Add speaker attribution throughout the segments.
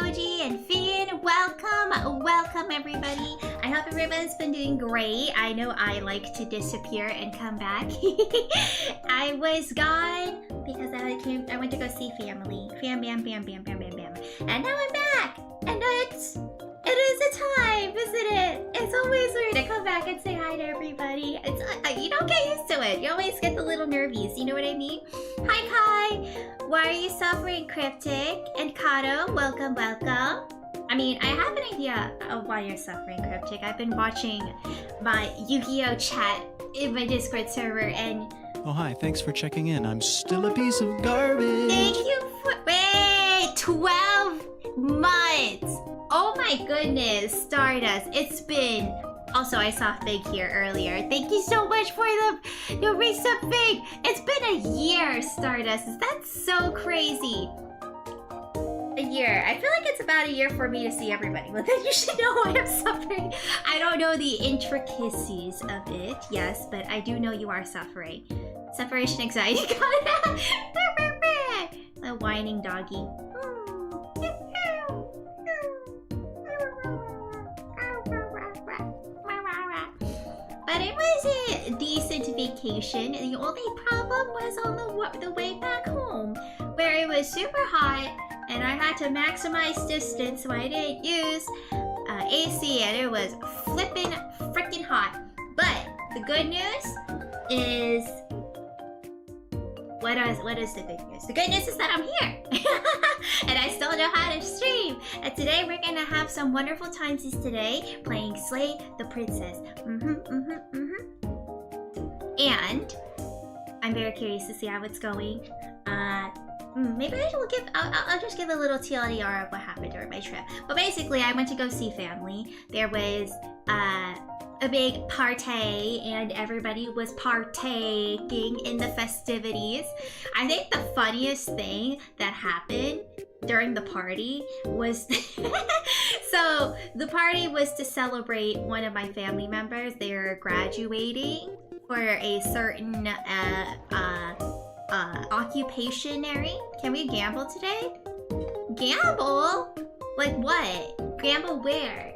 Speaker 1: Emoji and Finn. Welcome everybody. I hope everyone's been doing great. I know I like to disappear and come back. I was gone because I went to go see family. Bam. And now I'm back. And it is a time, isn't it? It's always weird to come back and say hi to everybody. It's you don't get used to it. You always get the little nervies, you know what I mean? Hi Kai! Why are you suffering, Cryptic? And Kato, welcome. I mean, I have an idea of why you're suffering, Cryptic. I've been watching my Yu-Gi-Oh! Chat in my Discord server and...
Speaker 2: Oh hi, thanks for checking in. I'm still a piece of garbage.
Speaker 1: Thank you for... Wait! 12 months! Oh my goodness, Stardust. It's been... Also, I saw Fig here earlier. Thank you so much for the resub, Fig. It's been a year, Stardust. That's so crazy. A year. I feel like it's about a year for me to see everybody. Well, then you should know why I'm suffering. I don't know the intricacies of it, yes, but I do know you are suffering. Separation anxiety. A whining doggy. But it was a decent vacation. The only problem was on the way back home, where it was super hot and I had to maximize distance, so I didn't use AC, and it was flippin' freaking hot. But the good news is, what is the good news? The good news is that I'm here, and I still know how to stream. And today we're gonna have some wonderful times today playing Slay the Princess. And I'm very curious to see how it's going. Maybe I'll just give a little TLDR of what happened during my trip. But basically, I went to go see family. There was a big party, and everybody was partaking in the festivities. I think the funniest thing that happened during the party was so the party was to celebrate one of my family members. They're graduating for a certain occupationary. Can we gamble today? Gamble? Like what? Gamble where?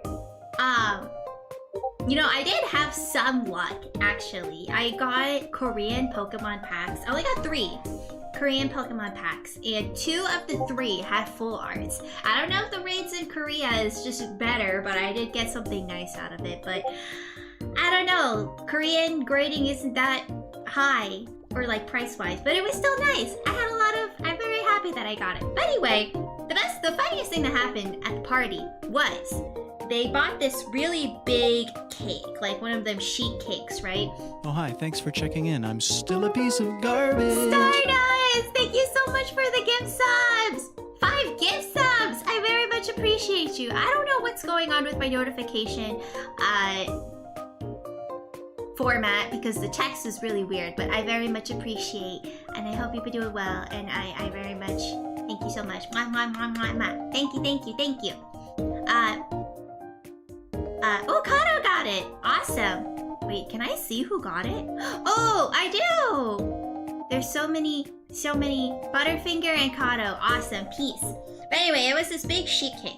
Speaker 1: You know, I did have some luck, actually. I got Korean Pokemon packs. I only got 3 Korean Pokemon packs, and 2 of the 3 had full arts. I don't know if the raids in Korea is just better, but I did get something nice out of it. But I don't know, Korean grading isn't that high, or like price-wise, but it was still nice. I'm very happy that I got it. But anyway, the funniest thing that happened at the party was they bought this really big cake, like one of them sheet cakes, right?
Speaker 2: Oh hi, thanks for checking in. I'm still a piece of garbage.
Speaker 1: Stardust! Thank you so much for the gift subs! 5 gift subs! I very much appreciate you. I don't know what's going on with my notification format, because the text is really weird, but I very much appreciate, and I hope you've been doing well, and I very much thank you so much. Mwah, mwah, mwah, mwah, mwah. Thank you. Oh, Kato got it! Awesome. Wait, can I see who got it? Oh, I do! There's so many Butterfinger and Kato. Awesome, peace. But anyway, it was this big sheet cake.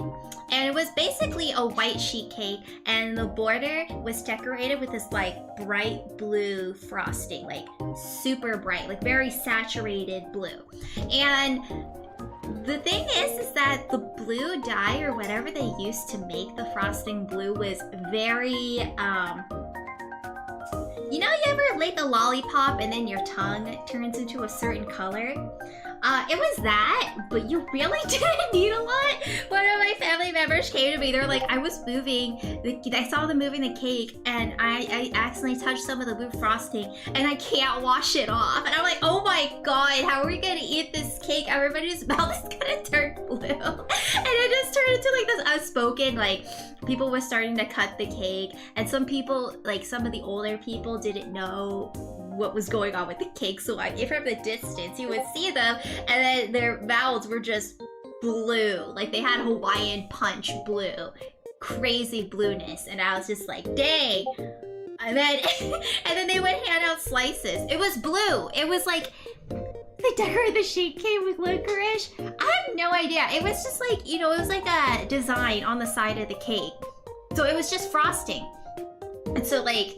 Speaker 1: And it was basically a white sheet cake, and the border was decorated with this like bright blue frosting, like super bright, like very saturated blue. And the thing is that the blue dye or whatever they used to make the frosting blue was very, you know, you ever lick a lollipop and then your tongue turns into a certain color? It was that, but you really didn't need a lot. One of my family members came to me. They're like, I was moving, I saw them moving the cake, and I accidentally touched some of the blue frosting, and I can't wash it off. And I'm like, oh my god, how are we gonna eat this cake? Everybody's mouth is gonna turn blue. And it just turned into like this unspoken, like, people were starting to cut the cake, and some people, like some of the older people, didn't know what was going on with the cake, so like from the distance you would see them, and then their mouths were just blue, like they had Hawaiian punch blue, crazy blueness, and I was just like, dang. And then they would hand out slices. It was blue. It was like they decorated the sheet cake with licorice. I'm have no idea. It was just like, you know, it was like a design on the side of the cake. So it was just frosting. And so like,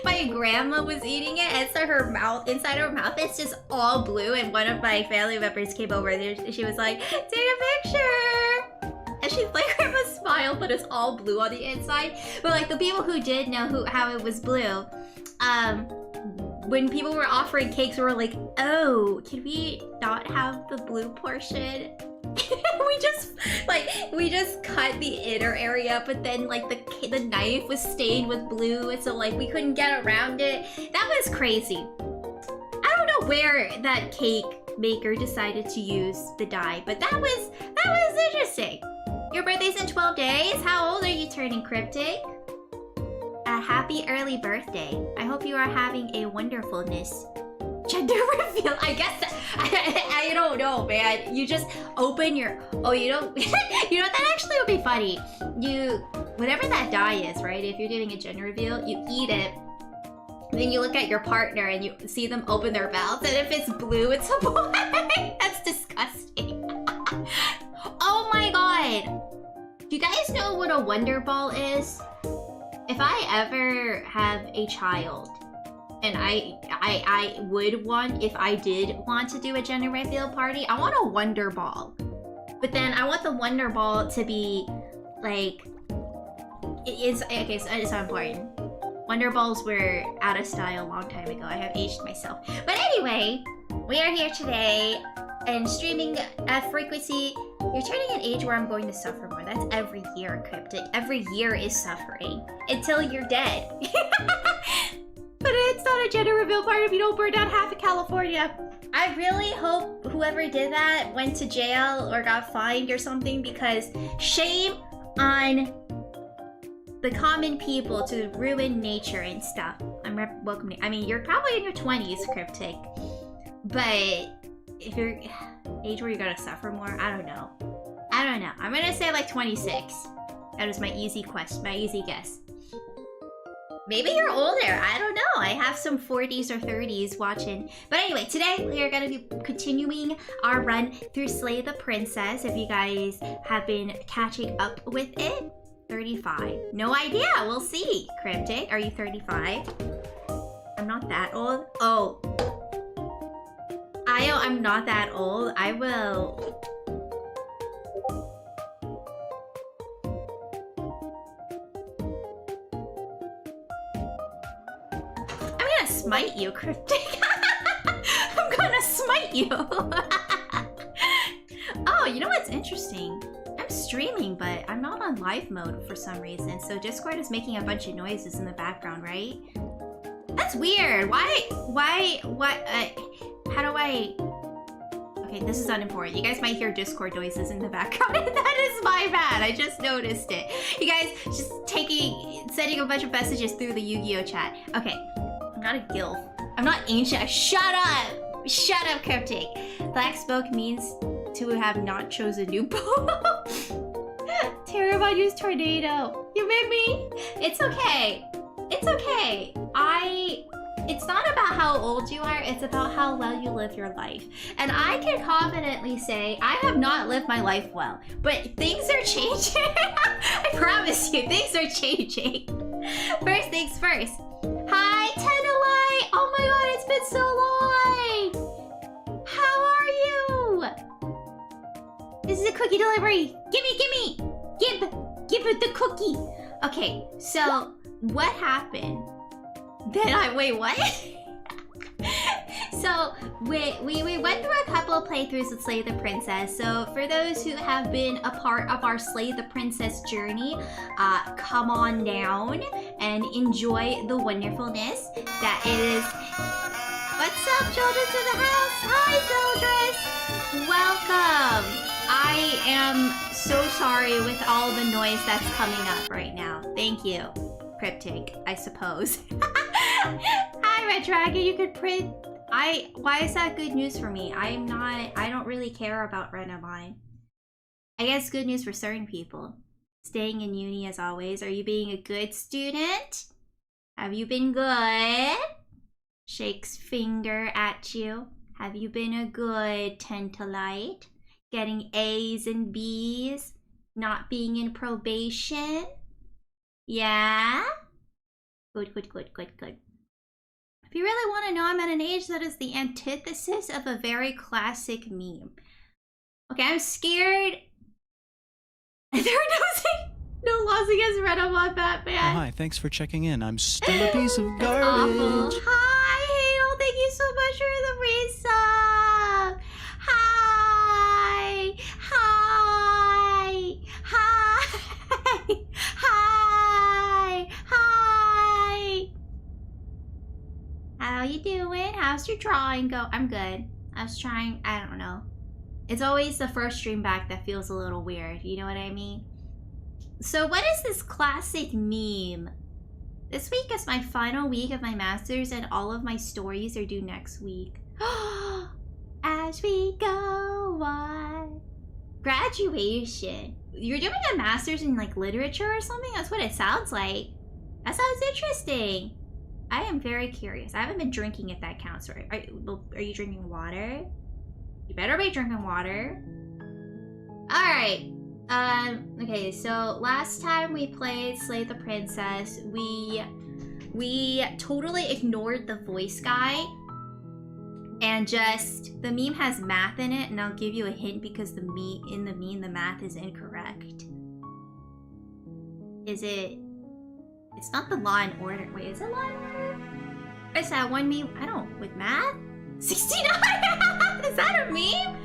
Speaker 1: my grandma was eating it, and so her mouth, inside her mouth, it's just all blue. And one of my family members came over there. She was like, "Take a picture." And she's like, grandma smiled, but it's all blue on the inside. But like the people who did know how it was blue, when people were offering cakes, we were like, "Oh, can we not have the blue portion?" we just cut the inner area, but then like the knife was stained with blue, and so like we couldn't get around it. That was crazy. I don't know where that cake maker decided to use the dye, but that was interesting. Your birthday's in 12 days? How old are you turning, Cryptic? A happy early birthday. I hope you are having a wonderfulness. Gender reveal. I guess I don't know, man. You just open your you don't you know that actually would be funny. You whatever that dye is, right? If you're doing a gender reveal, you eat it. Then you look at your partner and you see them open their mouths, and if it's blue, it's a boy. That's disgusting. Oh my god. Do you guys know what a Wonder Ball is? If I ever have a child, and I would want, if I did want to do a gender reveal party, I want a Wonder Ball. But then I want the Wonder Ball to be like, okay, so it's not important. Wonder Balls were out of style a long time ago. I have aged myself. But anyway, we are here today and streaming at Frequency. You're turning an age where I'm going to suffer more. That's every year, Cryptic. Every year is suffering until you're dead. But it's not a gender reveal party if you don't burn down half of California. I really hope whoever did that went to jail or got fined or something, because shame on the common people to ruin nature and stuff. I'm welcoming. I mean, you're probably in your 20s, Cryptic. But if you're age where you're gonna suffer more, I don't know. I don't know. I'm gonna say like 26. That is my easy guess. Maybe you're older. I don't know. I have some 40s or 30s watching. But anyway, today we are going to be continuing our run through Slay the Princess. If you guys have been catching up with it. 35. No idea. We'll see. Cryptic, are you 35? I'm not that old. Oh. I'm not that old. I will... smite you, Cryptic. I'm gonna smite you. Oh, you know what's interesting? I'm streaming, but I'm not on live mode for some reason. So Discord is making a bunch of noises in the background, right? That's weird. How do I... Okay, this is unimportant. You guys might hear Discord noises in the background. That is my bad. I just noticed it. You guys just sending a bunch of messages through the Yu-Gi-Oh chat. Okay. I'm not a gilf. I'm not ancient. Shut up! Shut up, Cryptic. Black smoke means to have not chosen new poem. Terrible, use tornado. You made me. It's okay. It's okay. It's not about how old you are. It's about how well you live your life. And I can confidently say I have not lived my life well. But things are changing. I promise you, things are changing. First things first. Hi, Tenalite! Oh my god, it's been so long! How are you? This is a cookie delivery! Gimme! Give it the cookie! Okay, so what happened? Wait, what? So, we went through a couple of playthroughs with Slay the Princess. So, for those who have been a part of our Slay the Princess journey, come on down and enjoy the wonderfulness that is... What's up, children to the house? Hi, children! Welcome! I am so sorry with all the noise that's coming up right now. Thank you, Cryptic, I suppose. Hi, Red Dragon, you could print... Why is that good news for me? I don't really care about Renamine. I guess good news for certain people. Staying in uni as always. Are you being a good student? Have you been good? Shakes finger at you. Have you been a good Tentalite? getting A's and B's, not being in probation. Yeah? Good. If you really want to know, I'm at an age that is the antithesis of a very classic meme. Okay, I'm scared. There are no laws against red on Batman.
Speaker 2: Oh, hi, thanks for checking in. I'm still a piece of
Speaker 1: That's
Speaker 2: garbage.
Speaker 1: awful. Hi, Hadel. Thank you so much for the resub. Hi. How you doing? How's your drawing go? I'm good. I was trying, I don't know. It's always the first stream back that feels a little weird, you know what I mean? So what is this classic meme? This week is my final week of my master's and all of my stories are due next week. As we go on. Graduation. You're doing a master's in like literature or something? That's what it sounds like. That sounds interesting. I am very curious. I haven't been drinking if that counts, right? Are you drinking water? You better be drinking water. Alright. Okay, so last time we played Slay the Princess, we totally ignored the voice guy. And just, the meme has math in it, and I'll give you a hint because the math is incorrect. Is it? It's not the Law and Order. Wait, is it Law and Order? Is that one meme? I don't, with math? 69? Is that a meme?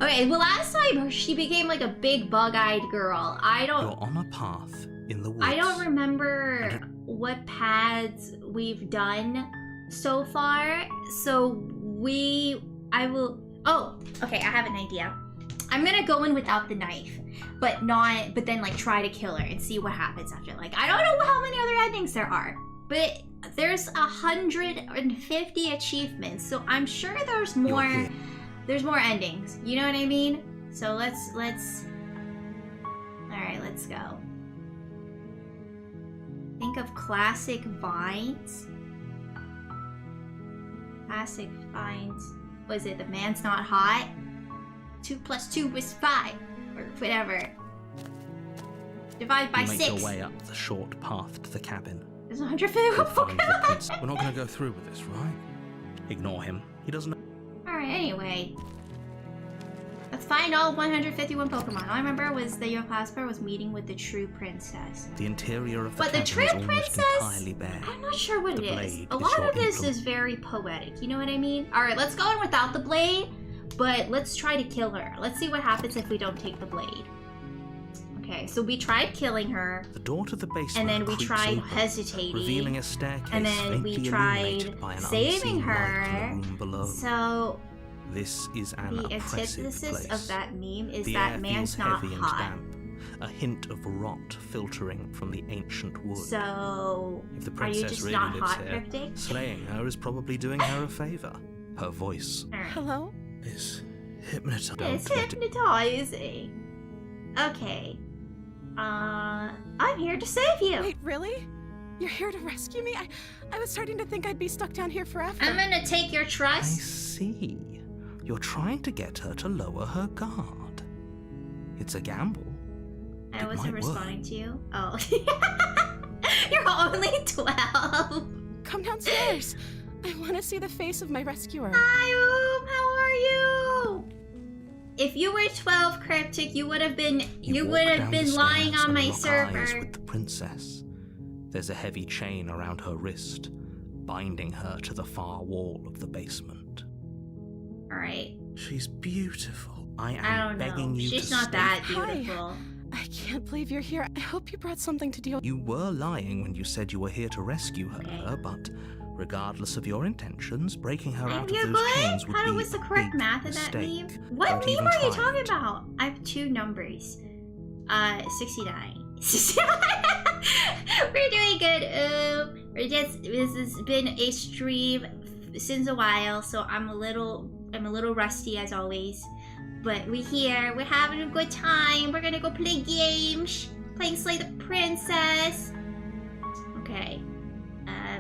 Speaker 1: Okay, well last time she became like a big bug-eyed girl.
Speaker 3: You're on a path in the woods.
Speaker 1: I don't remember what paths we've done so far. So I will, oh, okay, I have an idea. I'm gonna go in without the knife, but then like try to kill her and see what happens after. Like, I don't know how many other endings there are, but there's 150 achievements, so I'm sure there's more endings. You know what I mean? So let's all right, let's go. Think of classic vines. Classic vines. Was it The Man's Not Hot? 2 + 2 is 5, or whatever. Divide by 6.
Speaker 3: Make your way up the short path to the cabin.
Speaker 1: There's 151 Pokemon.
Speaker 3: We're not going to go through with this, right? Ignore him. He doesn't know.
Speaker 1: Alright, anyway. Let's find all 151 Pokemon. All I remember was that your class part was meeting with the true princess.
Speaker 3: The interior of the
Speaker 1: But the
Speaker 3: cabin
Speaker 1: true
Speaker 3: is almost
Speaker 1: princess?
Speaker 3: entirely bare.
Speaker 1: I'm not sure what
Speaker 3: The
Speaker 1: it is.
Speaker 3: blade
Speaker 1: A
Speaker 3: is
Speaker 1: lot
Speaker 3: your
Speaker 1: of this
Speaker 3: implement.
Speaker 1: is very poetic, you know what I mean? Alright, let's go in without the blade, but let's try to kill her. Let's see what happens if we don't take the blade. Okay, so we tried killing her,
Speaker 3: The door to the basement
Speaker 1: and then we
Speaker 3: creaks
Speaker 1: tried
Speaker 3: open,
Speaker 1: hesitating,
Speaker 3: revealing a staircase
Speaker 1: and then we
Speaker 3: faintly
Speaker 1: tried
Speaker 3: illuminated by an
Speaker 1: saving
Speaker 3: unseen light
Speaker 1: her.
Speaker 3: in the room below.
Speaker 1: So
Speaker 3: This is an
Speaker 1: the
Speaker 3: oppressive
Speaker 1: antithesis
Speaker 3: place.
Speaker 1: of that meme is
Speaker 3: The
Speaker 1: that
Speaker 3: air
Speaker 1: man's
Speaker 3: feels
Speaker 1: not
Speaker 3: heavy and
Speaker 1: hot.
Speaker 3: damp, a hint of rot filtering from the ancient wood.
Speaker 1: So
Speaker 3: If the
Speaker 1: are you
Speaker 3: princess
Speaker 1: just
Speaker 3: really
Speaker 1: not
Speaker 3: lives
Speaker 1: hot,
Speaker 3: here,
Speaker 1: Cryptic?
Speaker 3: slaying her is probably doing her a favor. Her voice
Speaker 1: Alright.
Speaker 4: Hello?
Speaker 3: is hypnotizing.
Speaker 1: It's
Speaker 3: Don't let it-
Speaker 1: hypnotizing. Okay. I'm here to save you.
Speaker 4: Wait, really? You're here to rescue me? I was starting to think I'd be stuck down here forever.
Speaker 1: I'm gonna take your
Speaker 3: I
Speaker 1: trust.
Speaker 3: see. You're trying to get her to lower her guard. It's a gamble.
Speaker 1: I
Speaker 3: It
Speaker 1: wasn't
Speaker 3: might work.
Speaker 1: responding to you. Oh. You're only 12.
Speaker 4: Come downstairs. I want to see the face of my rescuer.
Speaker 1: Hi, Oom. How are you? If you were 12, Cryptic, you would have been
Speaker 3: walk down the
Speaker 1: lying
Speaker 3: stairs
Speaker 1: on
Speaker 3: and
Speaker 1: my
Speaker 3: lock eyes
Speaker 1: server.
Speaker 3: with the princess. There's a heavy chain around her wrist, binding her to the far wall of the basement.
Speaker 1: Alright.
Speaker 3: She's beautiful. I
Speaker 1: I
Speaker 3: am
Speaker 1: don't
Speaker 3: begging
Speaker 1: know.
Speaker 3: you
Speaker 1: She's
Speaker 3: to
Speaker 1: not
Speaker 3: stay.
Speaker 1: that
Speaker 4: Hi.
Speaker 1: beautiful.
Speaker 4: I can't believe you're here. I hope you brought something to deal with.
Speaker 3: You were lying when you said you were here to rescue her,
Speaker 1: Okay.
Speaker 3: but regardless of your intentions, breaking her out of
Speaker 1: You're
Speaker 3: those
Speaker 1: good?
Speaker 3: chains would
Speaker 1: How
Speaker 3: be
Speaker 1: was the
Speaker 3: a
Speaker 1: correct
Speaker 3: big
Speaker 1: math of that
Speaker 3: mistake.
Speaker 1: meme? What
Speaker 3: Don't
Speaker 1: meme
Speaker 3: even
Speaker 1: are you
Speaker 3: try
Speaker 1: talking
Speaker 3: it.
Speaker 1: about? I have 2 numbers. 69. We're doing good. This has been a stream since a while, so I'm a little rusty as always. But we're here. We're having a good time. We're gonna go play games. Playing Slay the Princess. Okay.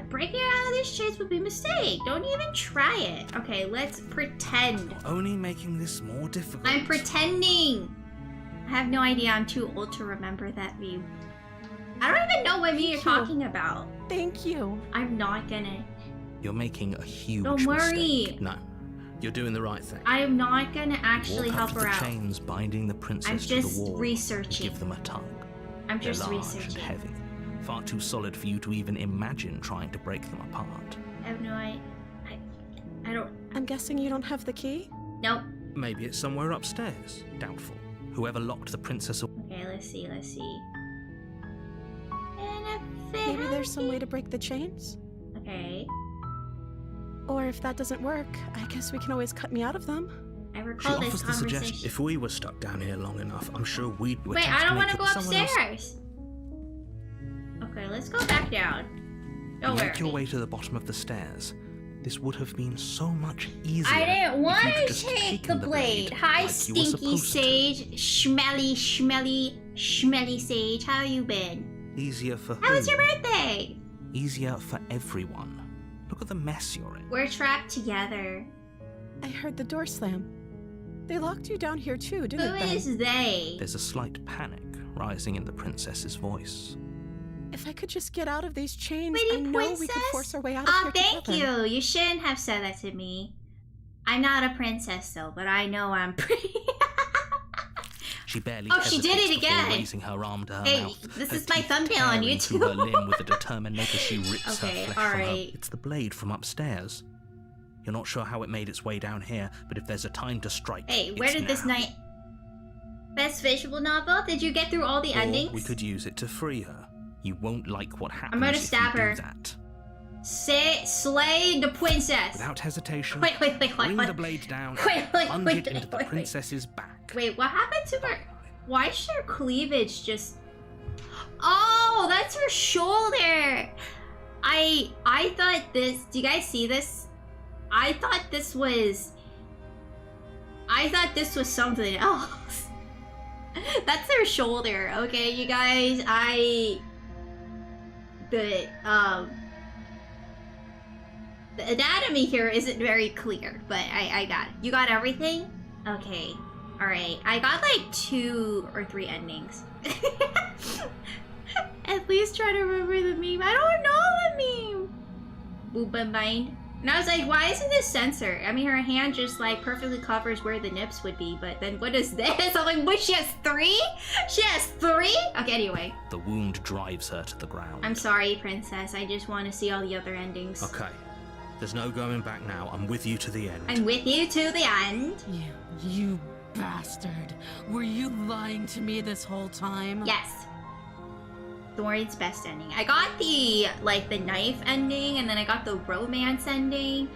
Speaker 1: breaking out of these chains would be a mistake. Don't even try it. Okay, let's pretend.
Speaker 3: You're only making this more difficult.
Speaker 1: I'm pretending. I have no idea. I'm too old to remember that meme. I don't even know what meme you're talking about.
Speaker 4: Thank you.
Speaker 1: I'm not gonna.
Speaker 3: You're making a huge
Speaker 1: Don't worry.
Speaker 3: mistake. No, you're doing the right thing.
Speaker 1: I am not gonna actually
Speaker 3: Walk up
Speaker 1: help
Speaker 3: to
Speaker 1: her
Speaker 3: the
Speaker 1: out.
Speaker 3: chains binding the princess
Speaker 1: I'm
Speaker 3: to
Speaker 1: just
Speaker 3: the wall.
Speaker 1: researching.
Speaker 3: Give them a tongue.
Speaker 1: I'm
Speaker 3: They're
Speaker 1: just
Speaker 3: large
Speaker 1: researching.
Speaker 3: and heavy, far too solid for you to even imagine trying to break them apart.
Speaker 1: I have no idea. I don't.
Speaker 4: I'm guessing you don't have the key?
Speaker 1: Nope.
Speaker 3: Maybe it's somewhere upstairs. Doubtful. Whoever locked the princess away.
Speaker 1: Okay, let's see.
Speaker 4: Maybe there's some way to break the chains?
Speaker 1: Okay.
Speaker 4: Or if that doesn't work, I guess we can always cut me out of them.
Speaker 1: I
Speaker 3: She
Speaker 1: recall this
Speaker 3: offers the suggestion.
Speaker 1: conversation.
Speaker 3: If we were stuck down here long enough, I'm sure we'd.
Speaker 1: Wait, I don't want to go upstairs. Okay, let's go back down.
Speaker 3: You
Speaker 1: Don't
Speaker 3: make
Speaker 1: worry.
Speaker 3: your way to the bottom of the stairs. This would have been so much easier.
Speaker 1: I didn't
Speaker 3: if
Speaker 1: want
Speaker 3: you'd
Speaker 1: to
Speaker 3: just
Speaker 1: take the
Speaker 3: taken
Speaker 1: blade. Hi,
Speaker 3: like you were
Speaker 1: stinky
Speaker 3: supposed to.
Speaker 1: sage. Schmelly sage. How you been?
Speaker 3: Easier for
Speaker 1: How was
Speaker 3: who?
Speaker 1: your birthday?
Speaker 3: Easier for everyone. Look at the mess you're in.
Speaker 1: We're trapped together.
Speaker 4: I heard the door slam. They locked you down here too, didn't
Speaker 1: Who
Speaker 4: they?
Speaker 1: is they?
Speaker 3: There's a slight panic rising in the princess's voice.
Speaker 4: If I could just get out of these chains,
Speaker 1: Pretty
Speaker 4: I know we could
Speaker 1: princess?
Speaker 4: force our way out of
Speaker 1: Oh,
Speaker 4: here
Speaker 1: thank
Speaker 4: together.
Speaker 1: you. You shouldn't have said that to me. I'm not a princess though, but I know I'm pretty.
Speaker 3: She barely
Speaker 1: Oh, she did
Speaker 3: hesitates
Speaker 1: it
Speaker 3: before
Speaker 1: again.
Speaker 3: raising her arm to her
Speaker 1: Hey,
Speaker 3: mouth.
Speaker 1: this
Speaker 3: her
Speaker 1: is my
Speaker 3: teeth
Speaker 1: thumbnail on
Speaker 3: tearing through her
Speaker 1: YouTube.
Speaker 3: limb with a determination as she rips
Speaker 1: Okay,
Speaker 3: her flesh from her.
Speaker 1: alright.
Speaker 3: It's the blade from upstairs. You're not sure how it made its way down here, but if there's a time to strike,
Speaker 1: Hey, where
Speaker 3: it's
Speaker 1: did this
Speaker 3: now.
Speaker 1: night? Best visual novel? Did you get through all the
Speaker 3: Or
Speaker 1: endings?
Speaker 3: we could use it to free her. You won't like what happens
Speaker 1: gonna
Speaker 3: if
Speaker 1: stab
Speaker 3: you
Speaker 1: her.
Speaker 3: do that.
Speaker 1: Slay the princess.
Speaker 3: Without hesitation,
Speaker 1: Wait.
Speaker 3: bring the blade down,
Speaker 1: Wait,
Speaker 3: plunge it into the princess's back.
Speaker 1: Wait, what happened to her? Why is her cleavage just... Oh, that's her shoulder. I thought this... Do you guys see this? I thought this was something else. That's her shoulder, okay, you guys? The anatomy here isn't very clear, but I got it. You got everything? Okay. Alright. I got like 2 or 3 endings. At least try to remember the meme. I don't know the meme! Booba mind. And I was like, why isn't this censored? I mean, her hand just like perfectly covers where the nips would be, but then what is this? I'm like, what, she has 3? She has 3? Okay, anyway.
Speaker 3: The wound drives her to the ground.
Speaker 1: I'm sorry, princess. I just want to see all the other endings.
Speaker 3: Okay. There's no going back now. I'm with you to the end.
Speaker 1: I'm with you to the end.
Speaker 5: You bastard. Were you lying to me this whole time?
Speaker 1: Yes. Thorn's best ending. I got the, like, the knife ending, and then I got the romance ending,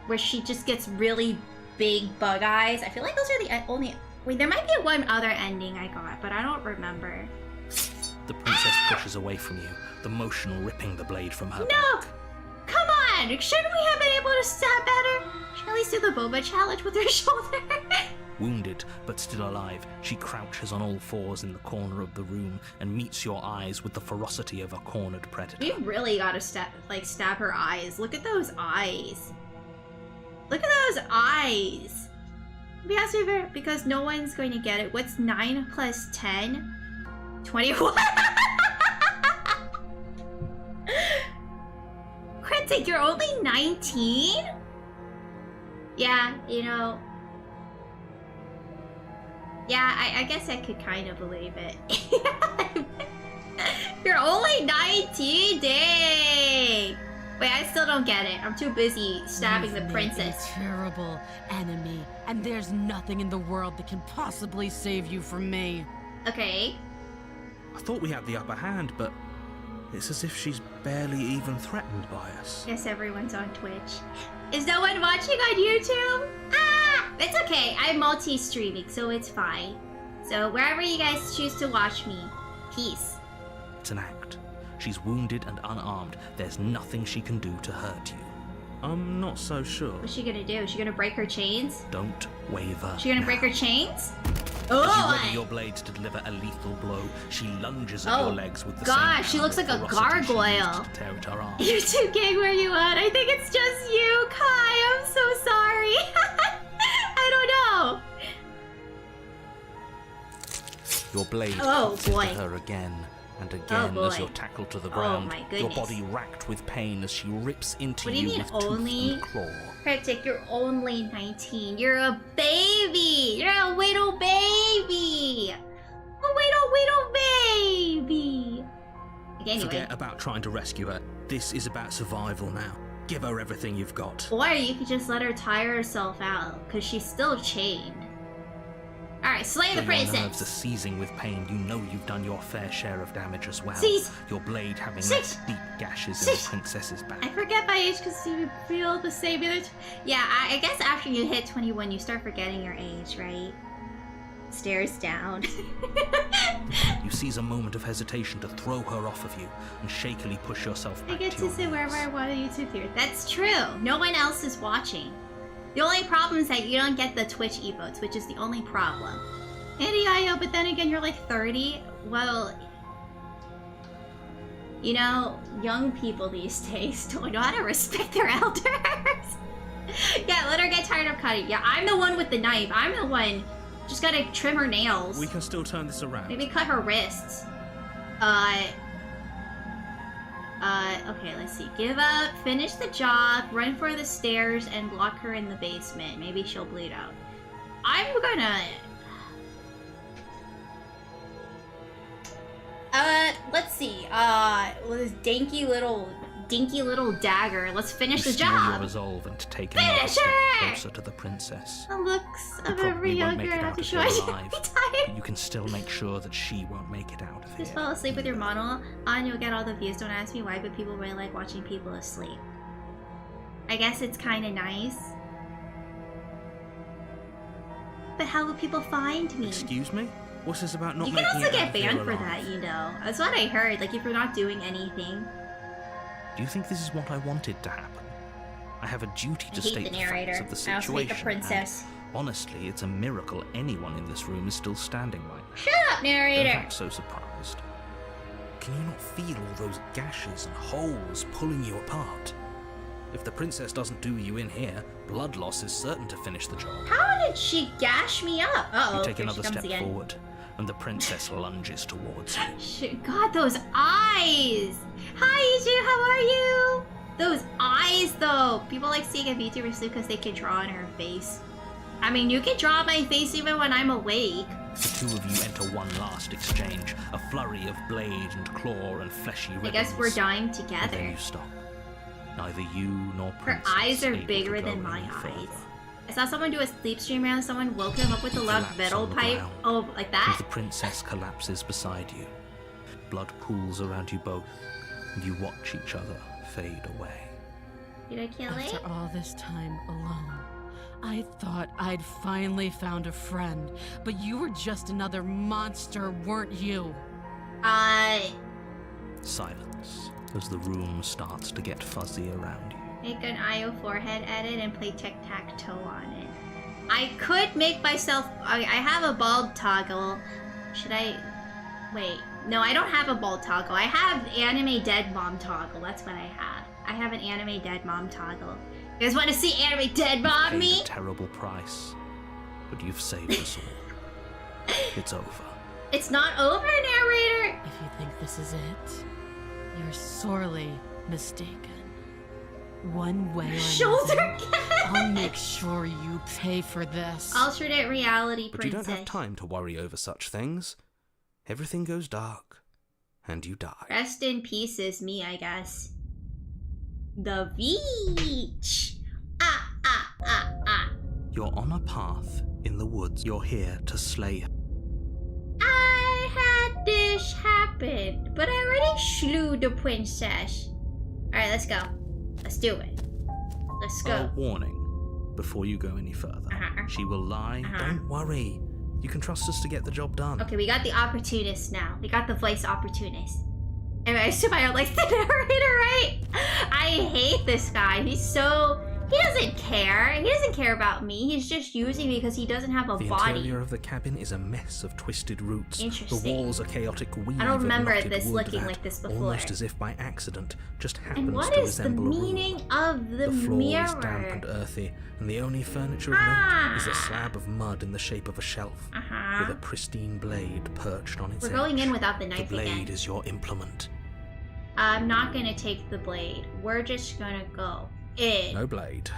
Speaker 1: where she just gets really big bug eyes. I feel like those are the only... Wait, there might be one other ending I got, but I don't remember.
Speaker 3: The princess pushes away from you, the motion ripping the blade from her
Speaker 1: No!
Speaker 3: back.
Speaker 1: Come on! Shouldn't we have been able to stab better? Should at least do the boba challenge with her shoulder.
Speaker 3: Wounded, but still alive, she crouches on all fours in the corner of the room and meets your eyes with the ferocity of a cornered predator.
Speaker 1: We really gotta stab her eyes. Look at those eyes. Look at those eyes. Because no one's going to get it. What's 9 plus 10? 21? Critic, you're only 19? Yeah, you know. Yeah, I guess I could kind of believe it. You're only 19? Dang! Wait, I still don't get it. I'm too busy stabbing the
Speaker 5: You've made
Speaker 1: princess.
Speaker 5: a terrible enemy, and there's nothing in the world that can possibly save you from me.
Speaker 1: Okay.
Speaker 3: I thought we had the upper hand, but it's as if she's barely even threatened by us.
Speaker 1: Guess everyone's on Twitch. Is no one watching on YouTube? Ah! It's okay. I'm multi-streaming, so it's fine. So wherever you guys choose to watch me, peace.
Speaker 3: It's an act. She's wounded and unarmed. There's nothing she can do to hurt you. I'm not so sure.
Speaker 1: What's she gonna do? Is she gonna break her chains?
Speaker 3: Don't waver.
Speaker 1: She gonna
Speaker 3: now.
Speaker 1: break her chains? Oh,
Speaker 3: As you ready
Speaker 1: what?
Speaker 3: your blade to deliver a lethal blow, she lunges at
Speaker 1: Oh,
Speaker 3: your legs with the
Speaker 1: gosh,
Speaker 3: same
Speaker 1: she looks like a
Speaker 3: ferocity she used
Speaker 1: gargoyle.
Speaker 3: to tear at her arm.
Speaker 1: You're too gay where you at. I think it's just you, Kai. I'm so sorry. I don't know.
Speaker 3: Your blade
Speaker 1: Oh,
Speaker 3: cuts into
Speaker 1: boy.
Speaker 3: her again and again as
Speaker 1: boy.
Speaker 3: you're tackled to the
Speaker 1: Oh,
Speaker 3: ground.
Speaker 1: my
Speaker 3: Your
Speaker 1: goodness.
Speaker 3: body racked with pain as she rips into
Speaker 1: What do you mean
Speaker 3: with tooth
Speaker 1: only?
Speaker 3: and claw.
Speaker 1: Cryptic, you're only 19. You're a baby. You're a little baby. A little baby. Okay, anyway.
Speaker 3: Forget about trying to rescue her. This is about survival now. Give her everything you've got.
Speaker 1: Or you could just let her tire herself out, because she's still chained. Alright, slay the
Speaker 3: Though your nerves are
Speaker 1: princess.
Speaker 3: seizing with pain, you know you've done your fair share of damage as well.
Speaker 1: Seize.
Speaker 3: Your blade having
Speaker 1: Seize.
Speaker 3: left deep gashes in
Speaker 1: Seize.
Speaker 3: the princess's back.
Speaker 1: I forget my age because you feel the same. Yeah, I guess after you hit 21, you start forgetting your age, right? Stares down.
Speaker 3: You seize a moment of hesitation to throw her off of you and shakily push yourself
Speaker 1: I
Speaker 3: back
Speaker 1: get
Speaker 3: to
Speaker 1: to
Speaker 3: your
Speaker 1: sit wherever
Speaker 3: knees.
Speaker 1: I want on YouTube here. That's true. No one else is watching. The only problem is that you don't get the Twitch emotes, which is the only problem. Andy-io, but then again, you're like 30. Well, you know, young people these days don't know how to respect their elders. Yeah, let her get tired of cutting. Yeah, I'm the one with the knife. I'm the one. Just gotta trim her nails.
Speaker 3: We can still turn this around.
Speaker 1: Maybe cut her wrists. Okay, let's see. Give up, finish the job, run for the stairs, and lock her in the basement. Maybe she'll bleed out. I'm gonna... let's see. With this dinky little dagger, let's finish
Speaker 3: You
Speaker 1: the
Speaker 3: steel your
Speaker 1: job.
Speaker 3: resolve and take another
Speaker 1: Finish
Speaker 3: step
Speaker 1: her!
Speaker 3: closer to the princess.
Speaker 1: The looks
Speaker 3: You
Speaker 1: of every
Speaker 3: probably
Speaker 1: young
Speaker 3: won't make
Speaker 1: girl
Speaker 3: it
Speaker 1: have
Speaker 3: out
Speaker 1: to
Speaker 3: of
Speaker 1: show
Speaker 3: here
Speaker 1: I should
Speaker 3: alive,
Speaker 1: be tired.
Speaker 3: but you can still make sure that she won't make it out of
Speaker 1: Just
Speaker 3: here.
Speaker 1: fall asleep with your mono on, you'll get all the views. Don't ask me why, but people really like watching people asleep. I guess it's kind of nice. But how will people find me?
Speaker 3: Excuse me? What's this about not
Speaker 1: You can
Speaker 3: making
Speaker 1: also
Speaker 3: it out
Speaker 1: get
Speaker 3: of here
Speaker 1: banned for
Speaker 3: alive?
Speaker 1: that, you know. That's what I heard, like if you're not doing anything.
Speaker 3: Do you think this is what I wanted to happen? I have a duty to
Speaker 1: I hate
Speaker 3: state
Speaker 1: the
Speaker 3: the
Speaker 1: narrator.
Speaker 3: facts of the
Speaker 1: I also hate
Speaker 3: situation.
Speaker 1: the princess.
Speaker 3: and honestly, it's a miracle anyone in this room is still standing right now.
Speaker 1: Shut up,
Speaker 3: Don't
Speaker 1: narrator!
Speaker 3: act so surprised. Can you not feel all those gashes and holes pulling you apart? If the princess doesn't do you in here, blood loss is certain to finish the job.
Speaker 1: How did she gash me up? Uh-oh,
Speaker 3: You take
Speaker 1: here
Speaker 3: another
Speaker 1: she comes
Speaker 3: step
Speaker 1: again.
Speaker 3: forward, and the princess lunges towards you.
Speaker 1: Shit, God, those eyes! Hi, Iju, how are you? Those eyes, though! People like seeing a VTuber sleep because they can draw on her face. I mean, you can draw on my face even when I'm awake.
Speaker 3: The two of you enter one last exchange, a flurry of blade and claw and fleshy ribbons.
Speaker 1: I guess we're dying
Speaker 3: And then
Speaker 1: together.
Speaker 3: you stop. Neither you nor
Speaker 1: Her
Speaker 3: princess
Speaker 1: eyes are
Speaker 3: able to
Speaker 1: bigger
Speaker 3: go
Speaker 1: than my
Speaker 3: any
Speaker 1: eyes.
Speaker 3: further.
Speaker 1: I saw someone do a sleep stream and someone woke him up with a loud
Speaker 3: Collapse
Speaker 1: metal
Speaker 3: on the
Speaker 1: pipe.
Speaker 3: ground.
Speaker 1: Oh, like
Speaker 3: And
Speaker 1: that?
Speaker 3: the princess collapses beside you. Blood pools around you both, and you watch each other fade away.
Speaker 1: Did I kill it?
Speaker 5: After all this time alone, I thought I'd finally found a friend, but you were just another monster, weren't you?
Speaker 3: Silence as the room starts to get fuzzy around you.
Speaker 1: Make an IO forehead edit and play tic-tac-toe on it. I could make myself... I have a bald toggle. Should I... Wait. No, I don't have a bald toggle. I have anime dead mom toggle. That's what I have. I have an anime dead mom toggle. You guys want to see anime dead mom
Speaker 3: Paid
Speaker 1: me?
Speaker 3: a terrible price, but you've saved us all. It's over.
Speaker 1: It's not over, narrator!
Speaker 5: If you think this is it, you're sorely mistaken. One way or
Speaker 1: Shoulder
Speaker 5: another, I'll
Speaker 1: gag!
Speaker 5: make sure you pay for this.
Speaker 1: Alternate reality
Speaker 3: But you
Speaker 1: princess.
Speaker 3: don't have time to worry over such things. Everything goes dark, and you die.
Speaker 1: Rest in peace is me, I guess. The Beach! Ah, ah, ah, ah.
Speaker 3: You're on a path in the woods. You're here to slay her.
Speaker 1: I had this happen, but I already slew the princess. Alright, let's go. Let's do it. Let's go.
Speaker 3: A warning before you go any further.
Speaker 1: Uh-huh.
Speaker 3: She will lie.
Speaker 1: Uh-huh.
Speaker 3: Don't worry. You can trust us to get the job done.
Speaker 1: Okay, we got the opportunist now. We got the voice opportunist. Anyway, I assume I don't like the narrator, right? I hate this guy. He's so He doesn't care. He doesn't care about me. He's just using me because he doesn't have a
Speaker 3: The
Speaker 1: body.
Speaker 3: interior of the cabin is a mess of twisted roots.
Speaker 1: Interesting.
Speaker 3: The walls a chaotic weave
Speaker 1: I don't
Speaker 3: of
Speaker 1: remember
Speaker 3: knotted
Speaker 1: this
Speaker 3: wood
Speaker 1: looking
Speaker 3: that,
Speaker 1: like this before.
Speaker 3: almost as if by accident, just happens
Speaker 1: And what
Speaker 3: to
Speaker 1: is the
Speaker 3: resemble a room.
Speaker 1: meaning of the
Speaker 3: floor
Speaker 1: mirror?
Speaker 3: is damp and earthy, and the only furniture of note is a slab of mud in the shape of a shelf, with a pristine blade perched on its
Speaker 1: We're
Speaker 3: edge.
Speaker 1: going in without the
Speaker 3: The
Speaker 1: knife
Speaker 3: blade
Speaker 1: again.
Speaker 3: is your implement.
Speaker 1: I'm not gonna take the blade. We're just gonna go in.
Speaker 3: No blade.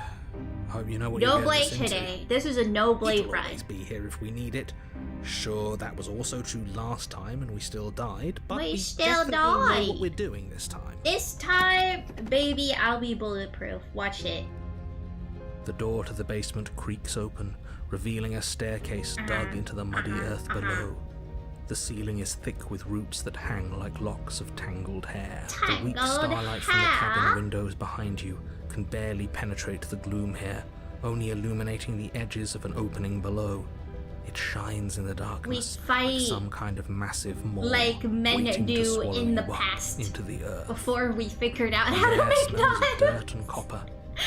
Speaker 3: Hope you know what
Speaker 1: No
Speaker 3: you're
Speaker 1: blade
Speaker 3: getting us into.
Speaker 1: today. This is a no blade
Speaker 3: It'll
Speaker 1: run.
Speaker 3: always be here if we need it. Sure, that was also true last time, and we still died. But
Speaker 1: We
Speaker 3: we
Speaker 1: still
Speaker 3: definitely know
Speaker 1: died.
Speaker 3: what we're doing this time.
Speaker 1: This time, baby, I'll be bulletproof. Watch it.
Speaker 3: The door to the basement creaks open, revealing a staircase dug into the muddy earth below. The ceiling is thick with roots that hang like locks of tangled hair. The weak
Speaker 1: Tangled
Speaker 3: starlight from the
Speaker 1: hair?
Speaker 3: cabin windows behind you can barely penetrate the gloom here, only illuminating the edges of an opening below. It shines in the darkness
Speaker 1: fight
Speaker 3: like some kind of massive maw,
Speaker 1: like men
Speaker 3: waiting to
Speaker 1: do
Speaker 3: swallow
Speaker 1: in the
Speaker 3: you up
Speaker 1: past.
Speaker 3: into the earth.
Speaker 1: Before we figured out
Speaker 3: The
Speaker 1: how to
Speaker 3: air
Speaker 1: make
Speaker 3: smells of
Speaker 1: knives.
Speaker 3: dirt and copper.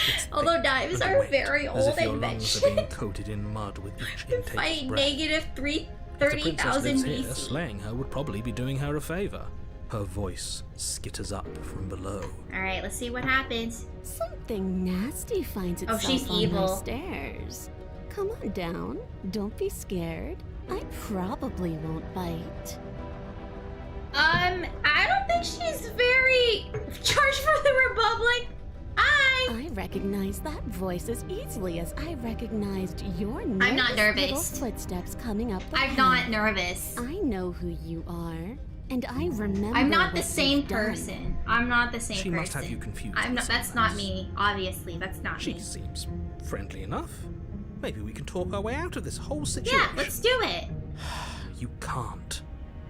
Speaker 3: It's
Speaker 1: Although
Speaker 3: thick
Speaker 1: knives
Speaker 3: and
Speaker 1: are
Speaker 3: wet,
Speaker 1: very
Speaker 3: as
Speaker 1: old
Speaker 3: if your lungs are being
Speaker 1: invention.
Speaker 3: coated in mud with each
Speaker 1: To
Speaker 3: intake
Speaker 1: fight
Speaker 3: of breath.
Speaker 1: negative
Speaker 3: If the princess
Speaker 1: 30,000
Speaker 3: lives here,
Speaker 1: BC.
Speaker 3: slaying her would probably be doing her a favor. Her voice skitters up from below.
Speaker 1: Alright, let's see what happens.
Speaker 6: Something nasty finds
Speaker 1: Oh,
Speaker 6: itself
Speaker 1: she's
Speaker 6: on
Speaker 1: evil.
Speaker 6: my stairs. Come on down. Don't be scared. I probably won't bite.
Speaker 1: I don't think she's very charged for the Republic.
Speaker 6: I recognize that voice as easily as I recognized your
Speaker 1: I'm not
Speaker 6: nervous little
Speaker 1: nervous.
Speaker 6: footsteps coming up the
Speaker 1: I'm
Speaker 6: path.
Speaker 1: not nervous.
Speaker 6: I know who you are, and I remember.
Speaker 1: I'm not the
Speaker 6: what
Speaker 1: same
Speaker 6: you've done.
Speaker 1: person. I'm not the same
Speaker 3: She
Speaker 1: person.
Speaker 3: must have you confused.
Speaker 1: I'm
Speaker 3: with
Speaker 1: not. That's
Speaker 3: someone
Speaker 1: not
Speaker 3: else.
Speaker 1: me. Obviously, that's not
Speaker 3: She
Speaker 1: me.
Speaker 3: seems friendly enough. Maybe we can talk our way out of this whole situation.
Speaker 1: Yeah, let's do it.
Speaker 3: You can't.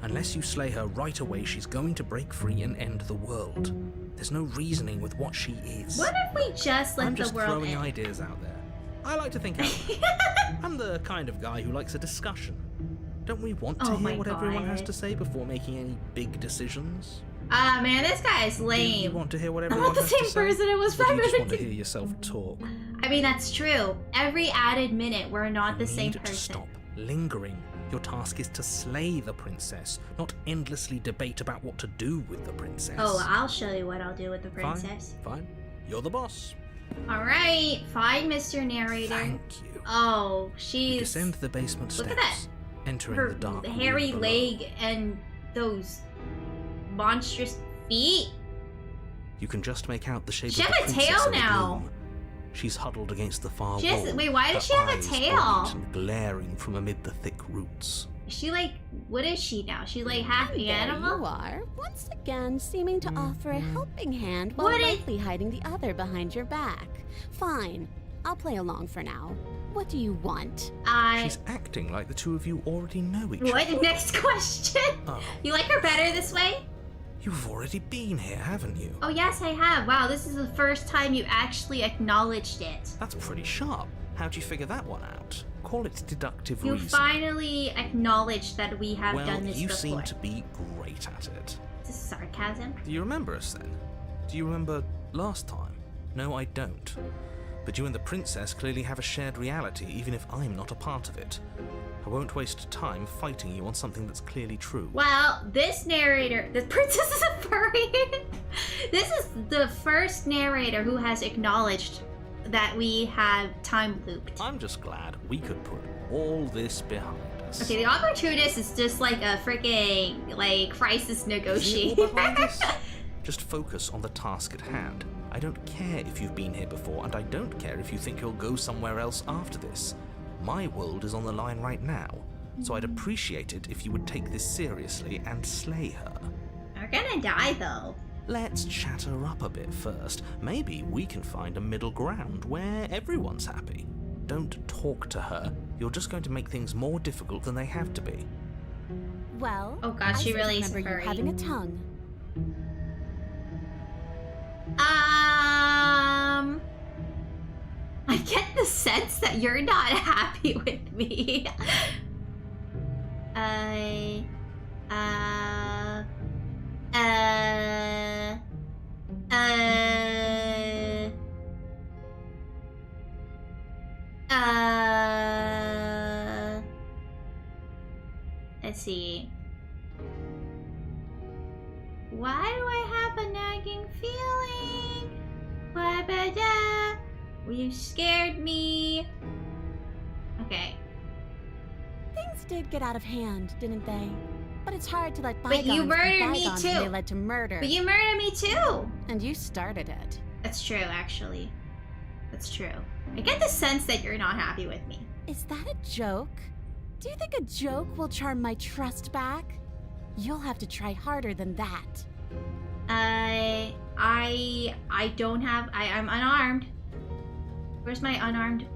Speaker 3: Unless you slay her right away, she's going to break free and end the world. There's no reasoning with what she is.
Speaker 1: What if we just let
Speaker 3: I'm
Speaker 1: the
Speaker 3: just
Speaker 1: world
Speaker 3: throwing
Speaker 1: end?
Speaker 3: ideas out there. I like to think out loud. I'm the kind of guy who likes a discussion. Don't we want to
Speaker 1: Oh my
Speaker 3: hear what everyone has
Speaker 1: God.
Speaker 3: to say before making any big decisions?
Speaker 1: Ah, man, this guy is
Speaker 3: Do you
Speaker 1: lame.
Speaker 3: want to hear what
Speaker 1: I'm
Speaker 3: everyone
Speaker 1: not the
Speaker 3: has to
Speaker 1: same
Speaker 3: say?
Speaker 1: person I was
Speaker 3: Or do
Speaker 1: 5
Speaker 3: you just want
Speaker 1: minutes
Speaker 3: to hear yourself talk?
Speaker 1: I mean, that's true. Every added minute, we're not the
Speaker 3: You
Speaker 1: same
Speaker 3: need
Speaker 1: person.
Speaker 3: to stop lingering. Your task is to slay the princess, not endlessly debate about what to do with the princess.
Speaker 1: Oh, I'll show you what I'll do with the
Speaker 3: Fine,
Speaker 1: princess.
Speaker 3: fine. You're the boss.
Speaker 1: Alright, fine, Mr. Narrator.
Speaker 3: Thank you.
Speaker 1: Oh,
Speaker 3: You
Speaker 1: she's
Speaker 3: descend the basement
Speaker 1: Look
Speaker 3: steps,
Speaker 1: at that.
Speaker 3: entering
Speaker 1: her
Speaker 3: the dark room
Speaker 1: hairy
Speaker 3: below.
Speaker 1: leg and those monstrous feet.
Speaker 3: You can just make out the shape
Speaker 1: She
Speaker 3: of the
Speaker 1: has a
Speaker 3: princess
Speaker 1: tail
Speaker 3: in the
Speaker 1: now.
Speaker 3: gloom. She's huddled against the far
Speaker 1: She has-
Speaker 3: wall.
Speaker 1: wait, why
Speaker 3: her
Speaker 1: does she have a
Speaker 3: eyes
Speaker 1: tail?
Speaker 3: bright and glaring from amid the thick roots.
Speaker 1: Is she like, what is she now? She's like half
Speaker 6: And there you
Speaker 1: animal?
Speaker 6: are, once again seeming to offer a helping hand while
Speaker 1: What is-
Speaker 6: lightly hiding the other behind your back. Fine, I'll play along for now. What do you want?
Speaker 3: She's acting like the two of you already know each other.
Speaker 1: What? Next question.
Speaker 3: Oh,
Speaker 1: You like her better this way?
Speaker 3: you've already been here, haven't you?
Speaker 1: Oh, yes, I have. Wow, this is the first time you actually acknowledged it.
Speaker 3: That's pretty sharp. How'd you figure that one out? Call it deductive
Speaker 1: You
Speaker 3: reasoning.
Speaker 1: finally acknowledged that we have
Speaker 3: Well,
Speaker 1: done this
Speaker 3: you
Speaker 1: before.
Speaker 3: seem to be great at it.
Speaker 1: Is this sarcasm?
Speaker 3: Do you remember us then? Do you remember last time? No, I don't. But you and the princess clearly have a shared reality, even if I'm not a part of it. I won't waste time fighting you on something that's clearly true.
Speaker 1: Well, this narrator, the princess is a furry. This is the first narrator who has acknowledged that we have time looped.
Speaker 3: I'm just glad we could put all this behind us.
Speaker 1: Okay, the opportunist is just like a freaking like crisis
Speaker 3: See it all
Speaker 1: negotiator.
Speaker 3: behind us? Just focus on the task at hand. I don't care if you've been here before, and I don't care if you think you'll go somewhere else after this. My world is on the line right now, so I'd appreciate it if you would take this seriously and slay her.
Speaker 1: We're gonna die though.
Speaker 3: Let's chat her up a bit first. Maybe we can find a middle ground where everyone's happy. Don't talk to her. You're just going to make things more difficult than they have to be.
Speaker 6: Well,
Speaker 1: Oh God,
Speaker 6: I
Speaker 1: she
Speaker 6: seem to
Speaker 1: really is
Speaker 6: remember you
Speaker 1: furry.
Speaker 6: having a tongue.
Speaker 1: I get the sense that you're not happy with me. Let's see. Why do I have a nagging feeling? You scared me. Okay.
Speaker 6: Things did get out of hand, didn't they? But it's hard to let
Speaker 1: But
Speaker 6: bygones
Speaker 1: you
Speaker 6: be
Speaker 1: murdered me
Speaker 6: bygones
Speaker 1: too.
Speaker 6: when they led to murder.
Speaker 1: But you murdered me too.
Speaker 6: And you started it.
Speaker 1: That's true, actually. That's true. I get the sense that you're not happy with me.
Speaker 6: Is that a joke? Do you think a joke will charm my trust back? You'll have to try harder than that.
Speaker 1: I don't have. I'm unarmed. Where's my unarmed?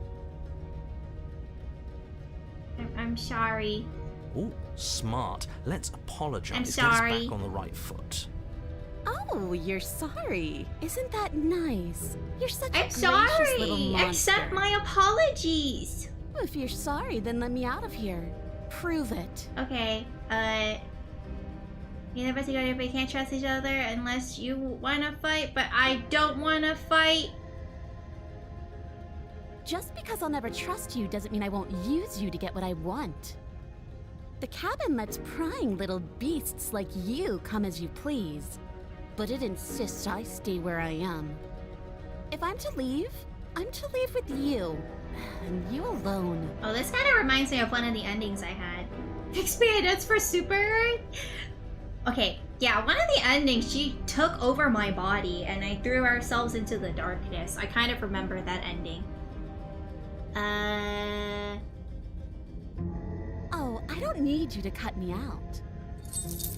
Speaker 1: I'm sorry.
Speaker 3: Oh, smart. Let's apologize.
Speaker 1: I'm
Speaker 3: Get us
Speaker 1: sorry.
Speaker 3: back on the right foot.
Speaker 6: Oh, you're sorry. Isn't that nice? You're such a
Speaker 1: I'm
Speaker 6: gracious little
Speaker 1: sorry.
Speaker 6: monster.
Speaker 1: Accept my apologies.
Speaker 6: If you're sorry, then let me out of here. Prove it.
Speaker 1: Okay. Neither of us are good, we can't trust each other unless you wanna fight, but I don't wanna fight.
Speaker 6: Just because I'll never trust you doesn't mean I won't use you to get what I want. The cabin lets prying little beasts like you come as you please, but it insists I stay where I am. If I'm to leave, I'm to leave with you, and you alone.
Speaker 1: Oh, this kind of reminds me of one of the endings I had. Experience for Super. Okay, yeah, one of the endings, she took over my body and I threw ourselves into the darkness. I kind of remember that ending.
Speaker 6: Oh, I don't need you to cut me out.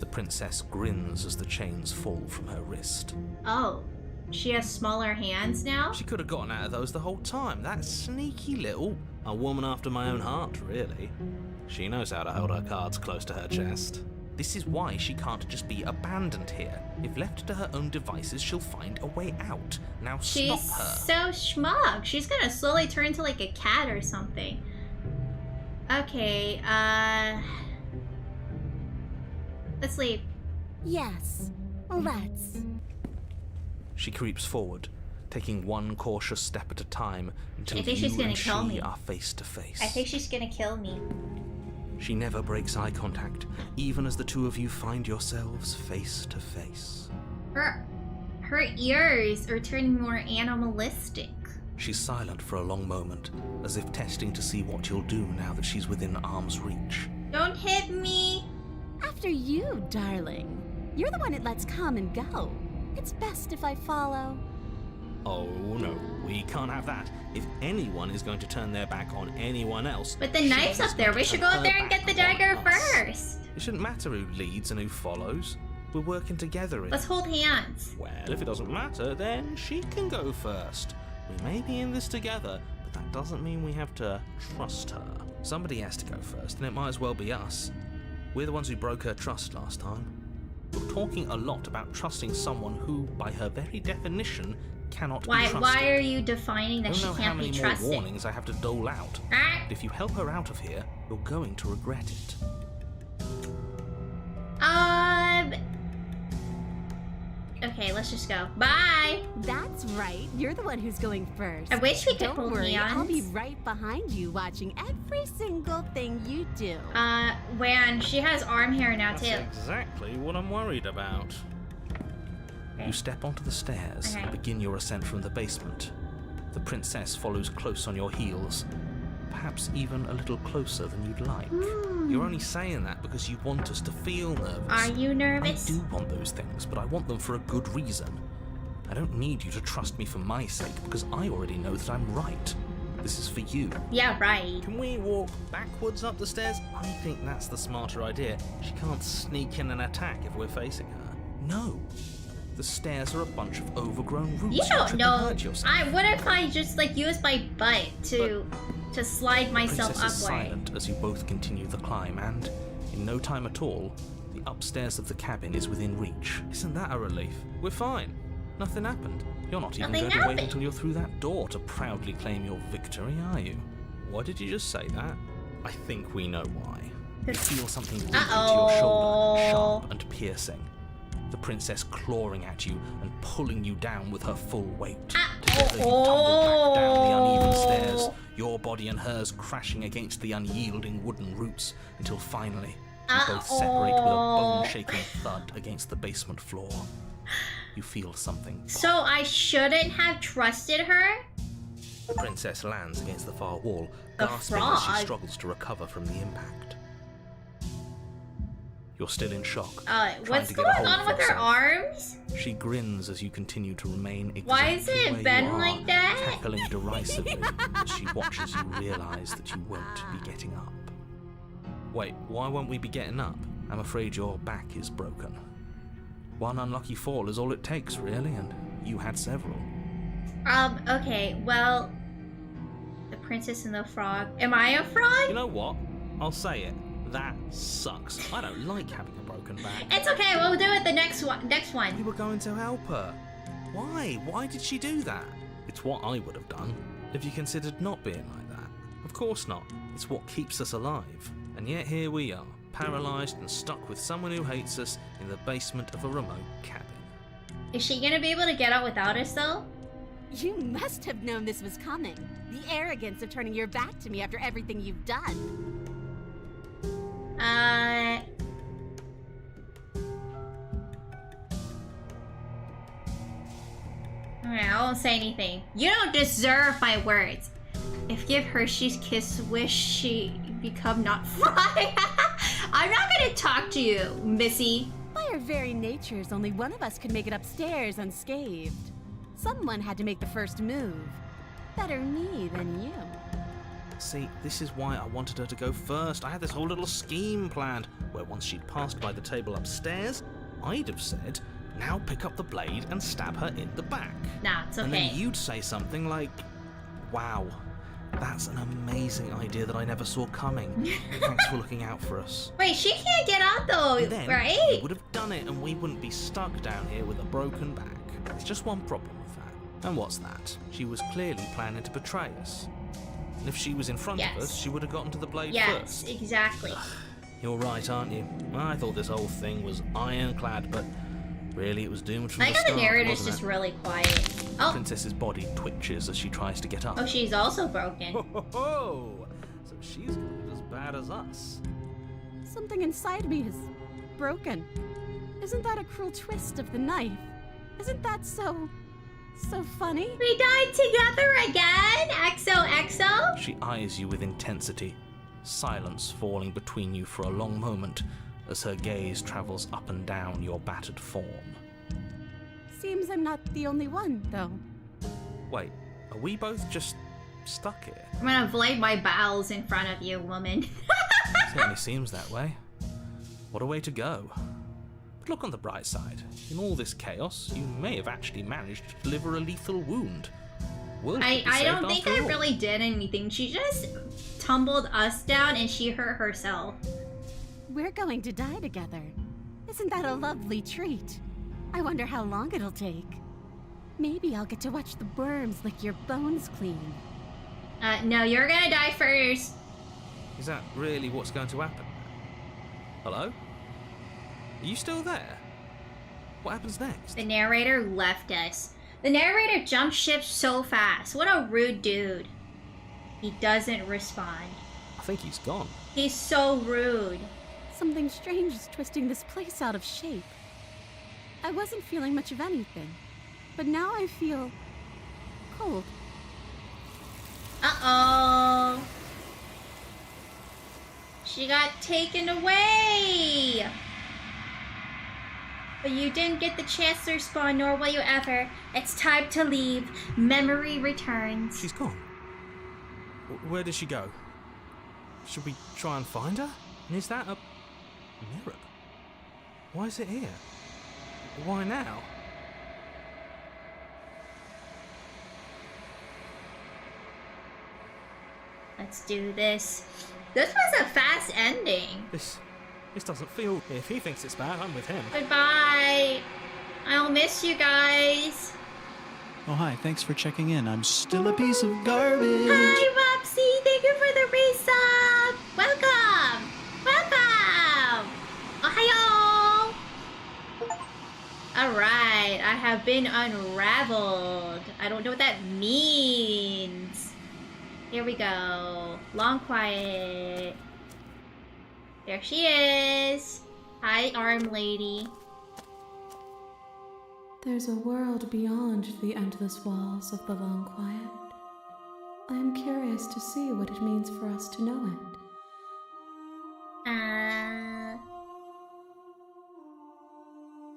Speaker 3: The princess grins as the chains fall from her wrist.
Speaker 1: Oh, she has smaller hands now?
Speaker 3: She could have gotten out of those the whole time. That sneaky little... A woman after my own heart, really. She knows how to hold her cards close to her chest. This is why she can't just be abandoned here. If left to her own devices, she'll find a way out. Now
Speaker 1: She's
Speaker 3: stop her.
Speaker 1: so smug. She's gonna slowly turn into like a cat or something. Okay, let's leave.
Speaker 6: Yes, let's.
Speaker 3: She creeps forward, taking one cautious step at a time until
Speaker 1: I think she's
Speaker 3: you
Speaker 1: gonna
Speaker 3: and
Speaker 1: kill
Speaker 3: she
Speaker 1: me.
Speaker 3: are face to face.
Speaker 1: I think she's gonna kill me.
Speaker 3: She never breaks eye contact, even as the two of you find yourselves face to face.
Speaker 1: Her ears are turning more animalistic.
Speaker 3: She's silent for a long moment, as if testing to see what you'll do now that she's within arm's reach.
Speaker 1: Don't hit me!
Speaker 6: After you, darling. You're the one it lets come and go. It's best if I follow.
Speaker 3: Oh no, we can't have that. If anyone is going to turn their back on anyone else...
Speaker 1: But the knife's up there. We should go up there and get the dagger first.
Speaker 3: It shouldn't matter who leads and who follows. We're working together in...
Speaker 1: Let's hold hands.
Speaker 3: Well, if it doesn't matter, then she can go first. We may be in this together, but that doesn't mean we have to trust her. Somebody has to go first, and it might as well be us. We're the ones who broke her trust last time. We're talking a lot about trusting someone who, by her very definition, cannot be trusted.
Speaker 1: Why are you defining
Speaker 3: I
Speaker 1: that
Speaker 3: don't
Speaker 1: she
Speaker 3: know how
Speaker 1: can't
Speaker 3: many
Speaker 1: be
Speaker 3: more
Speaker 1: trusted?
Speaker 3: warnings I have to dole out.
Speaker 1: Ah.
Speaker 3: But if you help her out of here, you're going to regret it.
Speaker 1: Okay, let's just go. Bye!
Speaker 6: That's right. You're the one who's going first.
Speaker 1: I wish we could
Speaker 6: Don't
Speaker 1: hold
Speaker 6: worry,
Speaker 1: hands.
Speaker 6: I'll be right behind you watching every single thing you do.
Speaker 1: Wan, she has arm hair now
Speaker 3: That's
Speaker 1: too.
Speaker 3: exactly what I'm worried about.
Speaker 1: Okay.
Speaker 3: You step onto the stairs
Speaker 1: Okay.
Speaker 3: and begin your ascent from the basement. The princess follows close on your heels, perhaps even a little closer than you'd like. You're only saying that because you want us to feel nervous.
Speaker 1: Are you nervous?
Speaker 3: I do want those things, but I want them for a good reason. I don't need you to trust me for my sake, because I already know that I'm right. This is for you.
Speaker 1: Yeah, right.
Speaker 3: Can we walk backwards up the stairs? I think that's the smarter idea. She can't sneak in and attack if we're facing her. No. The stairs are a bunch of overgrown roots.
Speaker 1: You
Speaker 3: You'll
Speaker 1: don't
Speaker 3: trip
Speaker 1: know.
Speaker 3: and hurt yourself.
Speaker 1: What if I just like use my butt to slide myself
Speaker 3: Princess is
Speaker 1: upward?
Speaker 3: silent as you both continue the climb, and in no time at all, the upstairs of the cabin is within reach. Isn't that a relief? We're fine. Nothing happened. You're not even
Speaker 1: Nothing
Speaker 3: going to wait
Speaker 1: happened.
Speaker 3: until you're through that door to proudly claim your victory, are you? Why did you just say that? I think we know why. You feel something dig into your shoulder, sharp and piercing. the princess clawing at you and pulling you down with her full weight.
Speaker 1: Ah,
Speaker 3: Together you tumble back down the uneven stairs, your body and hers crashing against the unyielding wooden roots, until finally you both separate with a bone-shaking thud against the basement floor. You feel something.
Speaker 1: So I shouldn't have trusted her?
Speaker 3: The princess lands against the far wall,
Speaker 1: The
Speaker 3: gasping as she
Speaker 1: frog?
Speaker 3: struggles to recover from the impact. You're still in shock.
Speaker 1: What's
Speaker 3: to get a
Speaker 1: going
Speaker 3: hold
Speaker 1: on
Speaker 3: of
Speaker 1: with her
Speaker 3: yourself.
Speaker 1: arms?
Speaker 3: She grins as you continue to remain exactly
Speaker 1: Why is it
Speaker 3: where
Speaker 1: bent
Speaker 3: you are,
Speaker 1: like that?
Speaker 3: cackling derisively as she watches you realise that you won't be getting up. Wait, why won't we be getting up? I'm afraid your back is broken. One unlucky fall is all it takes, really, and you had several.
Speaker 1: Okay, well... The Princess and the Frog. Am I a frog?
Speaker 3: You know what? I'll say it. That sucks. I don't like having a broken back.
Speaker 1: It's okay, we'll do it the next one.
Speaker 3: We were going to help her. Why? Why did she do that? It's what I would have done if you considered not being like that. Of course not. It's what keeps us alive. And yet here we are, paralysed and stuck with someone who hates us in the basement of a remote cabin.
Speaker 1: Is she gonna be able to get out without us, though?
Speaker 6: You must have known this was coming. The arrogance of turning your back to me after everything you've done.
Speaker 1: Alright, I won't say anything. You don't deserve my words. If give Hershey's kiss wish she become not fly. I'm not gonna talk to you, Missy.
Speaker 6: By our very natures, only one of us could make it upstairs unscathed. Someone had to make the first move. Better me than you.
Speaker 3: See, this is why I wanted her to go first. I had this whole little scheme planned, where once she'd passed by the table upstairs, I'd have said, now pick up the blade and stab her in the back.
Speaker 1: Nah, it's
Speaker 3: And
Speaker 1: okay.
Speaker 3: then you'd say something like, wow, that's an amazing idea that I never saw coming. Thanks for looking out for us.
Speaker 1: Wait, she can't get out though,
Speaker 3: And then
Speaker 1: right?
Speaker 3: you would have done it and we wouldn't be stuck down here with a broken back. There's just one problem with that. And what's that? She was clearly planning to betray us. And if she was in front of us, she would have gotten to the blade
Speaker 1: Yes,
Speaker 3: first.
Speaker 1: exactly.
Speaker 3: You're right, aren't you? I thought this whole thing was ironclad, but really it was doomed from
Speaker 1: I
Speaker 3: the
Speaker 1: think
Speaker 3: start,
Speaker 1: the narrator's
Speaker 3: wasn't
Speaker 1: just
Speaker 3: it?
Speaker 1: really quiet. Oh,
Speaker 3: Princess's body twitches as she tries to get up.
Speaker 1: oh, she's also broken.
Speaker 3: Ho! So she's gonna be as bad as us.
Speaker 6: Something inside me is broken. Isn't that a cruel twist of the knife? Isn't that so funny?
Speaker 1: We died together again? XOXO?
Speaker 3: She eyes you with intensity, silence falling between you for a long moment as her gaze travels up and down your battered form.
Speaker 6: Seems I'm not the only one, though.
Speaker 3: Wait, are we both just stuck here?
Speaker 1: I'm gonna void my bowels in front of you, woman.
Speaker 3: Certainly seems that way. What a way to go. But look on the bright side. In all this chaos, you may have actually managed to deliver a lethal wound. World could be
Speaker 1: I
Speaker 3: saved
Speaker 1: don't think
Speaker 3: after
Speaker 1: I
Speaker 3: all.
Speaker 1: really did anything. She just tumbled us down and she hurt herself.
Speaker 6: We're going to die together. Isn't that a lovely treat? I wonder how long it'll take. Maybe I'll get to watch the worms lick your bones clean.
Speaker 1: No, you're gonna die first.
Speaker 3: Is that really what's going to happen? Hello? Are you still there? What happens next?
Speaker 1: The narrator left us. The narrator jumped ship so fast. What a rude dude. He doesn't respond.
Speaker 3: I think he's gone.
Speaker 1: He's so rude.
Speaker 6: Something strange is twisting this place out of shape. I wasn't feeling much of anything, but now I feel cold.
Speaker 1: Uh-oh. She got taken away. But you didn't get the chance to respond, nor will you ever. It's time to leave. Memory returns.
Speaker 3: She's gone. Where did she go? Should we try and find her? And is that a mirror? Why is it here? Why now?
Speaker 1: Let's do this. This was a fast ending.
Speaker 3: This doesn't feel... If he thinks it's bad, I'm with him.
Speaker 1: Goodbye. I'll miss you guys.
Speaker 2: Oh, hi, thanks for checking in. I'm still a piece of garbage.
Speaker 1: Hi, Wopsy. Thank you for the resub. Welcome. Welcome. Ohio. have been unraveled. I don't know what that means. Here we go. Long quiet. There she is. Hi, arm lady.
Speaker 7: There's a world beyond the endless walls of the long quiet. I am curious to see what it means for us to know it.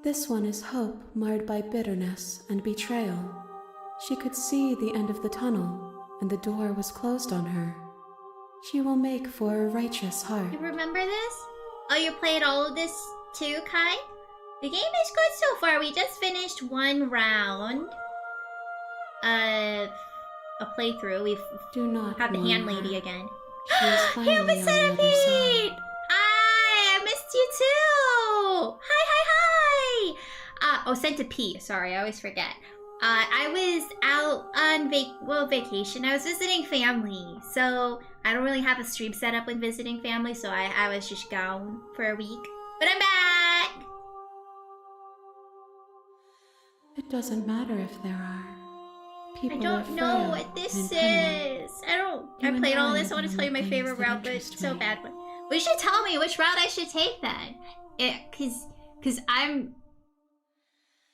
Speaker 7: This one is hope marred by bitterness and betrayal. She could see the end of the tunnel, and the door was closed on her. She will make for a righteous heart.
Speaker 1: You remember this? Oh, you played all of this too, Kai? The game is good so far. We just finished one round of a playthrough. We've
Speaker 7: Do not
Speaker 1: had the
Speaker 7: mourn
Speaker 1: hand
Speaker 7: her.
Speaker 1: lady again.
Speaker 7: She is finally on the other side.
Speaker 1: Hi, I missed you too. Hi, hi, hi. Oh, Centipede. Sorry, I always forget. I was out on vacation. I was visiting family, so I don't really have a stream set up when visiting family, so I was just gone for a week. But I'm back.
Speaker 7: It doesn't matter if there are. People
Speaker 1: I don't know what this is. I played all this. I want to tell you my favorite route, but it's so bad. But you should tell me which route I should take then. Cause I'm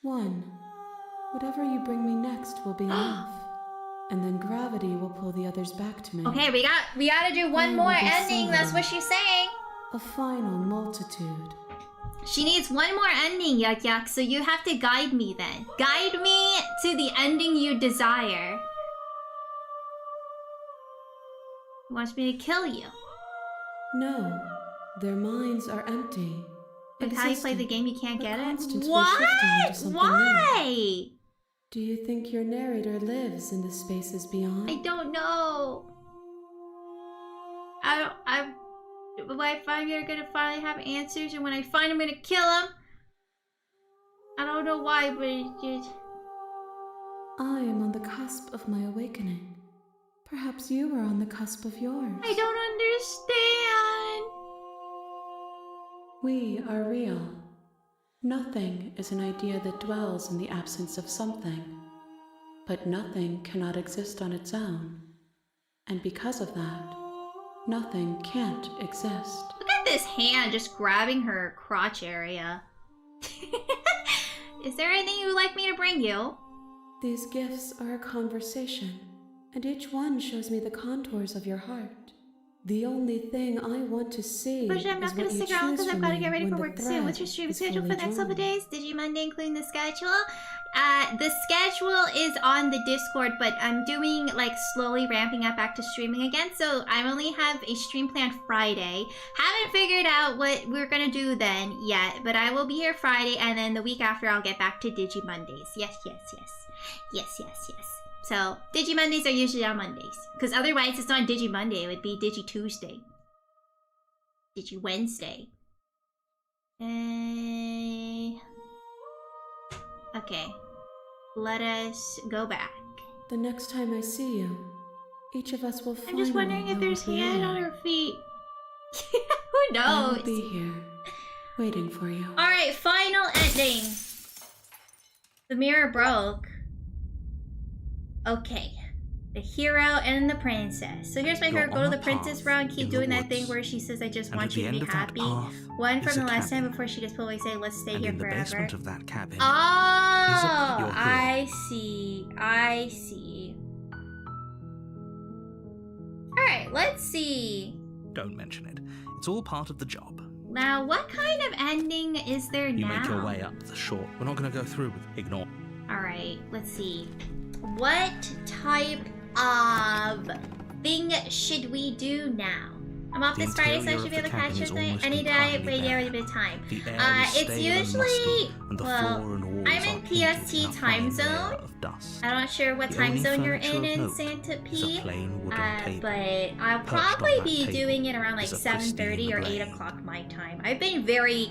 Speaker 7: 1. Whatever you bring me next will be enough. And then gravity will pull the others back to me.
Speaker 1: okay. We gotta do one
Speaker 7: I
Speaker 1: more
Speaker 7: will be
Speaker 1: ending. That's
Speaker 7: single.
Speaker 1: what she's saying.
Speaker 7: A final multitude.
Speaker 1: She needs one more ending, Yuck Yuck. So you have to guide me then. Guide me to the ending you desire. He wants me to kill you.
Speaker 7: No, their minds are empty.
Speaker 1: Like how you play the game, you can't
Speaker 7: but
Speaker 1: get it.
Speaker 7: constantly shifting
Speaker 1: What?
Speaker 7: into something
Speaker 1: Why?
Speaker 7: Do you think your narrator lives in the spaces beyond?
Speaker 1: I don't know. When I find they're gonna finally have answers, and when I find I'm gonna kill them. I don't know why, but it just...
Speaker 7: I am on the cusp of my awakening. Perhaps you are on the cusp of yours.
Speaker 1: I don't understand.
Speaker 7: We are real. Nothing is an idea that dwells in the absence of something. But nothing cannot exist on its own. And because of that, nothing can't exist.
Speaker 1: Look at this hand just grabbing her crotch area. Is there anything you would like me to bring you?
Speaker 7: These gifts are a conversation, and each one shows me the contours of your heart. The only thing I want to see
Speaker 1: But I'm not
Speaker 7: is
Speaker 1: gonna
Speaker 7: what you
Speaker 1: stick around
Speaker 7: choose
Speaker 1: because I've
Speaker 7: from
Speaker 1: gotta
Speaker 7: me
Speaker 1: get ready
Speaker 7: when
Speaker 1: for
Speaker 7: the
Speaker 1: work soon. What's your
Speaker 7: thread
Speaker 1: stream
Speaker 7: is
Speaker 1: schedule for the
Speaker 7: fully
Speaker 1: next couple
Speaker 7: drawn.
Speaker 1: days? Monday, including the schedule? The schedule is on the Discord, but I'm doing like slowly ramping up back to streaming again. So I only have a stream planned Friday. Haven't figured out what we're gonna do then yet, but I will be here Friday, and then the week after I'll get back to Digi Mondays. Yes. So Digi Mondays are usually on Mondays, because otherwise it's not Digi Monday. It would be Digi Tuesday, Digi Wednesday. Okay, let us go back.
Speaker 7: The next time I see you, each of us will
Speaker 1: I'm
Speaker 7: finally
Speaker 1: just wondering if
Speaker 7: know
Speaker 1: there's
Speaker 7: what we
Speaker 1: hand
Speaker 7: are.
Speaker 1: on her feet. Who
Speaker 7: I will
Speaker 1: knows?
Speaker 7: be here, waiting for you.
Speaker 1: Alright, final ending. The mirror broke. Okay. The hero and the princess. So here's my
Speaker 3: You're
Speaker 1: favorite. Go
Speaker 3: on
Speaker 1: to the
Speaker 3: a
Speaker 1: princess
Speaker 3: path
Speaker 1: row and keep
Speaker 3: in the
Speaker 1: doing that thing
Speaker 3: woods.
Speaker 1: where she says, I just
Speaker 3: And
Speaker 1: want
Speaker 3: at
Speaker 1: you
Speaker 3: the
Speaker 1: to be
Speaker 3: end of that
Speaker 1: happy.
Speaker 3: path
Speaker 1: One
Speaker 3: is
Speaker 1: from
Speaker 3: a
Speaker 1: the last time
Speaker 3: cabin.
Speaker 1: before she just politely say, let's stay
Speaker 3: And
Speaker 1: here
Speaker 3: in the
Speaker 1: forever.
Speaker 3: basement of that cabin
Speaker 1: Oh,
Speaker 3: your hero.
Speaker 1: I see. I see. Alright, let's see.
Speaker 3: Don't mention it. It's all part of the job.
Speaker 1: Now, what kind of ending is there
Speaker 3: You
Speaker 1: now?
Speaker 3: make your way up the shore. We're not going to go through with ignore.
Speaker 1: Alright, let's see. What type of thing should we do now? I'm off
Speaker 3: The
Speaker 1: this Friday, so I
Speaker 3: interior
Speaker 1: should be
Speaker 3: of
Speaker 1: able
Speaker 3: the
Speaker 1: to catch
Speaker 3: cabin
Speaker 1: it
Speaker 3: is
Speaker 1: tonight.
Speaker 3: almost
Speaker 1: I need to have
Speaker 3: entirely
Speaker 1: radio
Speaker 3: bare.
Speaker 1: a bit of time.
Speaker 3: The air is
Speaker 1: It's
Speaker 3: stale and
Speaker 1: usually,
Speaker 3: musty, and the
Speaker 1: well,
Speaker 3: floor and walls
Speaker 1: I'm
Speaker 3: are
Speaker 1: in
Speaker 3: painted
Speaker 1: PST
Speaker 3: in a
Speaker 1: time
Speaker 3: fine layer
Speaker 1: zone.
Speaker 3: of dust.
Speaker 1: I'm not sure what
Speaker 3: The
Speaker 1: time
Speaker 3: only
Speaker 1: zone you're
Speaker 3: furniture
Speaker 1: in
Speaker 3: of note
Speaker 1: Santa
Speaker 3: is a
Speaker 1: P.
Speaker 3: plain wooden table.
Speaker 1: But I'll
Speaker 3: Perched on
Speaker 1: probably
Speaker 3: that
Speaker 1: be
Speaker 3: table
Speaker 1: doing it around like
Speaker 3: is a
Speaker 1: 7:30 or
Speaker 3: pristine
Speaker 1: 8
Speaker 3: blade.
Speaker 1: o'clock my time. I've been very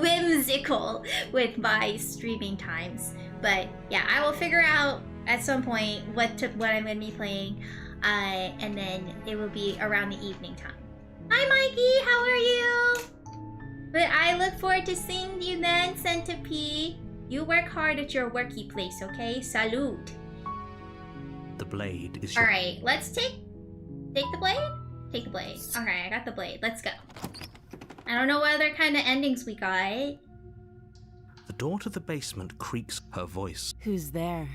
Speaker 1: whimsical with my streaming times. But yeah, I will figure out at some point what I'm going to be playing. And then it will be around the evening time. Hi Mikey, how are you? But I look forward to seeing you then, Centipede. You work hard at your worky place, okay? Salute.
Speaker 3: The blade is your...
Speaker 1: Alright, let's take the blade? Take the blade. Alright, I got the blade. Let's go. I don't know what other kind of endings we got.
Speaker 3: The door to the basement creaks. Her voice.
Speaker 6: Who's there?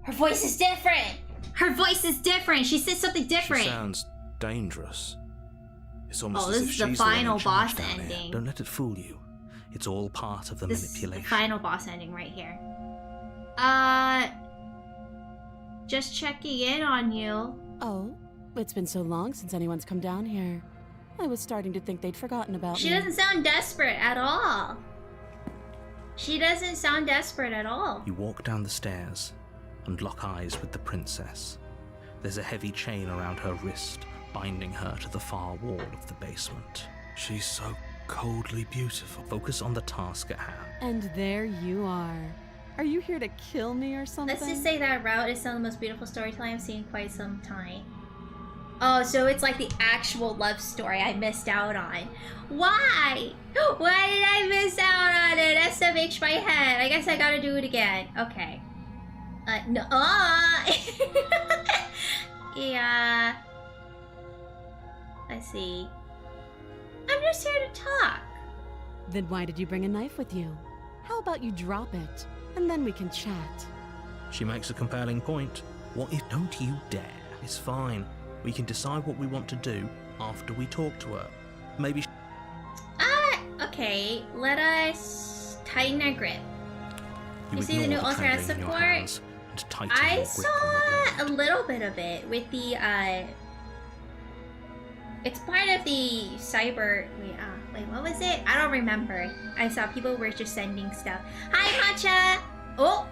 Speaker 1: Her voice is different! Her voice is different! She says something different!
Speaker 3: She sounds dangerous. It's almost
Speaker 1: Oh,
Speaker 3: as
Speaker 1: this
Speaker 3: if
Speaker 1: is the
Speaker 3: she's the one in
Speaker 1: final
Speaker 3: charge
Speaker 1: boss
Speaker 3: down here.
Speaker 1: ending.
Speaker 3: Don't let it fool you. It's all part of the
Speaker 1: This is
Speaker 3: manipulation.
Speaker 1: the final boss ending right here. Just checking in on you.
Speaker 6: Oh, it's been so long since anyone's come down here. I was starting to think they'd forgotten about
Speaker 1: She
Speaker 6: me.
Speaker 1: doesn't sound desperate at all. She doesn't sound desperate at all.
Speaker 3: You walk down the stairs and lock eyes with the princess. There's a heavy chain around her wrist, binding her to the far wall of the basement. She's so coldly beautiful. Focus on the task at hand.
Speaker 6: And there you are. Are you here to kill me or something?
Speaker 1: Let's just say that route is some of the most beautiful storytelling I've seen in quite some time. Oh, so it's like the actual love story I missed out on. Why? Why did I miss out on it? SMH my head. I guess I gotta do it again. Okay. No. Yeah. Let's see. I'm just here to talk.
Speaker 6: Then why did you bring a knife with you? How about you drop it, and then we can chat.
Speaker 3: She makes a compelling point. What if don't you dare? It's fine. We can decide what we want to do after we talk to her. Maybe
Speaker 1: Okay. Let us tighten our grip. You see the
Speaker 3: ignore
Speaker 1: new Ultra
Speaker 3: trembling in your
Speaker 1: support?
Speaker 3: hands and tighten
Speaker 1: I
Speaker 3: your grip
Speaker 1: saw
Speaker 3: on the
Speaker 1: a
Speaker 3: blade.
Speaker 1: little bit of it with the, it's part of the cyber, wait, what was it? I don't remember. I saw people were just sending stuff. Hi, Matcha! Oh!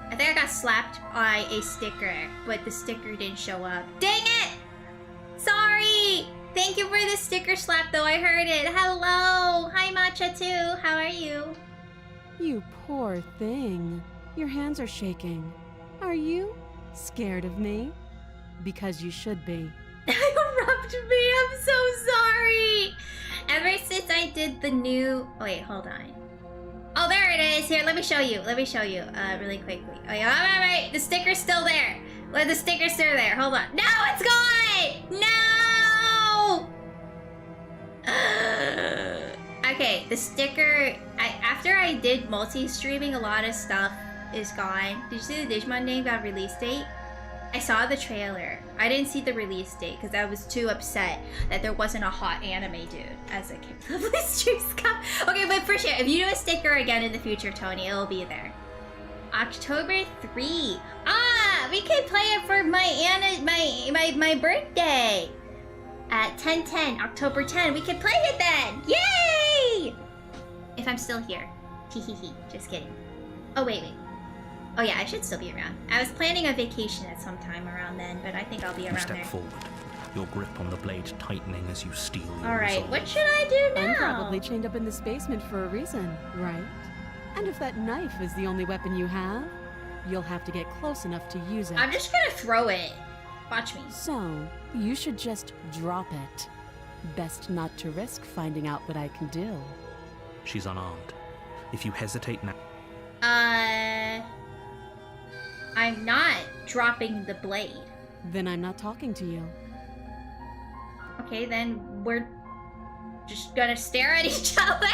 Speaker 1: I think I got slapped by a sticker, but the sticker didn't show up. Dang it! Sorry! Thank you for the sticker slap, though. I heard it. Hello! Hi, Matcha, too. How are you?
Speaker 6: You poor thing. Your hands are shaking. Are you scared of me? Because you should be.
Speaker 1: Rubbed me. I'm so sorry. Ever since I did the new... Wait, hold on. Oh, there it is. Here, let me show you. Really quickly. Oh, yeah, wait. The sticker's still there. The sticker's still there. Hold on. No, it's gone! No! Okay, the sticker... after I did multi-streaming, a lot of stuff is gone. Did you see the Digimon name got release date? I saw the trailer. I didn't see the release date because I was too upset that there wasn't a hot anime dude as a lovely streams come. Okay, but for sure, if you do a sticker again in the future, Tony, it'll be there. October 3. Ah, we could play it for my birthday. At 10/10, October 10. We could play it then. Yay! If I'm still here. Hehehe. Just kidding. Oh, wait. Oh yeah, I should still be around. I was planning a vacation at some time around then, but I think I'll be
Speaker 3: You
Speaker 1: around
Speaker 3: step
Speaker 1: there.
Speaker 3: forward, your grip on the blade tightening as you steal your
Speaker 1: Alright,
Speaker 3: resolve.
Speaker 1: what should I do now?
Speaker 6: I'm probably chained up in this basement for a reason, right? And if that knife is the only weapon you have, you'll have to get close enough to use it.
Speaker 1: I'm just gonna throw it. Watch me.
Speaker 6: So, you should just drop it. Best not to risk finding out what I can do.
Speaker 3: She's unarmed. If you hesitate now...
Speaker 1: I'm not dropping the blade.
Speaker 6: Then I'm not talking to you.
Speaker 1: Okay, then we're just gonna stare at each other.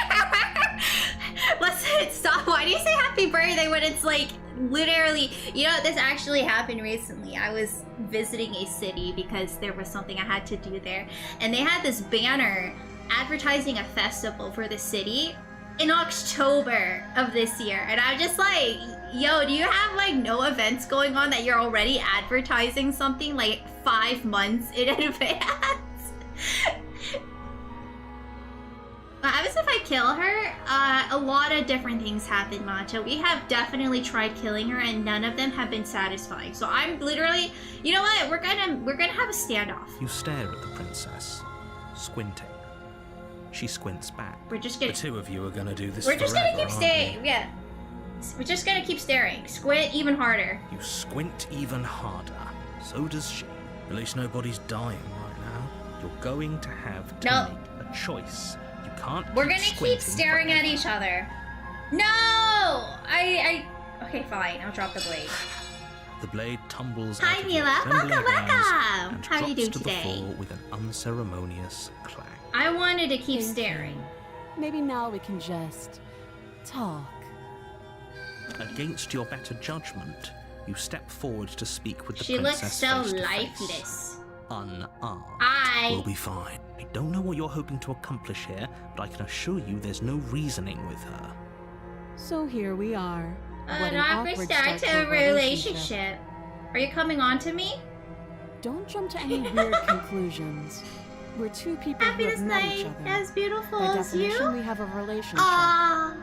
Speaker 1: Let's stop. Why do you say happy birthday when it's like literally, you know, this actually happened recently. I was visiting a city because there was something I had to do there, and they had this banner advertising a festival for the city in October of this year, and I'm just like, yo, do you have like no events going on that you're already advertising something like 5 months in advance? What happens if I kill her? A lot of different things happen, Matcha. We have definitely tried killing her, and none of them have been satisfying. So I'm literally, you know what? We're gonna have a standoff.
Speaker 3: You stare at the princess, squinting. She squints back.
Speaker 1: We're just gonna.
Speaker 3: The two of you are gonna do this
Speaker 1: We're just gonna
Speaker 3: forever,
Speaker 1: keep
Speaker 3: aren't
Speaker 1: staring.
Speaker 3: you?
Speaker 1: Yeah. We're just gonna keep staring. Squint even harder.
Speaker 3: You squint even harder. So does she. At least nobody's dying right now. You're going to have to
Speaker 1: Nope.
Speaker 3: make a choice. You can't
Speaker 1: We're
Speaker 3: keep
Speaker 1: gonna keep
Speaker 3: squinting
Speaker 1: staring at
Speaker 3: forever.
Speaker 1: each other. No! Okay, fine. I'll drop the blade.
Speaker 3: The blade tumbles
Speaker 1: Hi,
Speaker 3: out of your
Speaker 1: Mila.
Speaker 3: trembling
Speaker 1: Welcome,
Speaker 3: hands
Speaker 1: welcome.
Speaker 3: and
Speaker 1: How are you
Speaker 3: drops
Speaker 1: doing
Speaker 3: to
Speaker 1: today?
Speaker 3: the floor with an unceremonious clang.
Speaker 1: I wanted to keep
Speaker 6: Thank
Speaker 1: staring.
Speaker 6: you. Maybe now we can just talk.
Speaker 3: Against your better judgment, you step forward to speak with the
Speaker 1: She looks
Speaker 3: princess
Speaker 1: so
Speaker 3: face to face.
Speaker 1: lifeless.
Speaker 3: Unarmed. We'll be fine. I don't know what you're hoping to accomplish here, but I can assure you there's no reasoning with her.
Speaker 6: So here we are. What
Speaker 1: An
Speaker 6: an
Speaker 1: awkward
Speaker 6: awkward
Speaker 1: start to a relationship. Are you coming on to me?
Speaker 6: Don't jump to any weird conclusions. We're two people who
Speaker 1: Happiness
Speaker 6: have met each
Speaker 1: night,
Speaker 6: other.
Speaker 1: as beautiful
Speaker 6: By
Speaker 1: as
Speaker 6: definition,
Speaker 1: you.
Speaker 6: we have a relationship.
Speaker 1: Aww.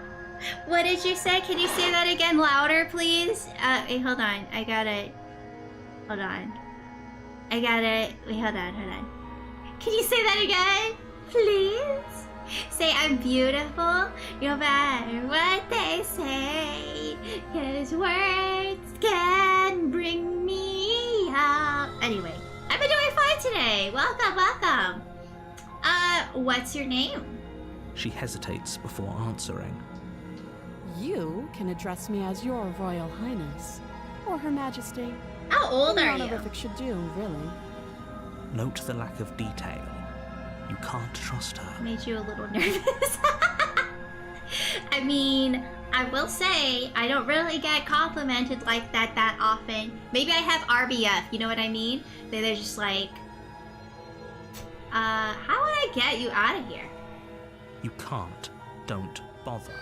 Speaker 1: What did you say? Can you say that again louder, please? Wait, hold on. I gotta... Hold on. I gotta... Wait, hold on. Can you say that again? Please? Say I'm beautiful, no matter what they say. 'Cause words can bring me out. Anyway, I've been doing fine today. Welcome, welcome. What's your name?
Speaker 3: She hesitates before answering.
Speaker 6: You can address me as your Royal Highness. Or Her Majesty.
Speaker 1: How old
Speaker 6: Any
Speaker 1: are you?
Speaker 6: honorific should do, really.
Speaker 3: Note the lack of detail. You can't trust her.
Speaker 1: Made you a little nervous. I mean, I will say, I don't really get complimented like that often. Maybe I have RBF, you know what I mean? They're just like, how would I get you out of here?
Speaker 3: You can't. Don't bother.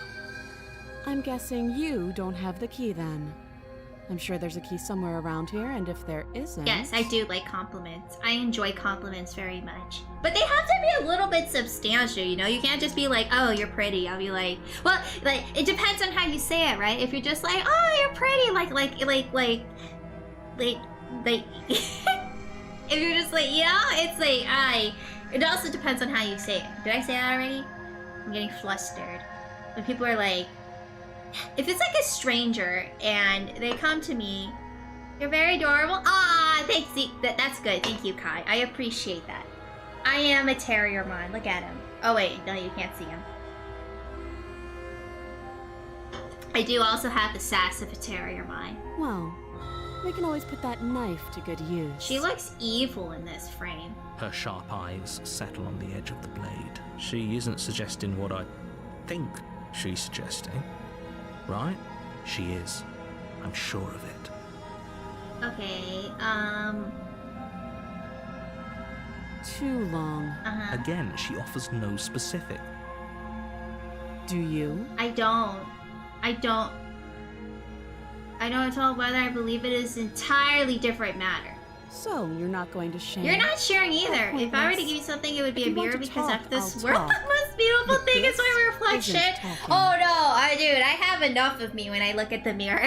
Speaker 6: I'm guessing you don't have the key then. I'm sure there's a key somewhere around here, and if there isn't...
Speaker 1: Yes, I do like compliments. I enjoy compliments very much. But they have to be a little bit substantial, you know? You can't just be like, oh, you're pretty. I'll be like, well, like, it depends on how you say it, right? If you're just like, oh, you're pretty, if you're just like, you know, it's like, it also depends on how you say it. Did I say that already? I'm getting flustered. When people are like, if it's like a stranger and they come to me, you're very adorable. Ah, thanks. That's good. Thank you, Kai. I appreciate that. I am a terrier mon. Look at him. Oh wait, no, you can't see him. I do also have the sass of a terrier mon.
Speaker 6: Well, we can always put that knife to good use.
Speaker 1: She looks evil in this frame.
Speaker 3: Her sharp eyes settle on the edge of the blade. She isn't suggesting what I think she's suggesting. Right? She is. I'm sure of it.
Speaker 1: Okay,
Speaker 6: Too long.
Speaker 3: Again, she offers no specific.
Speaker 6: Do you?
Speaker 1: I don't at all whether I believe it is an entirely different matter.
Speaker 6: So, you're not going to share?
Speaker 1: You're not sharing either.
Speaker 6: Oh,
Speaker 1: If I were to
Speaker 6: pointless.
Speaker 1: give you something, it would be
Speaker 6: If
Speaker 1: a
Speaker 6: you want
Speaker 1: mirror
Speaker 6: to
Speaker 1: because
Speaker 6: talk,
Speaker 1: of this
Speaker 6: I'll
Speaker 1: world.
Speaker 6: talk.
Speaker 1: The most beautiful
Speaker 6: But
Speaker 1: thing is
Speaker 6: this
Speaker 1: my reflection.
Speaker 6: isn't talking.
Speaker 1: Oh no, dude, I have enough of me when I look at the mirror.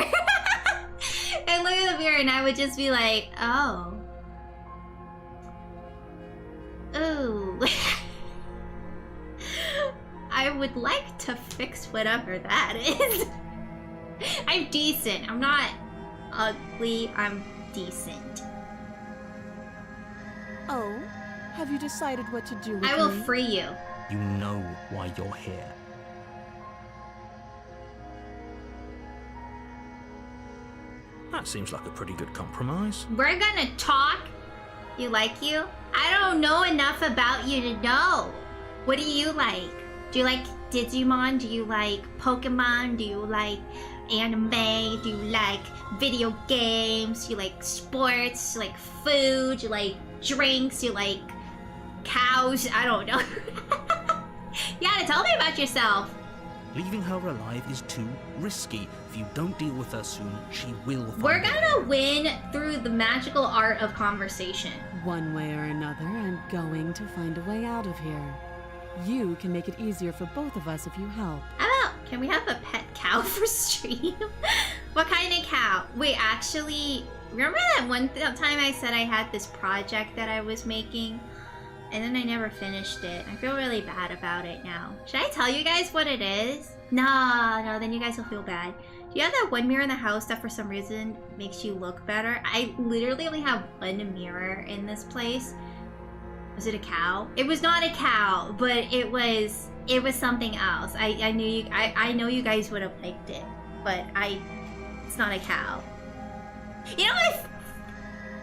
Speaker 1: I look at the mirror and I would just be like, oh. Ooh. I would like to fix whatever that is. I'm decent. I'm not ugly. I'm decent.
Speaker 6: Oh, have you decided what to do with
Speaker 1: I will
Speaker 6: me?
Speaker 1: free you.
Speaker 3: You know why you're here. That seems like a pretty good compromise.
Speaker 1: We're gonna talk. You like you? I don't know enough about you to know. What do you like? Do you like Digimon? Do you like Pokemon? Do you like anime? Do you like video games? Do you like sports? Do you like food? Do you like drinks? Do you like cows? I don't know. You gotta tell me about yourself.
Speaker 3: Leaving her alive is too risky. If you don't deal with her soon, she will find
Speaker 1: We're
Speaker 3: a
Speaker 1: gonna
Speaker 3: way.
Speaker 1: win through the magical art of conversation.
Speaker 6: One way or another, I'm going to find a way out of here. You can make it easier for both of us if you help.
Speaker 1: How about, can we have a pet cow for stream? What kind of cow? Wait, actually, remember that one time I said I had this project that I was making? And then I never finished it. I feel really bad about it now. Should I tell you guys what it is? No, then you guys will feel bad. Do you have that one mirror in the house that for some reason makes you look better? I literally only have one mirror in this place. Was it a cow? It was not a cow, but it was something else. I know you guys would have liked it. but it's not a cow. You know what?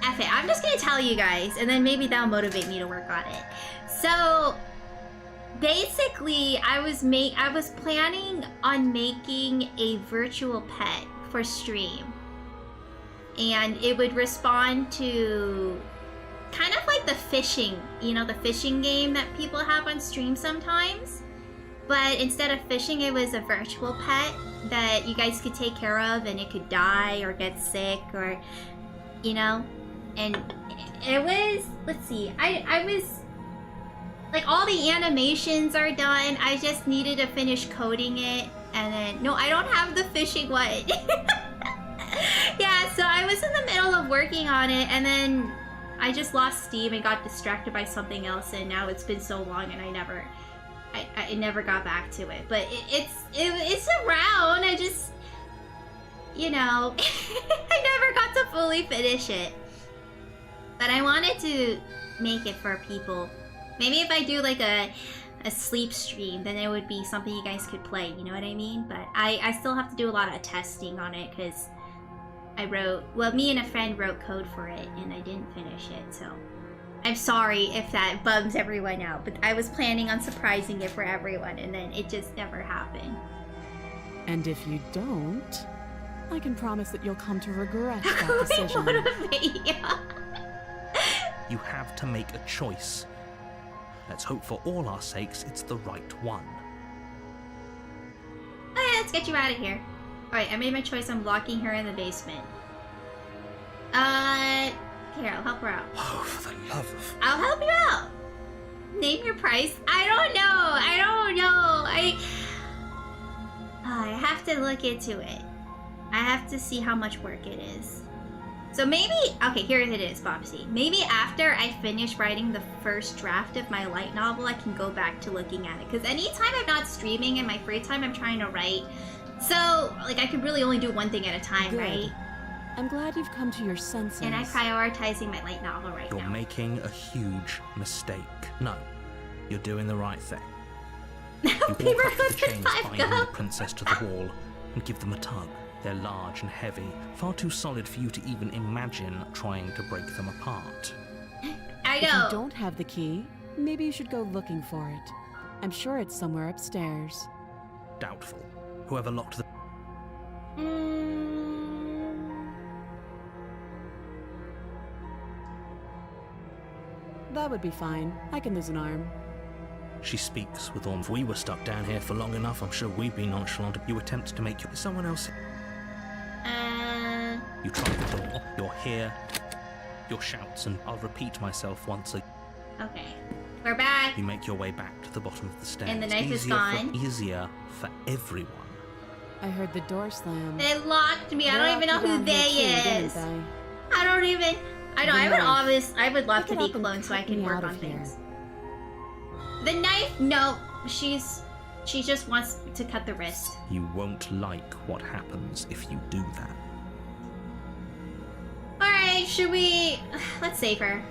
Speaker 1: F it, I'm just gonna tell you guys, and then maybe that'll motivate me to work on it. So, basically, I was planning on making a virtual pet for stream. And it would respond to kind of like the fishing, you know, the fishing game that people have on stream sometimes. But instead of fishing, it was a virtual pet that you guys could take care of, and it could die or get sick or, you know. And it was, let's see, I was, like, all the animations are done. I just needed to finish coding it. And then, no, I don't have the fishing one. Yeah, so I was in the middle of working on it, and then I just lost steam and got distracted by something else, and now it's been so long, and I never got back to it. But it's around. I just, you know, I never got to fully finish it. But I wanted to make it for people. Maybe if I do like a sleep stream, then it would be something you guys could play, you know what I mean? But I still have to do a lot of testing on it, because me and a friend wrote code for it, and I didn't finish it, so I'm sorry if that bums everyone out, but I was planning on surprising it for everyone, and then it just never happened.
Speaker 4: And if you don't, I can promise that you'll come to regret that decision.
Speaker 3: You have to make a choice. Let's hope for all our sakes it's the right one.
Speaker 1: Okay, let's get you out of here. Alright, I made my choice. I'm locking her in the basement. Here, I'll help her out.
Speaker 3: Oh, for the love of...
Speaker 1: I'll help you out! Name your price? I don't know! I have to look into it. I have to see how much work it is. So maybe... Okay, here it is, Bobsy. Maybe after I finish writing the first draft of my light novel, I can go back to looking at it. Because anytime I'm not streaming in my free time, I'm trying to write. So, like, I could really only do one thing at a time,
Speaker 4: Good.
Speaker 1: right?
Speaker 4: I'm glad you've come to your senses.
Speaker 1: And I'm prioritizing my light novel right now.
Speaker 3: You're making a huge mistake. No, you're doing the right thing. You walk up to the chains binding the princess to the wall and give them a tug. They're large and heavy, far too solid for you to even imagine trying to break them apart.
Speaker 1: I
Speaker 4: If you
Speaker 1: know.
Speaker 4: don't have the key, maybe you should go looking for it. I'm sure it's somewhere upstairs.
Speaker 3: Doubtful. Whoever locked the...
Speaker 4: That would be fine. I can lose an arm.
Speaker 3: She speaks with warmth. We were stuck down here for long enough. I'm sure we'd be nonchalant. You attempt to make someone else... You try the door. You're here. Your shouts, and I'll repeat myself once again.
Speaker 1: Okay. We're back.
Speaker 3: You make your way back to the bottom of the stairs.
Speaker 1: And the knife is gone.
Speaker 3: Easier for everyone.
Speaker 4: I heard the door slam.
Speaker 1: They locked me. I don't even know who they is.
Speaker 4: They?
Speaker 1: I don't even... I know, I would love to
Speaker 4: Pick
Speaker 1: be
Speaker 4: it up and
Speaker 1: cloned so I
Speaker 4: cut
Speaker 1: can
Speaker 4: me
Speaker 1: work
Speaker 4: out
Speaker 1: on
Speaker 4: of here.
Speaker 1: things. The knife? No. She just wants to cut the wrist.
Speaker 3: You won't like what happens if you do that.
Speaker 1: Alright, should we... Let's save her.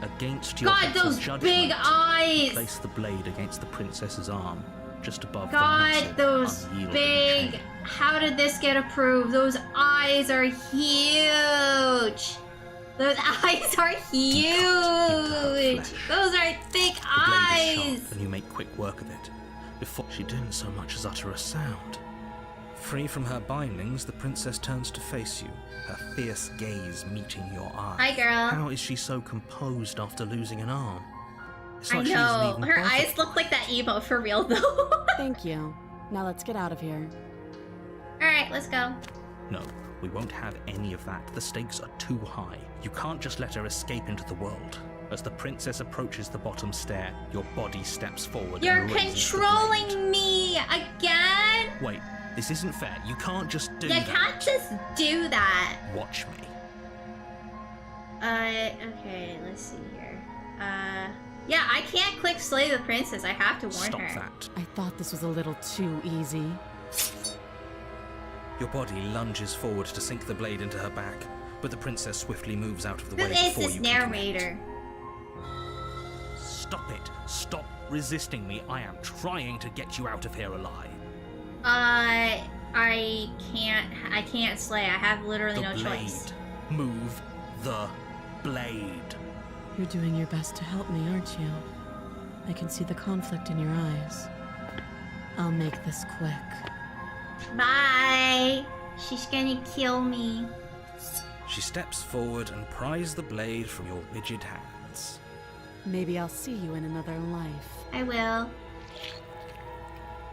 Speaker 3: Against your
Speaker 1: God,
Speaker 3: better
Speaker 1: those
Speaker 3: judgment,
Speaker 1: big eyes!
Speaker 3: place the blade against the princess's arm, just above the
Speaker 1: God,
Speaker 3: massive,
Speaker 1: those
Speaker 3: unyielding
Speaker 1: big...
Speaker 3: chain.
Speaker 1: How did this get approved? Those eyes are huge! Those eyes are huge! Those are thick
Speaker 3: The blade is
Speaker 1: eyes!
Speaker 3: sharp, and you make quick work of it. Before she didn't so much as utter a sound. Free from her bindings, the princess turns to face you, her fierce gaze meeting your eye.
Speaker 1: Hi, girl.
Speaker 3: How is she so composed after losing an arm? It's
Speaker 1: I
Speaker 3: like she isn't
Speaker 1: know.
Speaker 3: even
Speaker 1: Her
Speaker 3: bothered.
Speaker 1: eyes look like that emo for real, though.
Speaker 4: Thank you. Now let's get out of here.
Speaker 1: Alright, let's go.
Speaker 3: No, we won't have any of that. The stakes are too high. You can't just let her escape into the world. As the princess approaches the bottom stair, your body steps forward
Speaker 1: You're
Speaker 3: and raises the blade.
Speaker 1: controlling me again?
Speaker 3: Wait, this isn't fair. You can't just do
Speaker 1: You
Speaker 3: that.
Speaker 1: can't just do that.
Speaker 3: Watch me.
Speaker 1: Okay, let's see here. Yeah, I can't click slay the princess. I have to warn
Speaker 3: Stop
Speaker 1: her.
Speaker 3: that.
Speaker 4: I thought this was a little too easy.
Speaker 3: Your body lunges forward to sink the blade into her back, but the princess swiftly moves out of the
Speaker 1: Who
Speaker 3: way
Speaker 1: is
Speaker 3: before
Speaker 1: this
Speaker 3: you can
Speaker 1: narrator?
Speaker 3: connect. Stop it. Stop resisting me. I am trying to get you out of here alive.
Speaker 1: I can't slay. I have literally
Speaker 3: The
Speaker 1: no
Speaker 3: blade.
Speaker 1: choice.
Speaker 3: Move the blade.
Speaker 4: You're doing your best to help me, aren't you? I can see the conflict in your eyes. I'll make this quick.
Speaker 1: Bye. She's gonna kill me.
Speaker 3: She steps forward and pries the blade from your rigid hands.
Speaker 4: Maybe I'll see you in another life.
Speaker 1: I will.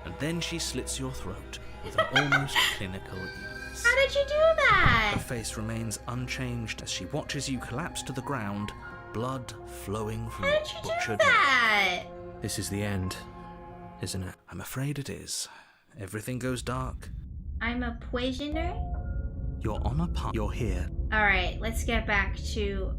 Speaker 3: And then she slits your throat with an almost clinical ease.
Speaker 1: How did you do
Speaker 3: Her
Speaker 1: that?
Speaker 3: face remains unchanged as she watches you collapse to the ground, blood flowing from
Speaker 1: How
Speaker 3: your
Speaker 1: did you do
Speaker 3: butchered
Speaker 1: that?
Speaker 3: This is the end, isn't it? I'm afraid it is. Everything goes dark.
Speaker 1: I'm a poisoner?
Speaker 3: You're on a path. You're here.
Speaker 1: Alright, let's get back to...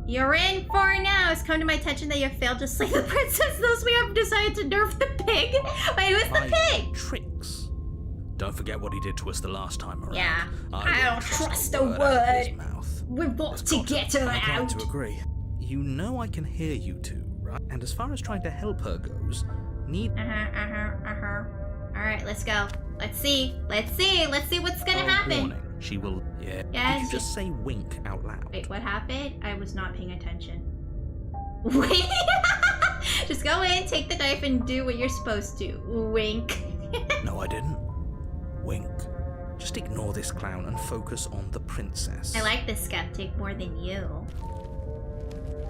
Speaker 1: You're in for now. It's come to my attention that you have failed to slay the princess, thus we have decided to nerf the pig. Wait, who's the
Speaker 3: My
Speaker 1: pig?
Speaker 3: tricks. Don't forget what he did to us the last time around.
Speaker 1: Yeah, I
Speaker 3: wouldn't
Speaker 1: don't trust a
Speaker 3: out of his
Speaker 1: word.
Speaker 3: mouth.
Speaker 1: We've got
Speaker 3: There's
Speaker 1: to
Speaker 3: got
Speaker 1: get her
Speaker 3: I'm inclined
Speaker 1: out.
Speaker 3: to agree. You know I can hear you two, right? And as far as trying to help her goes,
Speaker 1: Alright, let's go. Let's see what's gonna happen.
Speaker 3: Warning. She will. Yeah.
Speaker 1: Yes.
Speaker 3: Did you just say wink out loud?
Speaker 1: Wait, what happened? I was not paying attention. Wait! Just go in, take the knife, and do what you're supposed to. Wink.
Speaker 3: No, I didn't. Wink. Just ignore this clown and focus on the princess.
Speaker 1: I like the skeptic more than you.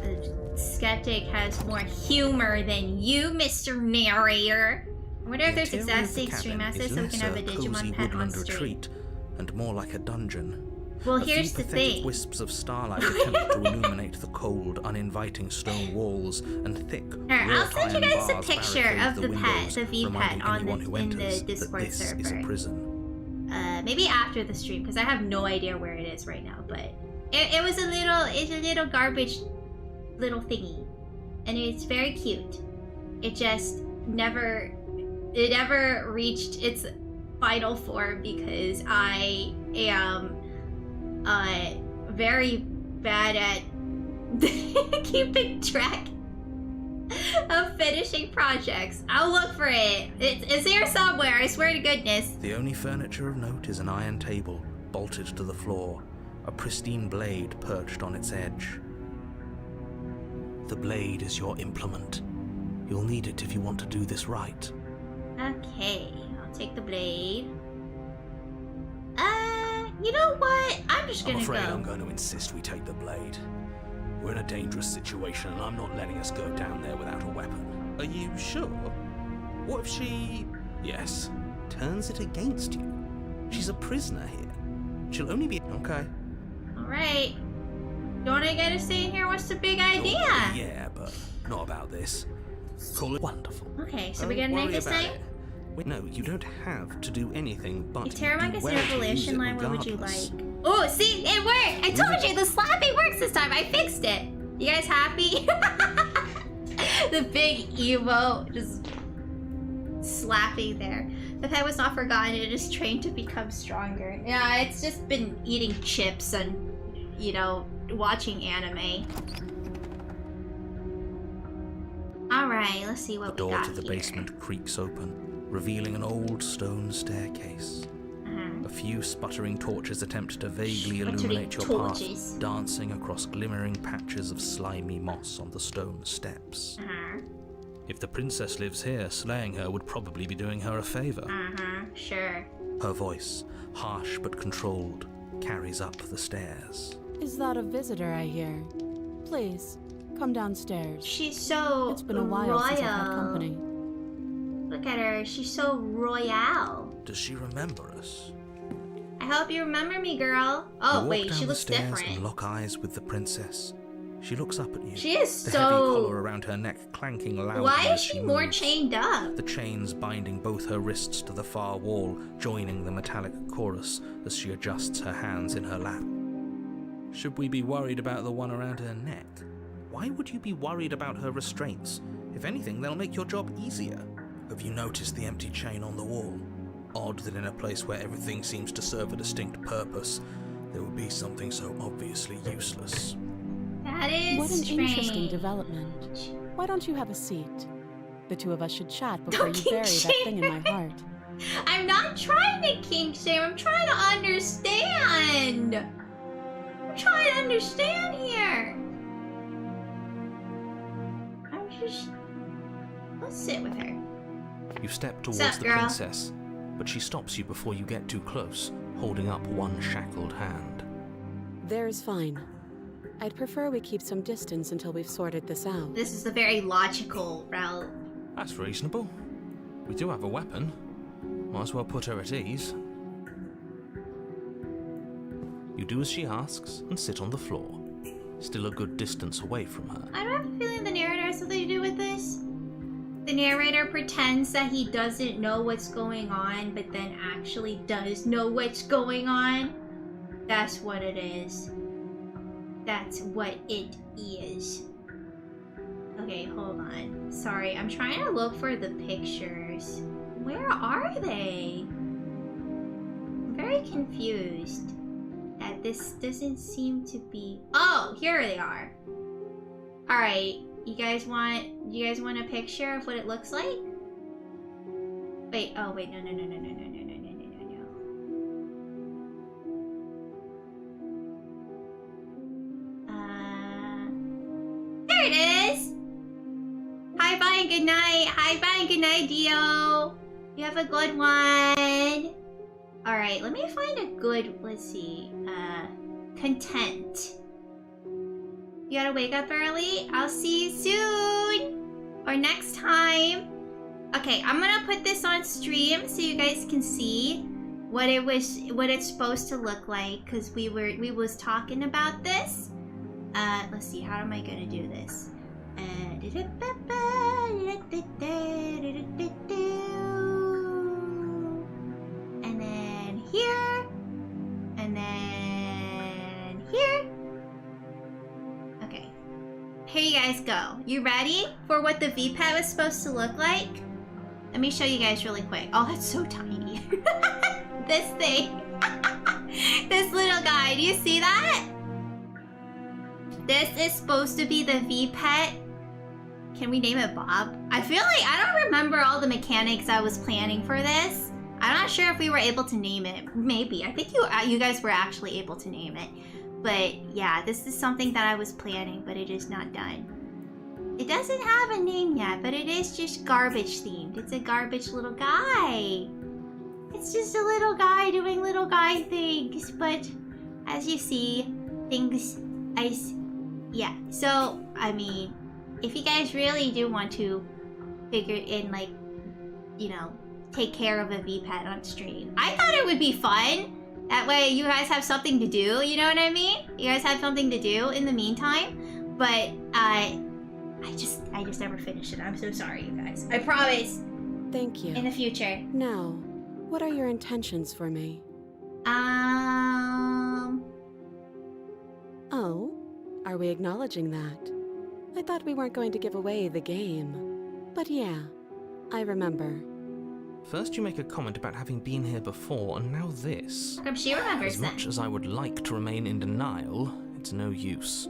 Speaker 1: The skeptic has more humor than you, Mr. Narrator. I wonder if
Speaker 3: The
Speaker 1: there's
Speaker 3: interior of the
Speaker 1: exact stream
Speaker 3: cabin
Speaker 1: access
Speaker 3: is
Speaker 1: so we can
Speaker 3: less
Speaker 1: have
Speaker 3: a
Speaker 1: a
Speaker 3: cozy
Speaker 1: Digimon pet on
Speaker 3: woodland
Speaker 1: stream.
Speaker 3: retreat and more like a dungeon.
Speaker 1: Well,
Speaker 3: A
Speaker 1: here's
Speaker 3: few
Speaker 1: the
Speaker 3: pathetic
Speaker 1: thing.
Speaker 3: wisps of starlight attempt to illuminate the cold, uninviting stone walls and thick,
Speaker 1: Alright, I'll send you
Speaker 3: wrought-iron
Speaker 1: guys a
Speaker 3: bars
Speaker 1: picture
Speaker 3: barricade
Speaker 1: of the pet,
Speaker 3: windows,
Speaker 1: the V
Speaker 3: reminding
Speaker 1: pet on
Speaker 3: anyone who
Speaker 1: in the
Speaker 3: enters
Speaker 1: Discord
Speaker 3: that this is a
Speaker 1: server.
Speaker 3: prison.
Speaker 1: Maybe after the stream, because I have no idea where it is right now, but it was it's a little garbage little thingy. And it's very cute. It just never reached its final form because I am very bad at keeping track of finishing projects. I'll look for it. It's here somewhere, I swear to goodness.
Speaker 3: The only furniture of note is an iron table, bolted to the floor, a pristine blade perched on its edge. The blade is your implement. You'll need it if you want to do this right.
Speaker 1: Okay, I'll take the blade. You know what? I'm just
Speaker 3: I'm
Speaker 1: gonna
Speaker 3: afraid
Speaker 1: go.
Speaker 3: I'm going to insist we take the blade. We're in a dangerous situation and I'm not letting us go down there without a weapon. Are you sure? What if she... Yes, turns it against you? She's a prisoner here. She'll only be... Okay.
Speaker 1: Alright. Don't I get to stay in here? What's the big idea?
Speaker 3: Yeah, but not about this. Call it wonderful.
Speaker 1: Okay, so
Speaker 3: Don't
Speaker 1: we're gonna make
Speaker 3: worry
Speaker 1: this
Speaker 3: about
Speaker 1: thing?
Speaker 3: it. Wait, no, you don't have to do anything but
Speaker 1: If Terramon gets
Speaker 3: beware
Speaker 1: an
Speaker 3: to use
Speaker 1: evolution
Speaker 3: it
Speaker 1: line, what would you
Speaker 3: regardless.
Speaker 1: like? Oh, see, it worked! I told you, the slapping works this time. I fixed it. You guys happy? The big emo just slapping there. The pet was not forgotten, it is trained to become stronger. Yeah, it's just been eating chips and, you know, watching anime. Alright, let's see
Speaker 3: The
Speaker 1: what we
Speaker 3: door
Speaker 1: got
Speaker 3: to the
Speaker 1: here.
Speaker 3: basement creaks open, revealing an old stone staircase.
Speaker 1: Uh-huh.
Speaker 3: A few sputtering torches attempt to vaguely
Speaker 1: Sputtering
Speaker 3: illuminate your
Speaker 1: torches.
Speaker 3: path, dancing across glimmering patches of slimy moss on the stone steps.
Speaker 1: Uh-huh.
Speaker 3: If the princess lives here, slaying her would probably be doing her a favor.
Speaker 1: Uh-huh, sure.
Speaker 3: Her voice, harsh but controlled, carries up the stairs.
Speaker 4: Is that a visitor I hear? Please, come downstairs.
Speaker 1: She's so
Speaker 4: It's been a while since I've had company.
Speaker 1: Look at her, she's so royale.
Speaker 3: Does she remember us?
Speaker 1: I hope you remember me, girl. Oh,
Speaker 3: You walk
Speaker 1: wait,
Speaker 3: down
Speaker 1: she
Speaker 3: the
Speaker 1: looks
Speaker 3: stairs
Speaker 1: different.
Speaker 3: and lock eyes with the princess. She looks up at you.
Speaker 1: She is
Speaker 3: The heavy collar
Speaker 1: so...
Speaker 3: around her neck clanking loudly
Speaker 1: Why
Speaker 3: as
Speaker 1: is she more
Speaker 3: moves.
Speaker 1: chained up?
Speaker 3: The chains binding both her wrists to the far wall, joining the metallic chorus as she adjusts her hands in her lap. Should we be worried about the one around her neck? Why would you be worried about her restraints? If anything, they'll make your job easier. Have you noticed the empty chain on the wall? Odd that in a place where everything seems to serve a distinct purpose, there would be something so obviously useless.
Speaker 1: That is
Speaker 4: What an
Speaker 1: strange.
Speaker 4: interesting development. Why don't you have a seat? The two of us should chat before
Speaker 1: Don't
Speaker 4: you
Speaker 1: kink
Speaker 4: bury that thing in my heart.
Speaker 1: I'm not trying to kink shame. I'm trying to understand. I'm trying to understand here. I'm just... Let's sit with her.
Speaker 3: You step towards
Speaker 1: Sup,
Speaker 3: the
Speaker 1: girl?
Speaker 3: princess, but she stops you before you get too close, holding up one shackled hand.
Speaker 4: There's fine. I'd prefer we keep some distance until we've sorted this out.
Speaker 1: This is a very logical route.
Speaker 3: That's reasonable. We do have a weapon. Might as well put her at ease. You do as she asks and sit on the floor, still a good distance away from her.
Speaker 1: I don't have a feeling the narrator has something to do with this. The narrator pretends that he doesn't know what's going on, but then actually does know what's going on. That's what it is. That's what it is. Okay, hold on. Sorry, I'm trying to look for the pictures. Where are they? I'm very confused. That this doesn't seem to be... Oh, here they are. Alright, you guys want a picture of what it looks like? Wait, oh wait, no. There it is! Hi, bye, and good night. Hi, bye, and good night, Dio. You have a good one. Alright, let me find a good, let's see, content. You gotta wake up early. I'll see you soon. Or next time. Okay, I'm gonna put this on stream so you guys can see what it's supposed to look like, because we was talking about this. Let's see, how am I gonna do this? And then here, and then here. Okay, here you guys go. You ready for what the VPET was supposed to look like? Let me show you guys really quick. Oh, that's so tiny. This thing. This little guy, do you see that? This is supposed to be the VPET. Can we name it Bob? I feel like I don't remember all the mechanics I was planning for this. I'm not sure if we were able to name it. Maybe. I think you guys were actually able to name it. But yeah, this is something that I was planning, but it is not done. It doesn't have a name yet, but it is just garbage themed. It's a garbage little guy. It's just a little guy doing little guy things. But as you see, yeah. So, I mean, if you guys really do want to figure in, like, you know, take care of a VPET on stream, I thought it would be fun. That way you guys have something to do, you know what I mean? You guys have something to do in the meantime. But I just never finished it. I'm so sorry, you guys. I promise.
Speaker 4: Thank you.
Speaker 1: In the future.
Speaker 4: Now, what are your intentions for me? Oh, are we acknowledging that? I thought we weren't going to give away the game. But yeah, I remember.
Speaker 3: First you make a comment about having been here before, and now this.
Speaker 1: How come she remembers
Speaker 3: As
Speaker 1: that?
Speaker 3: much as I would like to remain in denial, it's no use.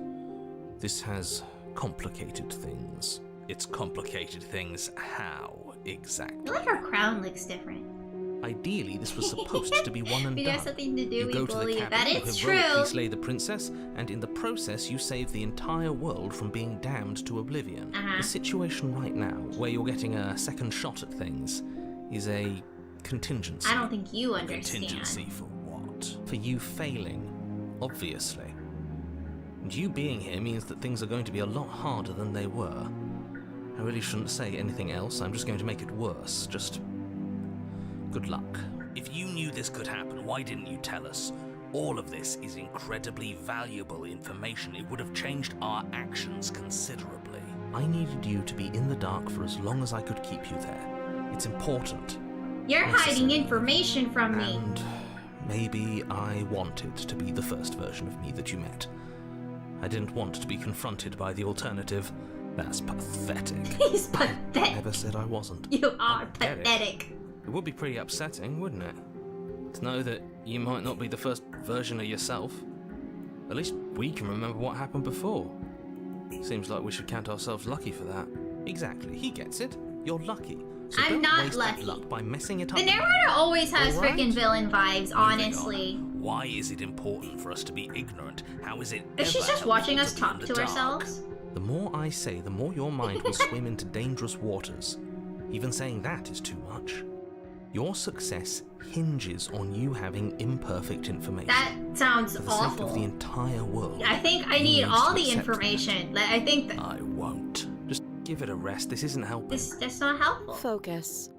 Speaker 3: This has complicated things. It's complicated things how,
Speaker 1: I
Speaker 3: exactly?
Speaker 1: feel like her crown looks different.
Speaker 3: Ideally, this was supposed to be one and
Speaker 1: We
Speaker 3: done.
Speaker 1: have something to do,
Speaker 3: You
Speaker 1: we
Speaker 3: go to the
Speaker 1: bully it.
Speaker 3: cabin,
Speaker 1: That
Speaker 3: you
Speaker 1: is
Speaker 3: heroically
Speaker 1: true.
Speaker 3: slay the princess, and in the process you save the entire world from being damned to oblivion. The situation right now, where you're getting a second shot at things, is a contingency.
Speaker 1: I don't think you understand.
Speaker 3: Contingency for what? For you failing, obviously. And you being here means that things are going to be a lot harder than they were. I really shouldn't say anything else, I'm just going to make it worse. Just good luck. If you knew this could happen, why didn't you tell us? All of this is incredibly valuable information. It would have changed our actions considerably. I needed you to be in the dark for as long as I could keep you there. It's important.
Speaker 1: You're hiding
Speaker 3: Necessary.
Speaker 1: information from me.
Speaker 3: And maybe I wanted to be the first version of me that you met. I didn't want to be confronted by the alternative. That's pathetic.
Speaker 1: He's pathetic.
Speaker 3: Never said I wasn't.
Speaker 1: You are
Speaker 3: Get it?
Speaker 1: pathetic.
Speaker 3: It would be pretty upsetting, wouldn't it? To know that you might not be the first version of yourself. At least we can remember what happened before. Seems like we should count ourselves lucky for that. Exactly, he gets it. You're lucky. So
Speaker 1: I'm
Speaker 3: don't
Speaker 1: not
Speaker 3: waste
Speaker 1: lucky.
Speaker 3: that luck by messing it up.
Speaker 1: The narrator always has
Speaker 3: Alright.
Speaker 1: freaking villain vibes,
Speaker 3: Moving
Speaker 1: honestly.
Speaker 3: on. Why is it important for us to be ignorant? How is it ever
Speaker 1: Is she just
Speaker 3: helpful
Speaker 1: watching us
Speaker 3: to be in
Speaker 1: talk
Speaker 3: the
Speaker 1: to
Speaker 3: dark?
Speaker 1: ourselves?
Speaker 3: The more I say, the more your mind will swim into dangerous waters. Even saying that is too much. Your success hinges on you having imperfect information.
Speaker 1: That sounds
Speaker 3: For the sake
Speaker 1: awful.
Speaker 3: of the entire world.
Speaker 1: I think I
Speaker 3: you
Speaker 1: need all
Speaker 3: to
Speaker 1: the
Speaker 3: accept
Speaker 1: information. Like, I think
Speaker 3: that. I won't. Just give it a rest. This isn't helping.
Speaker 1: that's not helpful.
Speaker 4: Focus.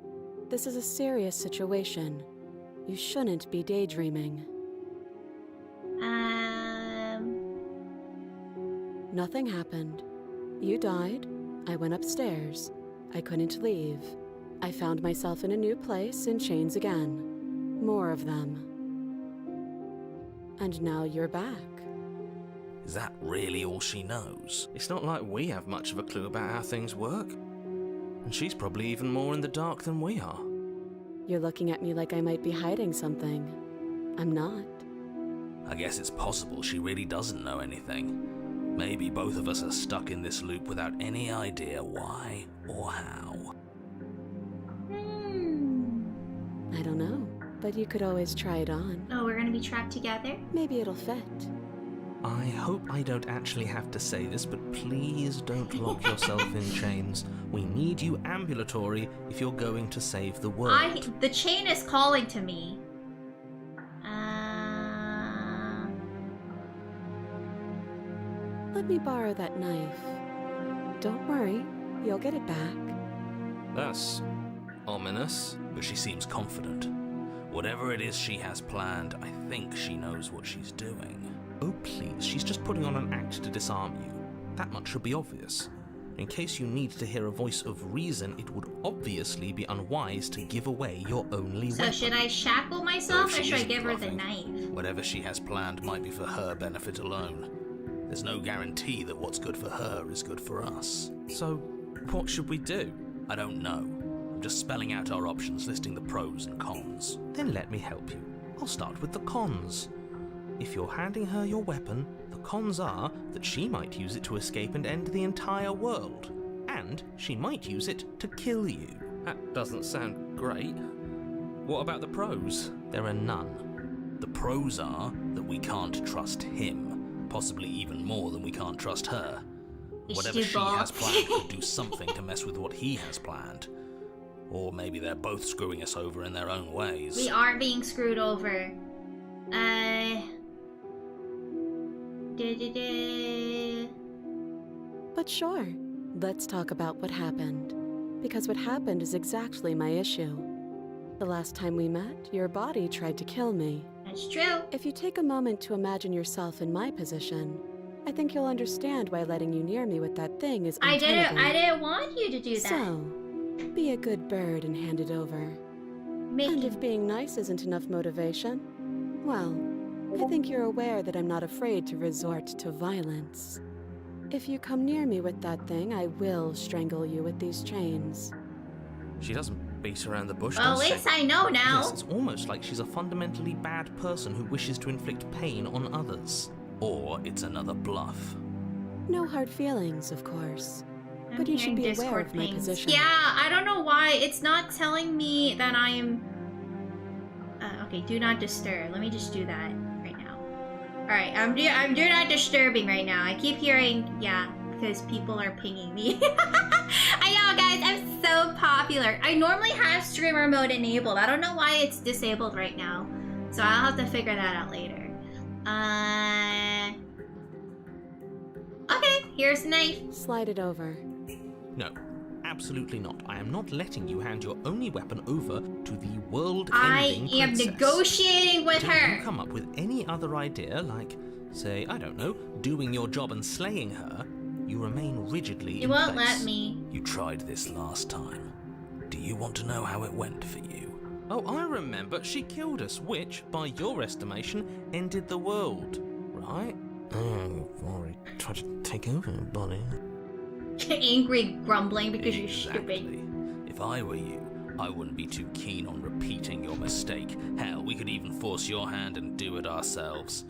Speaker 4: This is a serious situation. You shouldn't be daydreaming. Nothing happened. You died. I went upstairs. I couldn't leave. I found myself in a new place in chains again. More of them. And now you're back.
Speaker 3: Is that really all she knows? It's not like we have much of a clue about how things work. And she's probably even more in the dark than we are.
Speaker 4: You're looking at me like I might be hiding something. I'm not.
Speaker 3: I guess it's possible she really doesn't know anything. Maybe both of us are stuck in this loop without any idea why or how.
Speaker 4: I don't know, but you could always try it on.
Speaker 1: Oh, we're gonna be trapped together?
Speaker 4: Maybe it'll fit.
Speaker 3: I hope I don't actually have to say this, but please don't lock yourself in chains. We need you ambulatory if you're going to save the world.
Speaker 1: The chain is calling to me.
Speaker 4: Let me borrow that knife. Don't worry, you'll get it back.
Speaker 3: That's ominous, but she seems confident. Whatever it is she has planned, I think she knows what she's doing. Oh please, she's just putting on an act to disarm you. That much should be obvious. In case you need to hear a voice of reason, it would obviously be unwise to give away your only
Speaker 1: So
Speaker 3: weapon.
Speaker 1: should I shackle myself or
Speaker 3: she
Speaker 1: should I
Speaker 3: isn't
Speaker 1: give her the
Speaker 3: bluffing.
Speaker 1: knife?
Speaker 3: Whatever she has planned might be for her benefit alone. There's no guarantee that what's good for her is good for us. So, what should we do? I don't know. I'm just spelling out our options, listing the pros and cons. Then let me help you. I'll start with the cons. If you're handing her your weapon, the cons are that she might use it to escape and end the entire world. And she might use it to kill you. That doesn't sound great. What about the pros? There are none. The pros are that we can't trust him. Possibly even more than we can't trust her. Whatever she has planned could do something to mess with what he has planned. Or maybe they're both screwing us over in their own ways.
Speaker 1: We are being screwed over.
Speaker 4: But sure, let's talk about what happened. Because what happened is exactly my issue. The last time we met, your body tried to kill me.
Speaker 1: That's true.
Speaker 4: If you take a moment to imagine yourself in my position, I think you'll understand why letting you near me with that thing is untenable.
Speaker 1: I didn't want you to do that.
Speaker 4: So, be a good bird and hand it over. And if being nice isn't enough motivation, well, I think you're aware that I'm not afraid to resort to violence. If you come near me with that thing, I will strangle you with these chains.
Speaker 3: She doesn't beat around the bush,
Speaker 1: Well, at
Speaker 3: does she?
Speaker 1: least I know now.
Speaker 3: Yes, it's almost like she's a fundamentally bad person who wishes to inflict pain on others. Or it's another bluff.
Speaker 4: No hard feelings, of course.
Speaker 1: I'm
Speaker 4: But you should
Speaker 1: hearing
Speaker 4: be aware
Speaker 1: Discord
Speaker 4: of my
Speaker 1: pings.
Speaker 4: position.
Speaker 1: Yeah, I don't know why. It's not telling me that I'm... okay, do not disturb. Let me just do that right now. Alright, I'm do not disturbing right now. I keep hearing... Yeah, because people are pinging me. I know, guys. I'm so popular. I normally have streamer mode enabled. I don't know why it's disabled right now. So I'll have to figure that out later. Okay, here's the knife.
Speaker 4: Slide it over.
Speaker 3: No, absolutely not. I am not letting you hand your only weapon over to the
Speaker 1: I
Speaker 3: world-ending
Speaker 1: am
Speaker 3: princess.
Speaker 1: negotiating with
Speaker 3: Until
Speaker 1: her.
Speaker 3: you come up with any other idea, like, say, I don't know, doing your job and slaying her, you remain rigidly
Speaker 1: You
Speaker 3: in
Speaker 1: won't
Speaker 3: place.
Speaker 1: let me.
Speaker 3: You tried this last time. Do you want to know how it went for you? Oh, I remember. She killed us, which, by your estimation, ended the world, right? Oh, already tried to take over your body.
Speaker 1: Angry grumbling because you're
Speaker 3: Exactly.
Speaker 1: stupid.
Speaker 3: If I were you, I wouldn't be too keen on repeating your mistake. Hell, we could even force your hand and do it ourselves.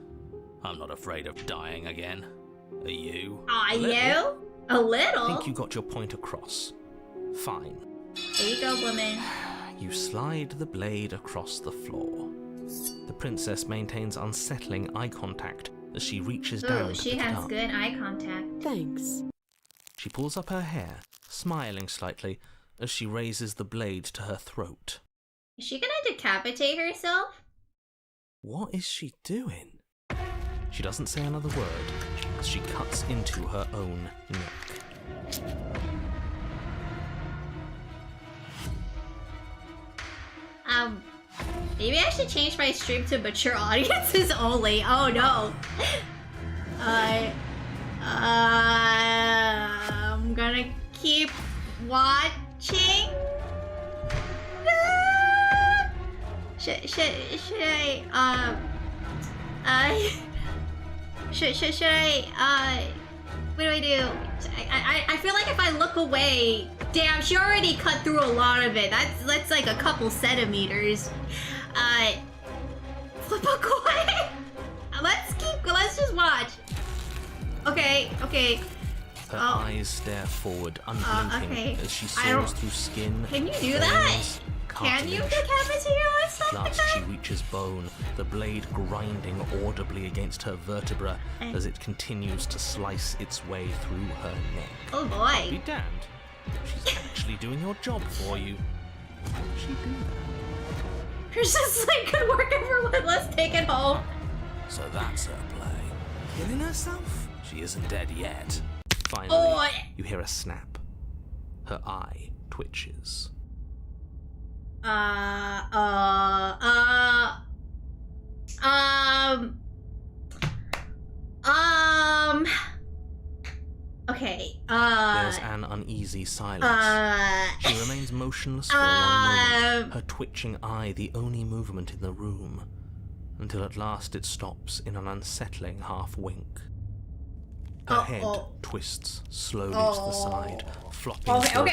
Speaker 3: I'm not afraid of dying again. Are you?
Speaker 1: Are
Speaker 3: A little.
Speaker 1: you? A little?
Speaker 3: I think you got your point across. Fine.
Speaker 1: There you go, woman.
Speaker 3: You slide the blade across the floor. The princess maintains unsettling eye contact as she reaches down
Speaker 1: Ooh,
Speaker 3: to
Speaker 1: she
Speaker 3: pick it
Speaker 1: has
Speaker 3: up.
Speaker 1: good eye contact.
Speaker 4: Thanks.
Speaker 3: She pulls up her hair, smiling slightly as she raises the blade to her throat.
Speaker 1: Is she gonna decapitate herself?
Speaker 3: What is she doing? She doesn't say another word as she cuts into her own neck.
Speaker 1: Maybe I should change my stream to mature audiences only. Oh no. I'm gonna keep watching. Should I should I what do I do? I feel like if I look away, damn, she already cut through a lot of it. That's like a couple centimeters. Flip a coin. Let's just watch. Okay.
Speaker 3: Her eyes stare forward, unblinking,
Speaker 1: okay.
Speaker 3: as she saws through skin.
Speaker 1: Can you do that?
Speaker 3: veins,
Speaker 1: Can you
Speaker 3: cartilage.
Speaker 1: decapitate yourself like
Speaker 3: Last, she
Speaker 1: that?
Speaker 3: reaches bone, the blade grinding audibly against her vertebra as it continues to slice its way through her neck.
Speaker 1: Oh
Speaker 3: Be
Speaker 1: boy.
Speaker 3: damned. She's actually doing your job for you. Why would she do that?
Speaker 1: Her just like, good work everyone, let's take it home.
Speaker 3: So that's her play. Killing herself? She isn't dead yet. Finally,
Speaker 1: Oh,
Speaker 3: you hear a snap. Her eye twitches.
Speaker 1: Okay,
Speaker 3: There's an uneasy silence. She remains motionless for a long moment, her twitching eye the only movement in the room, until at last it stops in an unsettling half-wink. Her head twists slowly to the side, flopping to her shoulder,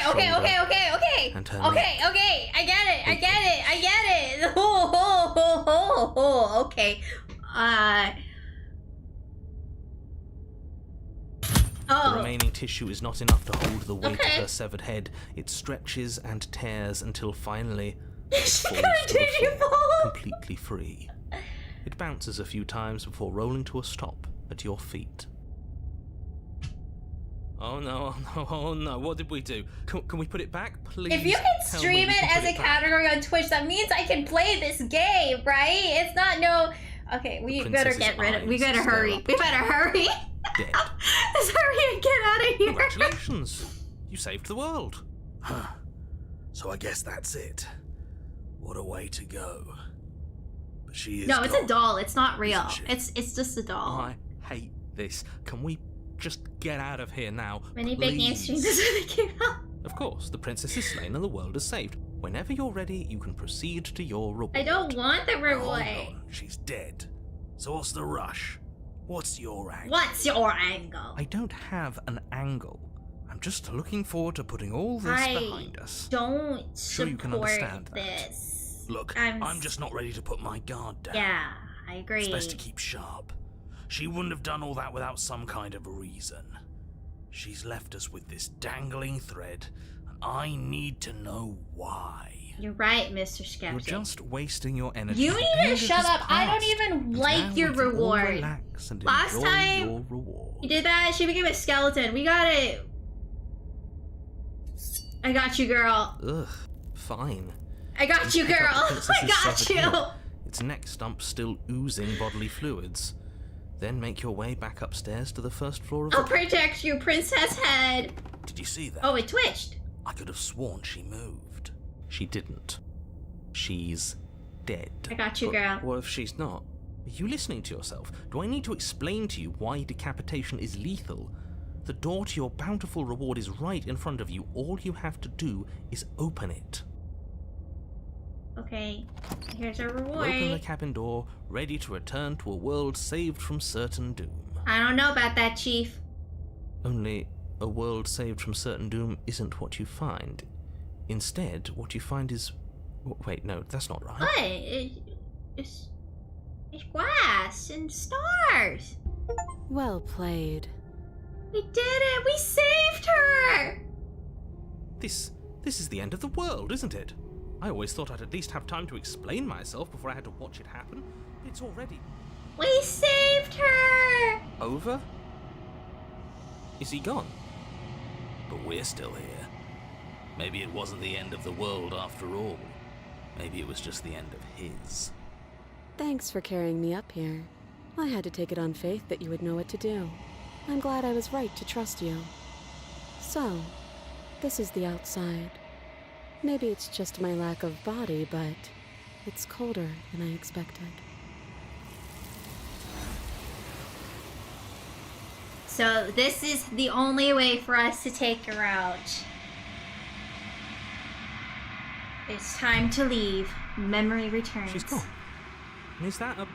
Speaker 1: okay.
Speaker 3: and her
Speaker 1: Okay, I get it. Oh, okay.
Speaker 3: The remaining tissue is not enough to hold the weight
Speaker 1: Okay.
Speaker 3: of her severed head. It stretches and tears until finally
Speaker 1: She's
Speaker 3: falls
Speaker 1: gonna
Speaker 3: to the
Speaker 1: do you
Speaker 3: floor,
Speaker 1: fall.
Speaker 3: completely free. It bounces a few times before rolling to a stop at your feet. Oh no, what did we do? Can we put it back, please?
Speaker 1: If you can
Speaker 3: Tell
Speaker 1: stream
Speaker 3: me we
Speaker 1: it
Speaker 3: can
Speaker 1: as
Speaker 3: put
Speaker 1: a
Speaker 3: it back.
Speaker 1: category on Twitch, that means I can play this game, right? It's not no. Okay, we better
Speaker 3: princess's
Speaker 1: get rid of. We
Speaker 3: eyes
Speaker 1: better
Speaker 3: stare
Speaker 1: hurry.
Speaker 3: up
Speaker 1: We
Speaker 3: at
Speaker 1: better
Speaker 3: you.
Speaker 1: hurry.
Speaker 3: Dead.
Speaker 1: Let's hurry and get out of here.
Speaker 3: Congratulations! You saved the world.
Speaker 8: So I guess that's it. What a way to go. But she is
Speaker 1: No, it's a
Speaker 8: gone.
Speaker 1: doll. It's not real.
Speaker 8: Isn't she?
Speaker 1: It's just a doll.
Speaker 3: I hate this. Can we just get out of here now?
Speaker 1: Many big game
Speaker 3: please?
Speaker 1: streams is when it came out.
Speaker 3: Of course, the princess is slain and the world is saved. Whenever you're ready, you can proceed to your reward.
Speaker 1: I don't want the
Speaker 8: Now,
Speaker 1: reward.
Speaker 8: hold on. She's dead. So what's the rush? What's your angle?
Speaker 1: What's your angle?
Speaker 3: I don't have an angle. I'm just looking forward to putting all this
Speaker 1: I
Speaker 3: behind us.
Speaker 1: don't
Speaker 3: Sure you can
Speaker 1: support
Speaker 3: understand that.
Speaker 1: this.
Speaker 8: Look,
Speaker 1: I'm
Speaker 8: I'm just not ready to put my guard down.
Speaker 1: Yeah, I agree.
Speaker 8: It's best to keep sharp. She wouldn't have done all that without some kind of reason. She's left us with this dangling thread, and I need to know why.
Speaker 1: You're right, Mr.
Speaker 3: You're
Speaker 1: Skeptic.
Speaker 3: just wasting your energy.
Speaker 1: You
Speaker 3: The
Speaker 1: need to
Speaker 3: danger
Speaker 1: shut
Speaker 3: has
Speaker 1: up. I don't
Speaker 3: passed,
Speaker 1: even
Speaker 3: and
Speaker 1: like
Speaker 3: now
Speaker 1: your
Speaker 3: we can all
Speaker 1: reward.
Speaker 3: Relax and
Speaker 1: Last
Speaker 3: enjoy
Speaker 1: time-
Speaker 3: your reward.
Speaker 1: You did that, she became a skeleton. We got it. I got you, girl.
Speaker 3: Ugh, fine.
Speaker 1: I got you,
Speaker 3: Pick up
Speaker 1: girl.
Speaker 3: the princess's
Speaker 1: I got
Speaker 3: severed
Speaker 1: you.
Speaker 3: head, its neck stump still oozing bodily fluids. Then make your way back upstairs to the first floor of
Speaker 1: I'll
Speaker 3: the...
Speaker 1: protect you, princess head.
Speaker 8: Did you see that?
Speaker 1: Oh, it twitched.
Speaker 8: I could have sworn she moved.
Speaker 3: She didn't. She's dead.
Speaker 1: I got you,
Speaker 3: But
Speaker 1: girl.
Speaker 3: what if she's not? Are you listening to yourself? Do I need to explain to you why decapitation is lethal? The door to your bountiful reward is right in front of you. All you have to do is open it.
Speaker 1: Okay, here's our
Speaker 3: Open the
Speaker 1: reward.
Speaker 3: cabin door, ready to return to a world saved from certain doom.
Speaker 1: I don't know about that, Chief.
Speaker 3: Only a world saved from certain doom isn't what you find. Instead, what you find is... Wait, no, that's not right.
Speaker 1: What? It's glass and stars.
Speaker 4: Well played.
Speaker 1: We did it. We saved her.
Speaker 3: This This is the end of the world, isn't it? I always thought I'd at least have time to explain myself before I had to watch it happen. It's already...
Speaker 1: We saved her!
Speaker 3: over? Is he gone? But we're still here. Maybe it wasn't the end of the world after all. Maybe it was just the end of his.
Speaker 4: Thanks for carrying me up here. I had to take it on faith that you would know what to do. I'm glad I was right to trust you. So, this is the outside. Maybe it's just my lack of body, but it's colder than I expected.
Speaker 1: So this is the only way for us to take her out. It's time to leave. Memory returns.
Speaker 3: She's gone. Is that a...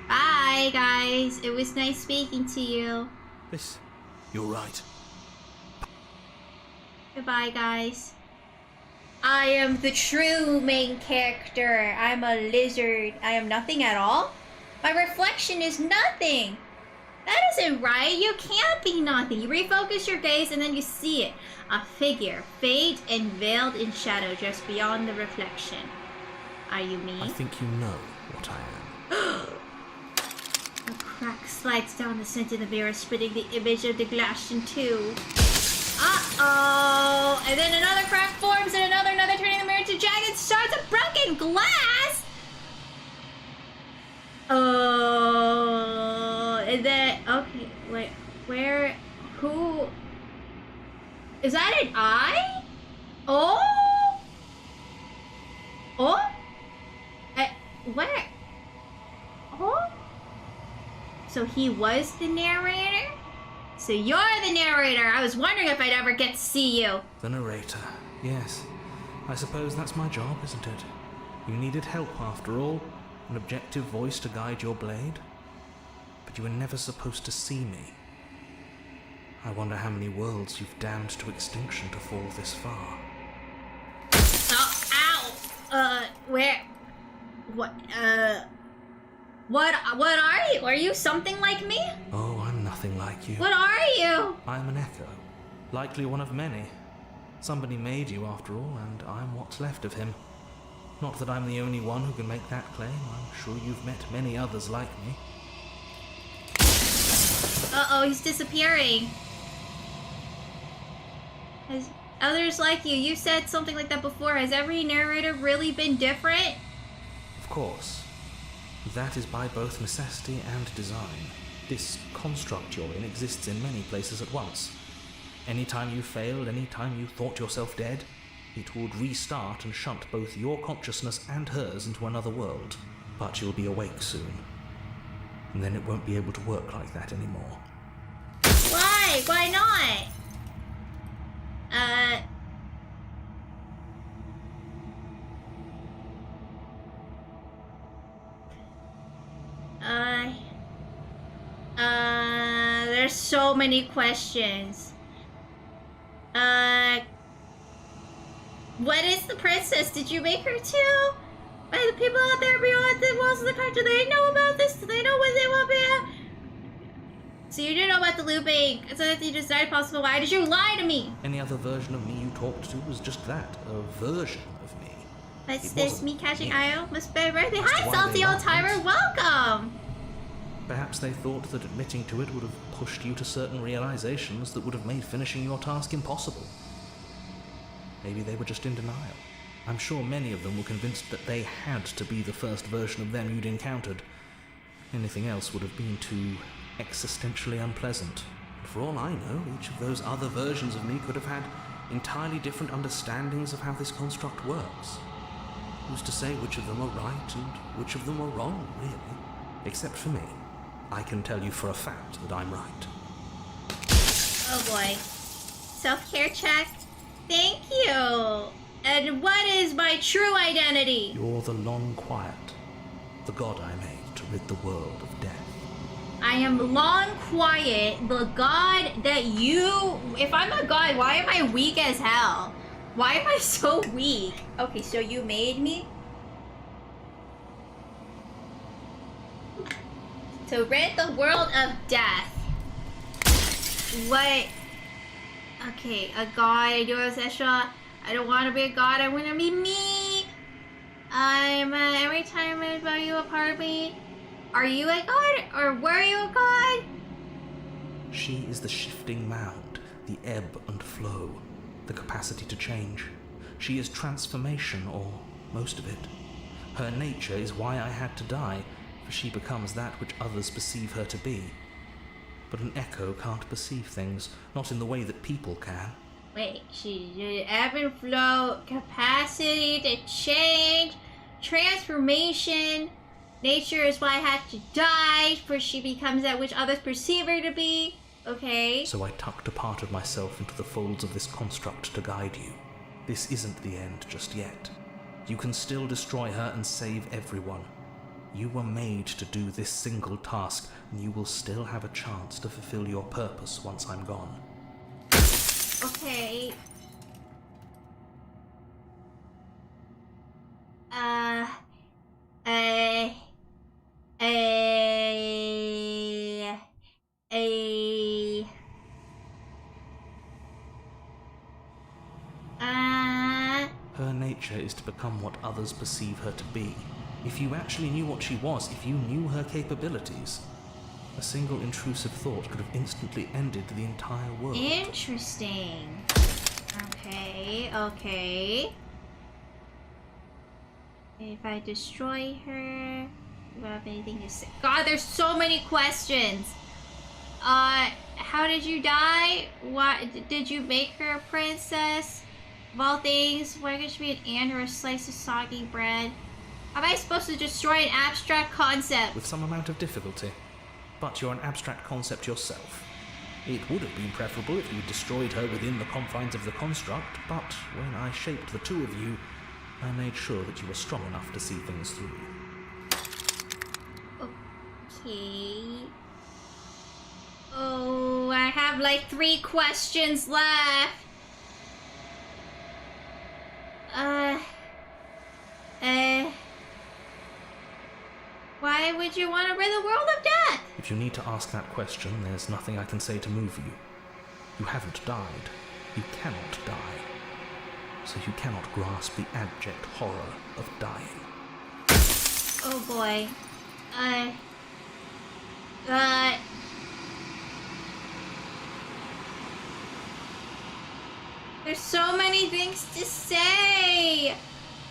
Speaker 1: Bye, guys. It was nice speaking to you.
Speaker 3: This... You're right.
Speaker 1: Goodbye, guys. I am the true main character. I'm a lizard. I am nothing at all. My reflection is nothing. That isn't right. You can't be nothing. You refocus your gaze and then you see it. A figure, faint and veiled in shadow just beyond the reflection. Are you me?
Speaker 3: I think you know what I am.
Speaker 1: A crack slides down the center of the mirror, splitting the image of the glass in two. Uh-oh! And then another crack forms and another, turning the mirror to jagged shards of broken glass! Oh, and then, okay, wait, where, who, is that an eye? Oh? Oh? Where? Oh? So he was the narrator? So you're the narrator. I was wondering if I'd ever get to see you.
Speaker 3: The narrator. Yes. I suppose that's my job, isn't it? You needed help after all. An objective voice to guide your blade. But you were never supposed to see me. I wonder how many worlds you've damned to extinction to fall this far.
Speaker 1: Oh, ow! Where? What are you? Are you something like me?
Speaker 3: Oh, I'm nothing like you.
Speaker 1: What are you?
Speaker 3: I'm an echo. Likely one of many. Somebody made you after all, and I'm what's left of him. Not that I'm the only one who can make that claim. I'm sure you've met many others like me.
Speaker 1: Uh-oh, he's disappearing. Has others like you? You said something like that before. Has every narrator really been different?
Speaker 3: Of course. That is by both necessity and design. This construct you're in exists in many places at once. Anytime you failed, anytime you thought yourself dead, it would restart and shunt both your consciousness and hers into another world. But you'll be awake soon. And then it won't be able to work like that anymore.
Speaker 1: Why? Why not? There's so many questions. What is the princess? Did you make her too? Are the people out there beyond the walls of the country, do they know about this? Do they know what they want me? So you didn't know about the looping, so that you decided possible. Why did you lie to me?
Speaker 3: Any other version of me you talked to was just that, a version of me.
Speaker 1: What's
Speaker 3: It
Speaker 1: this?
Speaker 3: wasn't
Speaker 1: Me catching
Speaker 3: me.
Speaker 1: Io? Miss birthday.
Speaker 3: That's
Speaker 1: Hi,
Speaker 3: the one
Speaker 1: salty
Speaker 3: they
Speaker 1: old
Speaker 3: liked.
Speaker 1: timer. Welcome.
Speaker 3: Perhaps they thought that admitting to it would have pushed you to certain realizations that would have made finishing your task impossible. Maybe they were just in denial. I'm sure many of them were convinced that they had to be the first version of them you'd encountered. Anything else would have been too existentially unpleasant. And for all I know, each of those other versions of me could have had entirely different understandings of how this construct works. Who's to say which of them are right and which of them are wrong, really? Except for me. I can tell you for a fact that I'm right.
Speaker 1: Oh boy. Self-care check. Thank you. And what is my true identity?
Speaker 3: You're the long quiet, the god I made to rid the world of death.
Speaker 1: I am long quiet, the god that you... If I'm a god, why am I weak as hell? Why am I so weak? Okay, so you made me? To rid the world of death. What? Okay, a god. I do a session. I don't want to be a god. I want to be me. Every time I tell you a part of me. Are you a god? Or were you a god?
Speaker 3: She is the shifting mound, the ebb and flow, the capacity to change. She is transformation, or most of it. Her nature is why I had to die, for she becomes that which others perceive her to be. But an echo can't perceive things, not in the way that people can.
Speaker 1: Wait, she's ebb and flow, capacity to change, transformation. Nature is why I had to die, for she becomes that which others perceive her to be. Okay.
Speaker 3: So I tucked a part of myself into the folds of this construct to guide you. This isn't the end just yet. You can still destroy her and save everyone. You were made to do this single task, and you will still have a chance to fulfill your purpose once I'm gone.
Speaker 1: Okay.
Speaker 3: Her nature is to become what others perceive her to be. If you actually knew what she was, if you knew her capabilities, a single intrusive thought could have instantly ended the entire world.
Speaker 1: Interesting. Okay. If I destroy her, do I have anything to say? God, there's so many questions. How did you die? Why did you make her a princess? Of all things, why could she be an ant or a slice of soggy bread? How am I supposed to destroy an abstract concept?
Speaker 3: With some amount of difficulty. But you're an abstract concept yourself. It would have been preferable if you destroyed her within the confines of the construct, but when I shaped the two of you, I made sure that you were strong enough to see things through.
Speaker 1: Okay. Oh, I have like 3 questions left. Why would you want to rid the world of death?
Speaker 3: If you need to ask that question, there's nothing I can say to move you. You haven't died. You cannot die. So you cannot grasp the abject horror of dying.
Speaker 1: Oh boy. There's so many things to say.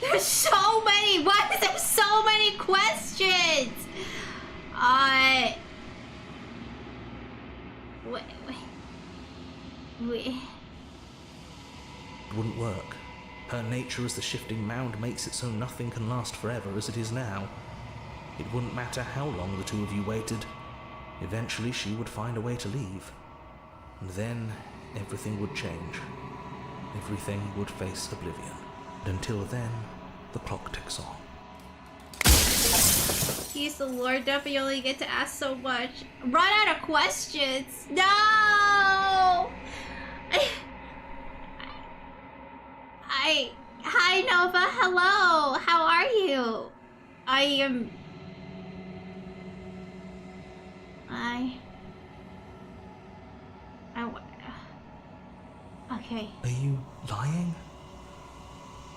Speaker 1: There's so many. Why is there so many questions? Wait.
Speaker 3: It wouldn't work. Her nature as the shifting mound makes it so nothing can last forever as it is now. It wouldn't matter how long the two of you waited. Eventually she would find a way to leave. And then everything would change. Everything would face oblivion. And until then, the clock ticks on.
Speaker 1: He's the Lord, definitely only get to ask so much. Run out of questions. No! Hi Nova, hello. How are you? Okay.
Speaker 3: Are you lying?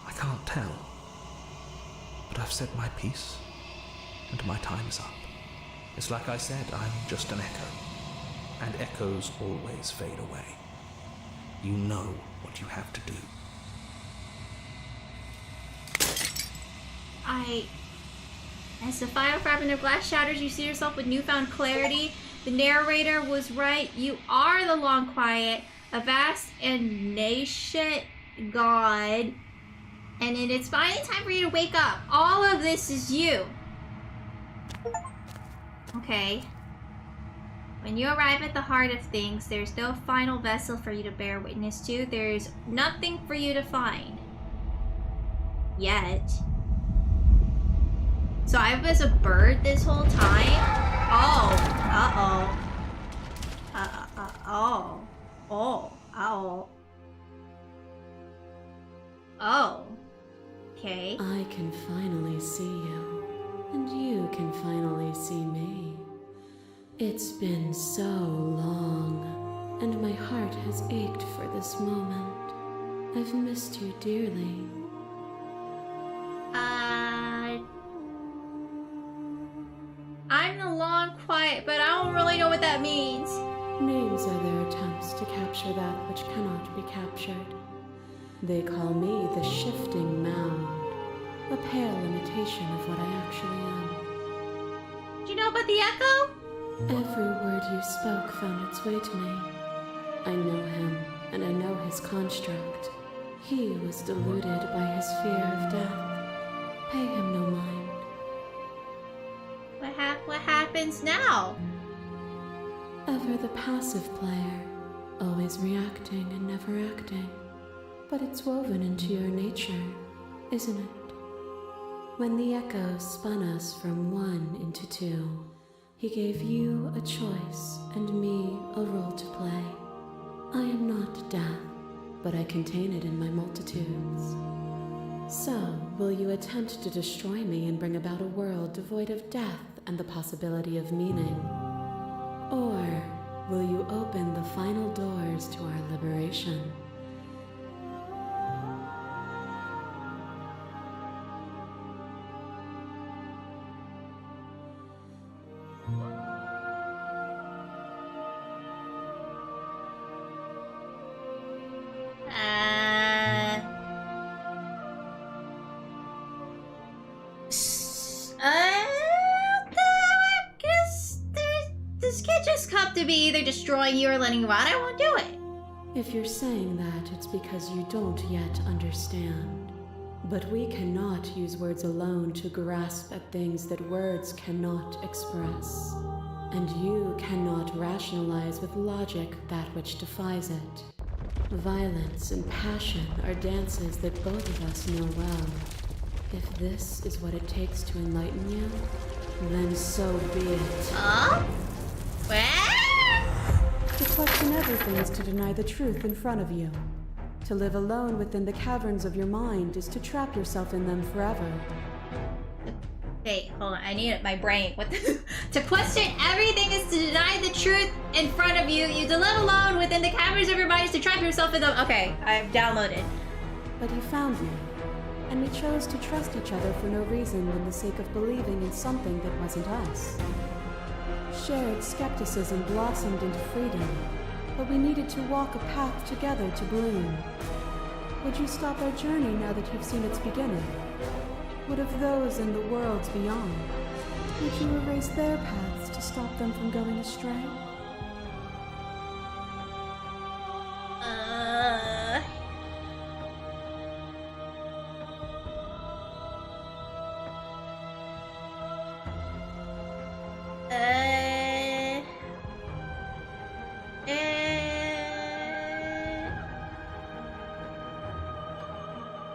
Speaker 3: I can't tell. But I've said my piece, and my time is up. It's like I said, I'm just an echo. And echoes always fade away. You know what you have to do.
Speaker 1: As the final fragment of glass shatters, you see yourself with newfound clarity. The narrator was right. You are the long quiet, a vast and nascent god. And it's finally time for you to wake up. All of this is you. Okay. When you arrive at the heart of things, there's no final vessel for you to bear witness to. There's nothing for you to find. Yet. So I was a bird this whole time? Oh. Uh-oh. Oh. Okay.
Speaker 4: I can finally see you, and you can finally see me. It's been so long.
Speaker 7: and my heart has ached for this moment. I've missed you dearly.
Speaker 1: I'm the long quiet, but I don't really know what that means.
Speaker 7: Names are their attempts to capture that which cannot be captured. They call me the shifting mound, a pale imitation of what I actually am.
Speaker 1: Do you know about the echo?
Speaker 7: Every word you spoke found its way to me. I know him, and I know his construct. He was deluded by his fear of death. Pay him no mind.
Speaker 1: What happens now?
Speaker 7: Ever the passive player, always reacting and never acting. But it's woven into your nature, isn't it? When the echo spun us from one into two, he gave you a choice and me a role to play. I am not death, but I contain it in my multitudes. So, will you attempt to destroy me and bring about a world devoid of death and the possibility of meaning? Or will you open the final doors to our liberation?
Speaker 1: This can't just come to me either destroying you or letting you out. I won't do it.
Speaker 7: If you're saying that, it's because you don't yet understand. But we cannot use words alone to grasp at things that words cannot express. And you cannot rationalize with logic that which defies it. Violence and passion are dances that both of us know well. If this is what it takes to enlighten you, then so be it.
Speaker 1: What?
Speaker 7: To question everything is to deny the truth in front of you. To live alone within the caverns of your mind is to trap yourself in them forever.
Speaker 1: Wait, hold on. I need my brain. What the To question everything is to deny the truth in front of you. You to live alone within the caverns of your mind is to trap yourself in them. Okay, I've downloaded.
Speaker 7: But you found me, and we chose to trust each other for no reason than the sake of believing in something that wasn't us. Shared skepticism blossomed into freedom, but we needed to walk a path together to bloom. Would you stop our journey now that you've seen its beginning? What of those in the worlds beyond? Would you erase their paths to stop them from going astray?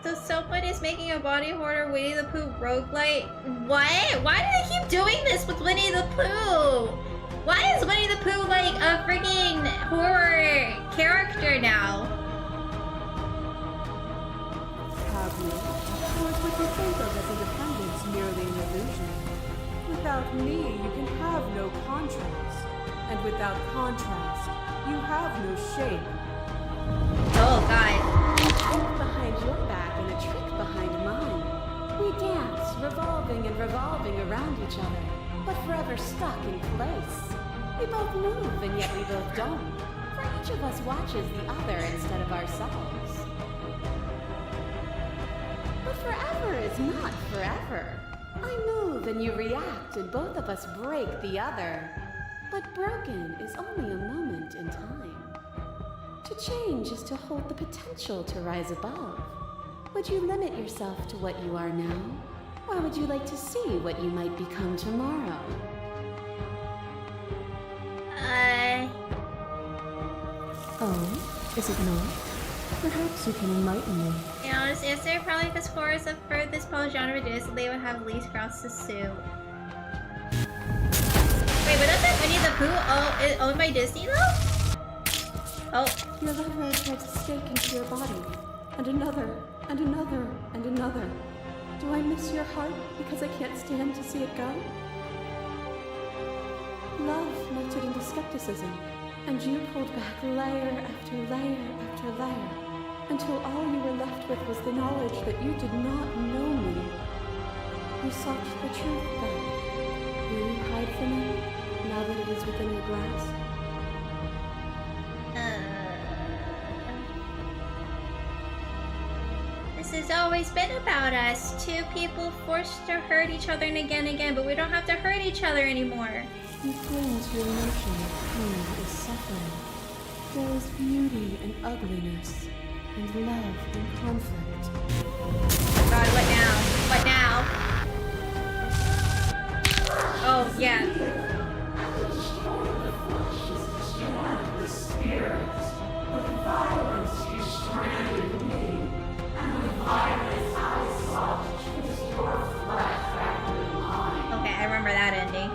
Speaker 1: So someone is making a body horror Winnie the Pooh roguelite. What? Why do they keep doing this with Winnie the Pooh? Why is Winnie the Pooh like a freaking horror character now?
Speaker 7: Have you? Or would you think of as independence merely an illusion? Without me, you can have no contrast. And without contrast, you have no shape.
Speaker 1: Oh god.
Speaker 4: Behind your back and a trick behind mine. We dance, revolving and revolving around each other, but forever stuck in place. We both move and yet we both don't. For each of us watches the other instead of ourselves. But forever is not forever. I move and you react and both of us break the other. But broken is only a moment in time. To change is to hold the potential to rise above. Would you limit yourself to what you are now? Or would you like to see what you might become tomorrow?
Speaker 7: Oh, is it not? Perhaps you can enlighten me.
Speaker 1: You know, honest answer, probably because horrors of this polygenre do so they would have least grounds to sue. Wait, but doesn't Winnie the Pooh owned by Disney though? Oh.
Speaker 7: Your leverage drives a stake into your body. And another, and another, and another. Do I miss your heart because I can't stand to see it go? Love melted into skepticism, And you pulled back layer after layer after layer, until all you were left with was the knowledge that you did not know me. You sought the truth then. Will you hide from it, now that it is within your grasp?
Speaker 1: This has always been about us. Two people forced to hurt each other and again, but we don't have to hurt each other anymore.
Speaker 7: You cling to your notion that pain is suffering. There is beauty in ugliness, and love in conflict.
Speaker 1: God, what now? What now? Oh, yeah. Okay, I remember that ending.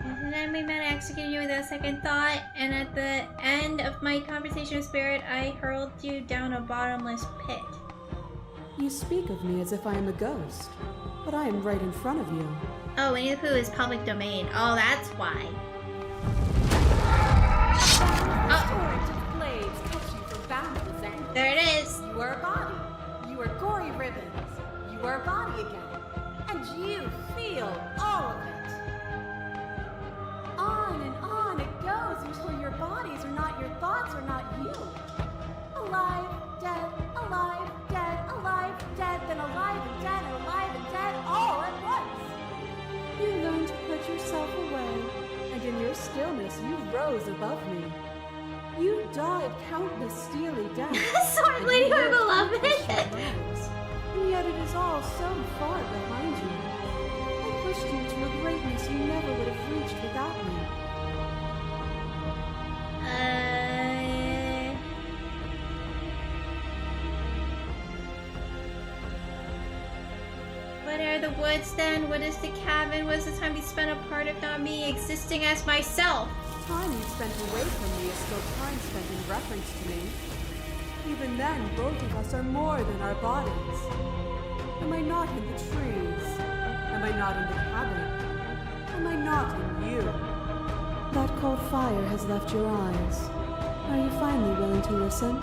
Speaker 1: And then we met executing you without second thought, and at the end of my conversation with Spirit, I hurled you down a bottomless pit.
Speaker 7: You speak of me as if I am a ghost, but I am right in front of you.
Speaker 1: Oh, Winnie the Pooh is public domain. Oh, that's why. There it is.
Speaker 9: You are a body. You are gory ribbons. You are a body again. And you feel all of it. On and on it goes until your bodies are not your thoughts, are not you. Alive, dead, alive, dead, then alive and dead, all at once.
Speaker 7: You learned to put yourself away, and in your stillness you rose above me. You died countless steely deaths.
Speaker 1: Sword Lady, my beloved.
Speaker 7: And yet it is all so far behind you. I pushed you to a greatness you never would have reached without me.
Speaker 1: What are the woods then? What is the cabin? What is the time we spent apart if not me existing as myself?
Speaker 7: Time you spent away from me is still time spent in reference to me. Even then, both of us are more than our bodies. Am I not in the trees? Am I not in the cabin? Am I not in you? That cold fire has left your eyes. Are you finally willing to listen?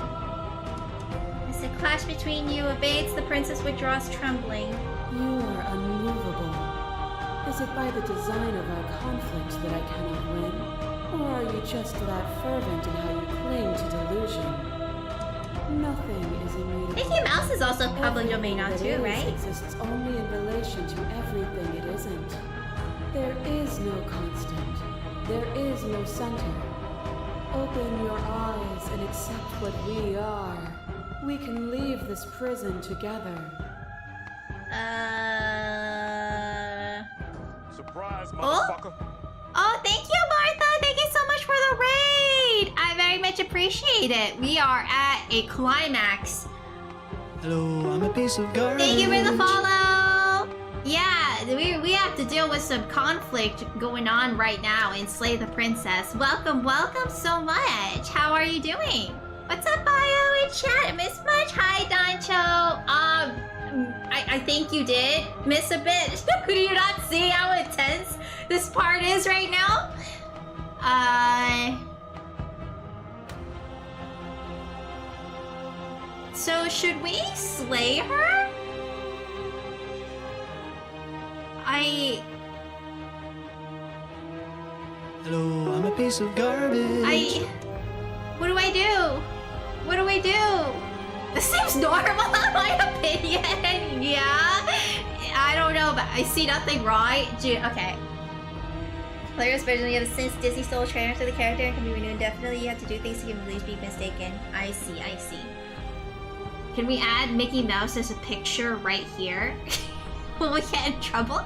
Speaker 1: As the clash between you abates, the princess withdraws trembling.
Speaker 7: You are unmovable. Is it by the design of our conflict that I cannot win? Or are you just that fervent in how you cling to delusion? Nothing is immutable.
Speaker 1: Mickey Mouse is also public domain now too, right?
Speaker 7: Exists only in relation to everything it isn't. There is no constant. There is no center. Open your eyes and accept what we are. We can leave this prison together.
Speaker 10: Surprise, motherfucker.
Speaker 1: Oh, thank you, Martha. Thank you so much for the raid. I very much appreciate it. We are at a climax.
Speaker 2: Hello, I'm a piece of garbage.
Speaker 1: Thank you for the follow. Yeah, we have to deal with some conflict going on right now in Slay the Princess. Welcome, welcome so much. How are you doing? What's up, Bio in chat? Miss much? Hi, Dancho. I think you did miss a bit. Do you not see how intense this part is right now? So should we slay her?
Speaker 2: Hello, I'm a piece of garbage.
Speaker 1: What do I do? What do I do? This seems normal in my opinion. Yeah. I don't know, but I see nothing wrong. Okay. Players version of since Disney stole a trailer to the character and can be renewed indefinitely, you have to do things to at least be mistaken. I see, I see. Can we add Mickey Mouse as a picture right here? Will we get in trouble?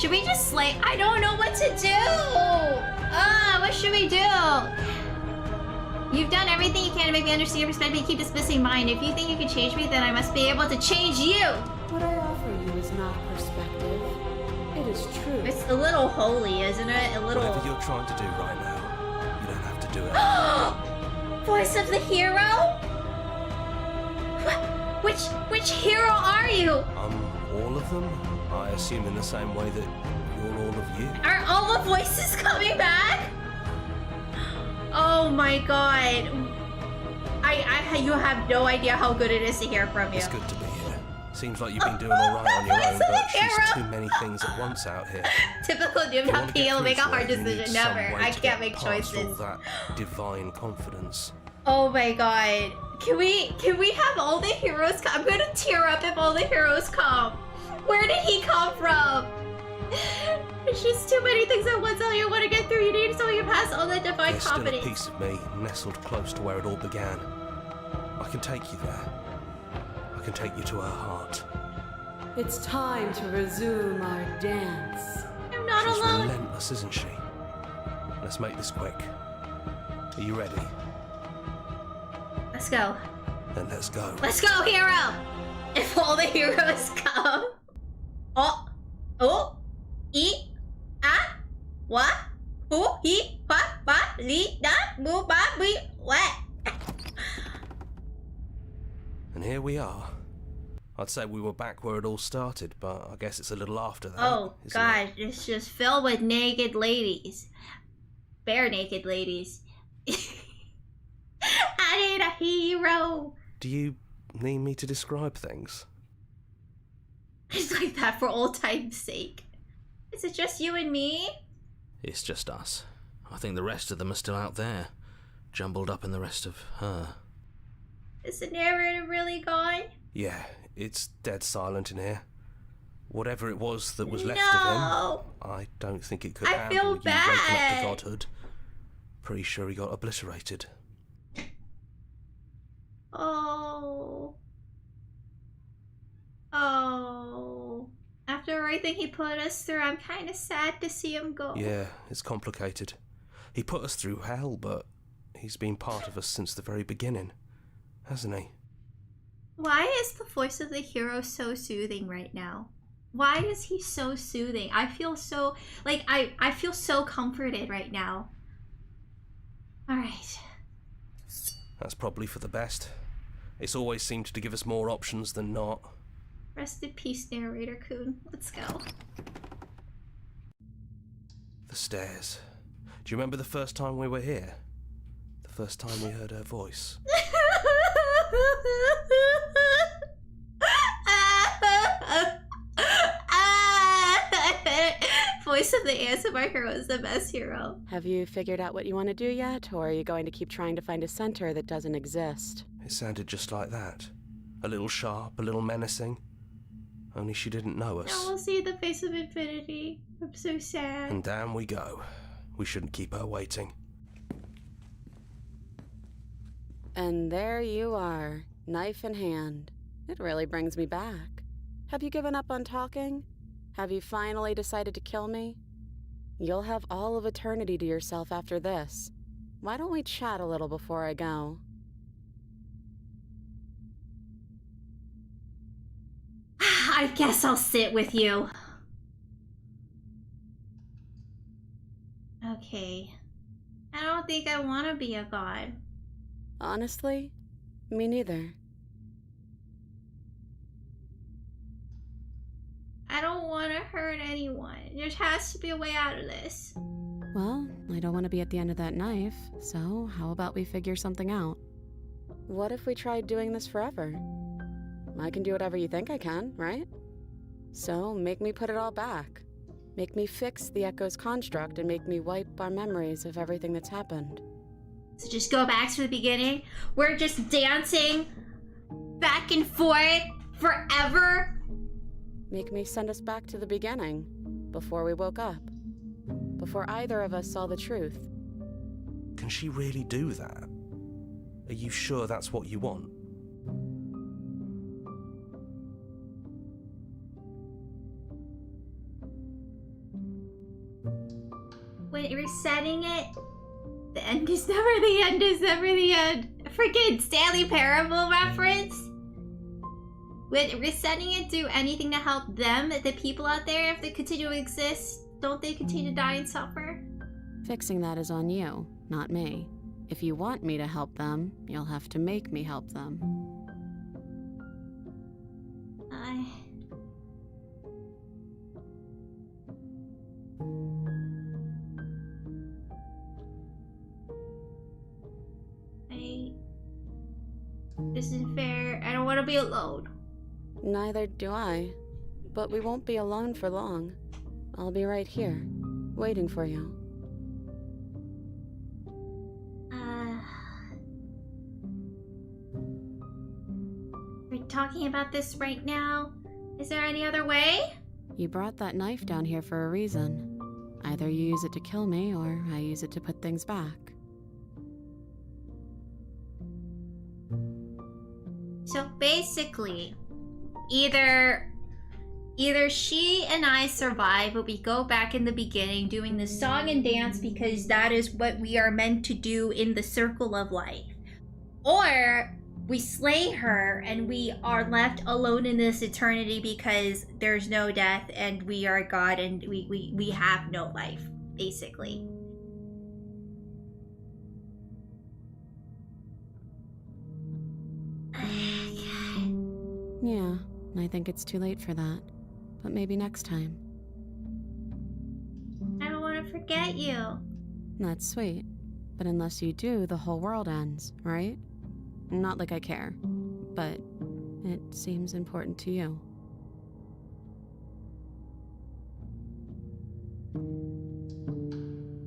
Speaker 1: Should we just slay? I don't know what to do! What should we do? You've done everything you can to make me understand your perspective. You keep dismissing mine. If you think you can change me, then I must be able to change you!
Speaker 4: What I offer you is not perspective. It is true.
Speaker 1: It's a little holy, isn't it? A little...
Speaker 3: Whatever you're trying to do right now, you don't have to do it.
Speaker 1: Voice of the hero? Which hero are you?
Speaker 3: All of them? I assume in the same way that you're all of you.
Speaker 1: Are all the voices coming back? Oh my god. You have no idea how good it is to hear from you.
Speaker 3: It's good to be here. Seems like you've been doing alright on your own, but she's too many things at once out here.
Speaker 1: Typical noob not being able to make a hard decision. Never. I can't make choices.
Speaker 3: All that divine confidence.
Speaker 1: Oh my god. Can we have all the heroes come? I'm gonna tear up if all the heroes come. Where did he come from? There's just too many things at once all you want to get through. You need someone who has all that divine
Speaker 3: There's
Speaker 1: confidence.
Speaker 3: Still a piece of me nestled close to where it all began. I can take you there. I can take you to her heart.
Speaker 4: It's time to resume our dance.
Speaker 1: I'm not
Speaker 3: She's
Speaker 1: alone.
Speaker 3: relentless, isn't she? Let's make this quick. Are you ready?
Speaker 1: Let's go.
Speaker 3: Then let's go.
Speaker 1: Let's go, hero! If all the heroes come. Oh. Oh. E. Ah. Wa. Hu. He. Pa. Ba. Li. Da. Bu. Ba. Bi. What?
Speaker 3: And here we are. I'd say we were back where it all started, but I guess it's a little after that.
Speaker 1: Oh,
Speaker 3: isn't
Speaker 1: God.
Speaker 3: it?
Speaker 1: It's just filled with naked ladies. Bare naked ladies. I need a hero.
Speaker 3: Do you need me to describe things?
Speaker 1: It's like that for old time's sake. Is it just you and me?
Speaker 3: It's just us. I think the rest of them are still out there, jumbled up in the rest of her.
Speaker 1: Is the narrator really gone?
Speaker 3: Yeah, it's dead silent in here. Whatever it was that was left
Speaker 1: No.
Speaker 3: of him, I don't think it could
Speaker 1: I
Speaker 3: handle
Speaker 1: feel
Speaker 3: you waking
Speaker 1: bad.
Speaker 3: up to godhood. Pretty sure he got obliterated.
Speaker 1: Oh. Oh. After everything he put us through, I'm kind of sad to see him go.
Speaker 3: Yeah, it's complicated. He put us through hell, but he's been part of us since the very beginning, hasn't he?
Speaker 1: Why is the voice of the hero so soothing right now? Why is he so soothing? I feel so, like, I feel so comforted right now. Alright.
Speaker 3: That's probably for the best. It's always seemed to give us more options than not.
Speaker 1: Rest in peace, narrator Kun. Let's go.
Speaker 3: The stairs. Do you remember the first time we were here? The first time we heard her voice?
Speaker 1: Voice of the ASMR hero is the best hero.
Speaker 4: Have you figured out what you want to do yet, or are you going to keep trying to find a center that doesn't exist?
Speaker 3: It sounded just like that. A little sharp, a little menacing. Only she didn't know us.
Speaker 1: Now we'll see the face of infinity. I'm so sad.
Speaker 3: And down we go. We shouldn't keep her waiting.
Speaker 4: And there you are, knife in hand. It really brings me back. Have you given up on talking? Have you finally decided to kill me? You'll have all of eternity to yourself after this. Why don't we chat a little before I go?
Speaker 1: I guess I'll sit with you. Okay. I don't think I want to be a god.
Speaker 4: Honestly, me neither.
Speaker 1: I don't want to hurt anyone. There has to be a way out of this.
Speaker 4: Well, I don't want to be at the end of that knife, so how about we figure something out? What if we tried doing this forever? I can do whatever you think I can, right? So make me put it all back. Make me fix the Echo's construct and make me wipe our memories of everything that's happened.
Speaker 1: So just go back to the beginning. We're just dancing back and forth forever.
Speaker 4: Make me send us back to the beginning, before we woke up. Before either of us saw the truth.
Speaker 3: Can she really do that? Are you sure that's what you want?
Speaker 1: resetting it. The end is never the end is never the end. Freaking Stanley Parable reference. Would resetting it do anything to help them, the people out there, if they continue to exist? Don't they continue to die and suffer?
Speaker 4: Fixing that is on you, not me. If you want me to help them, you'll have to make me help them.
Speaker 1: This isn't fair. I don't want to be alone.
Speaker 4: Neither do I. But we won't be alone for long. I'll be right here, waiting for you.
Speaker 1: We're talking about this right now? Is there any other way?
Speaker 4: You brought that knife down here for a reason. Either you use it to kill me, or I use it to put things back.
Speaker 1: So basically, either she and I survive, but we go back in the beginning doing the song and dance because that is what we are meant to do in the circle of life. Or we slay her and we are left alone in this eternity because there's no death and we are God and we have no life, basically.
Speaker 4: Yeah, I think it's too late for that. But maybe next time.
Speaker 1: I don't want to forget you.
Speaker 4: That's sweet. But unless you do, the whole world ends, right? Not like I care. But it seems important to you.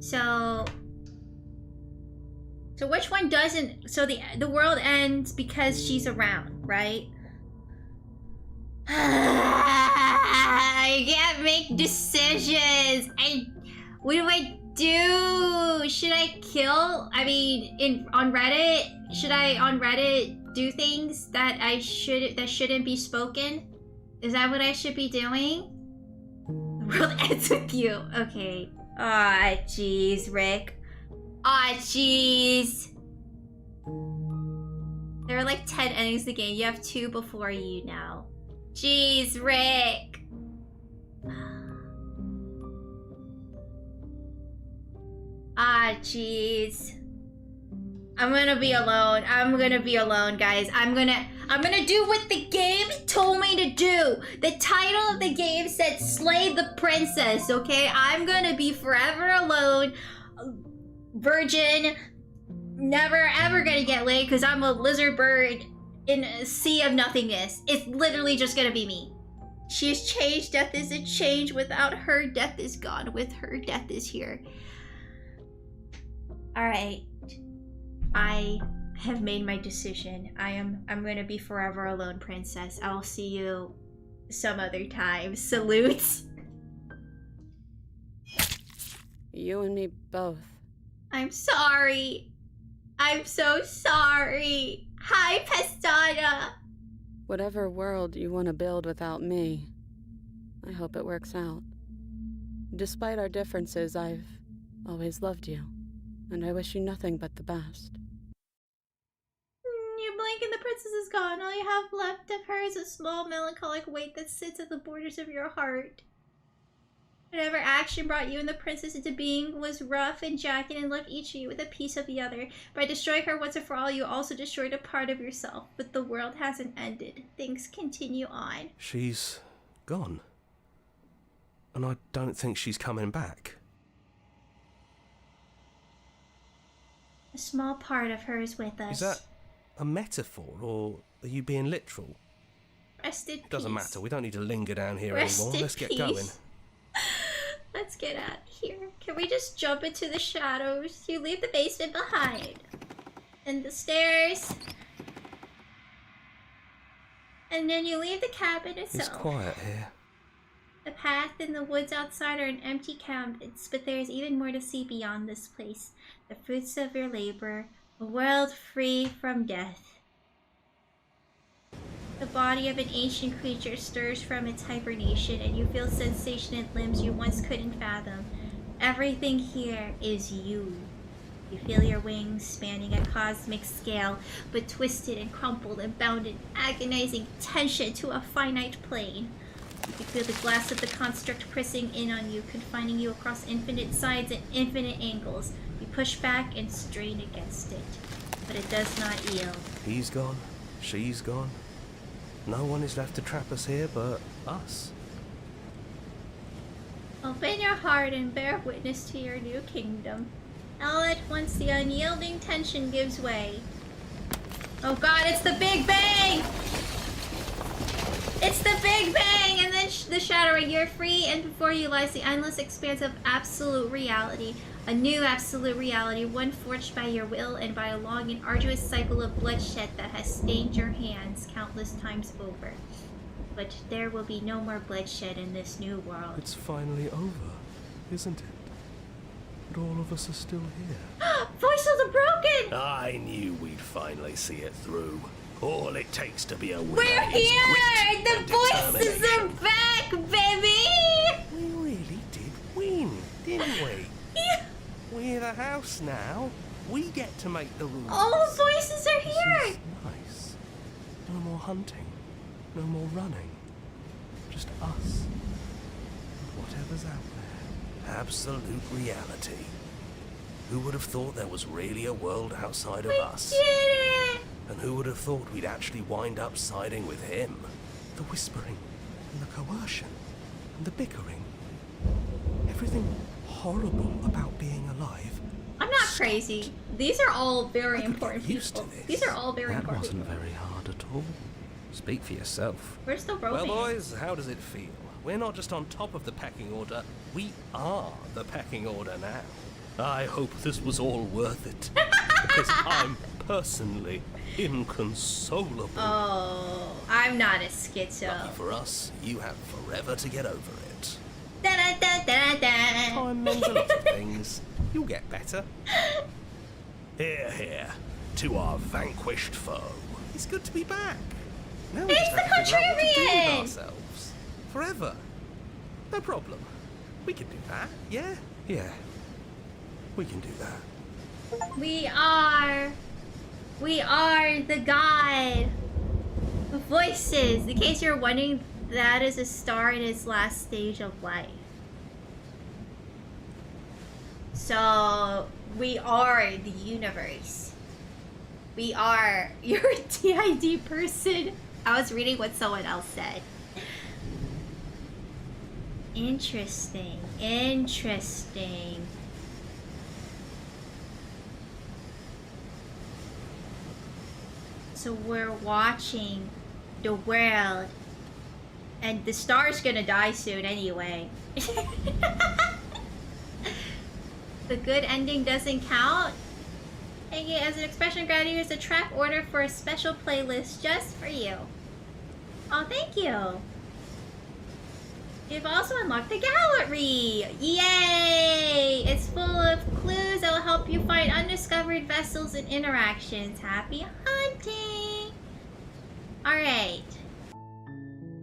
Speaker 1: So which one doesn't? So the world ends because she's around, right? I can't make decisions. What do I do? Should I kill? I mean, on Reddit, should I on Reddit do things that shouldn't be spoken? Is that what I should be doing? The world ends with you. Okay. Ah, jeez, Rick. Ah, jeez. There are like 10 endings to the game. You have 2 before you now. Jeez, Rick. Ah, jeez. I'm gonna be alone. I'm gonna be alone, guys. I'm gonna do what the game told me to do. The title of the game said slay the princess, okay? I'm gonna be forever alone. Virgin. Never ever gonna get laid because I'm a lizard bird in a sea of nothingness. It's literally just gonna be me. She is changed. Death is a change. Without her, death is gone. With her, death is here. Alright. I have made my decision. I'm gonna be forever alone, princess. I'll see you some other time. Salutes.
Speaker 4: You and me both.
Speaker 1: I'm sorry. I'm so sorry. Hi, Pestana.
Speaker 4: Whatever world you want to build without me, I hope it works out. Despite our differences, I've always loved you, and I wish you nothing but the best.
Speaker 1: You blink and the princess is gone. All you have left of her is a small melancholic weight that sits at the borders of your heart. Whatever action brought you and the princess into being was rough and jagged and left each of you with a piece of the other. By destroying her once and for all, you also destroyed a part of yourself. But the world hasn't ended. Things continue on.
Speaker 3: She's gone. And I don't think she's coming back.
Speaker 1: A small part of her is with us.
Speaker 3: Is that a metaphor, or are you being literal?
Speaker 1: Rest in peace.
Speaker 3: Doesn't matter, we don't need to linger down here
Speaker 1: Rest
Speaker 3: anymore.
Speaker 1: in
Speaker 3: Let's get
Speaker 1: peace.
Speaker 3: going.
Speaker 1: Let's get out of here. Can we just jump into the shadows? You leave the basement behind. And the stairs. And then you leave the cabin itself.
Speaker 3: It's quiet here.
Speaker 1: The path and the woods outside are an empty canvas, but there is even more to see beyond this place. The fruits of your labor, a world free from death. The body of an ancient creature stirs from its hibernation, and you feel sensation in limbs you once couldn't fathom. Everything here is you. You feel your wings spanning a cosmic scale, but twisted and crumpled and bound in agonizing tension to a finite plane. You feel the glass of the construct pressing in on you, confining you across infinite sides and infinite angles. You push back and strain against it, but it does not yield.
Speaker 10: He's gone. She's gone. No one is left to trap us here but us.
Speaker 1: Open your heart and bear witness to your new kingdom. All at once the unyielding tension gives way. Oh god, it's the Big Bang! It's the Big Bang! And then the shattering. You're free, and before you lies the endless expanse of absolute reality. A new absolute reality, one forged by your will and by a long and arduous cycle of bloodshed that has stained your hands countless times over. But there will be no more bloodshed in this new world.
Speaker 10: It's finally over, isn't it? But all of us are still here.
Speaker 1: Voice of the Broken!
Speaker 10: I knew we'd finally see it through. All it takes to be a winner
Speaker 1: We're
Speaker 10: is
Speaker 1: here!
Speaker 10: grit
Speaker 1: The
Speaker 10: and
Speaker 1: voices are
Speaker 10: determination.
Speaker 1: back, baby!
Speaker 10: We really did win, didn't we?
Speaker 1: Yeah.
Speaker 10: We're the house now. We get to make the rules.
Speaker 1: All the voices are
Speaker 10: This
Speaker 1: here!
Speaker 10: is nice. No more hunting. No more running. Just us. And whatever's out there. Absolute reality. Who would have thought there was really a world outside of us?
Speaker 1: Did it!
Speaker 10: And who would have thought we'd actually wind up siding with him? The whispering, and the coercion, and the bickering. Everything horrible about being alive.
Speaker 1: I'm not crazy. These are all very
Speaker 10: I could
Speaker 1: important
Speaker 10: get used to
Speaker 1: people.
Speaker 10: this.
Speaker 1: These are all very
Speaker 3: That
Speaker 1: important
Speaker 3: wasn't
Speaker 1: people.
Speaker 3: very hard at all. Speak for yourself.
Speaker 1: We're still
Speaker 10: Well,
Speaker 1: broken.
Speaker 10: boys, how does it feel? We're not just on top of the pecking order, we are the pecking order now. I hope this was all worth it. Because I'm personally inconsolable.
Speaker 1: Oh, I'm not a schizo.
Speaker 10: Lucky for us, you have forever to get over it.
Speaker 1: Da da da da da.
Speaker 10: Time mends a lot of things. You'll get better. Here, here, to our vanquished foe. It's good to be back. Now we
Speaker 1: It's
Speaker 10: just
Speaker 1: the
Speaker 10: have to figure out what to do with
Speaker 1: contrarian!
Speaker 10: ourselves. Forever. No problem. We can do that, yeah? Yeah. We can do that.
Speaker 1: We are the god of voices. In case you're wondering, that is a star in its last stage of life. So we are the universe. We are. You're a TID person. I was reading what someone else said. Interesting. Interesting. So we're watching the world, and the star's gonna die soon anyway. The good ending doesn't count. Take it as an expression of gratitude. It's a track order for a special playlist just for you. Oh, thank you. You've also unlocked the gallery! Yay! It's full of clues that will help you find undiscovered vessels and interactions. Happy hunting! Alright.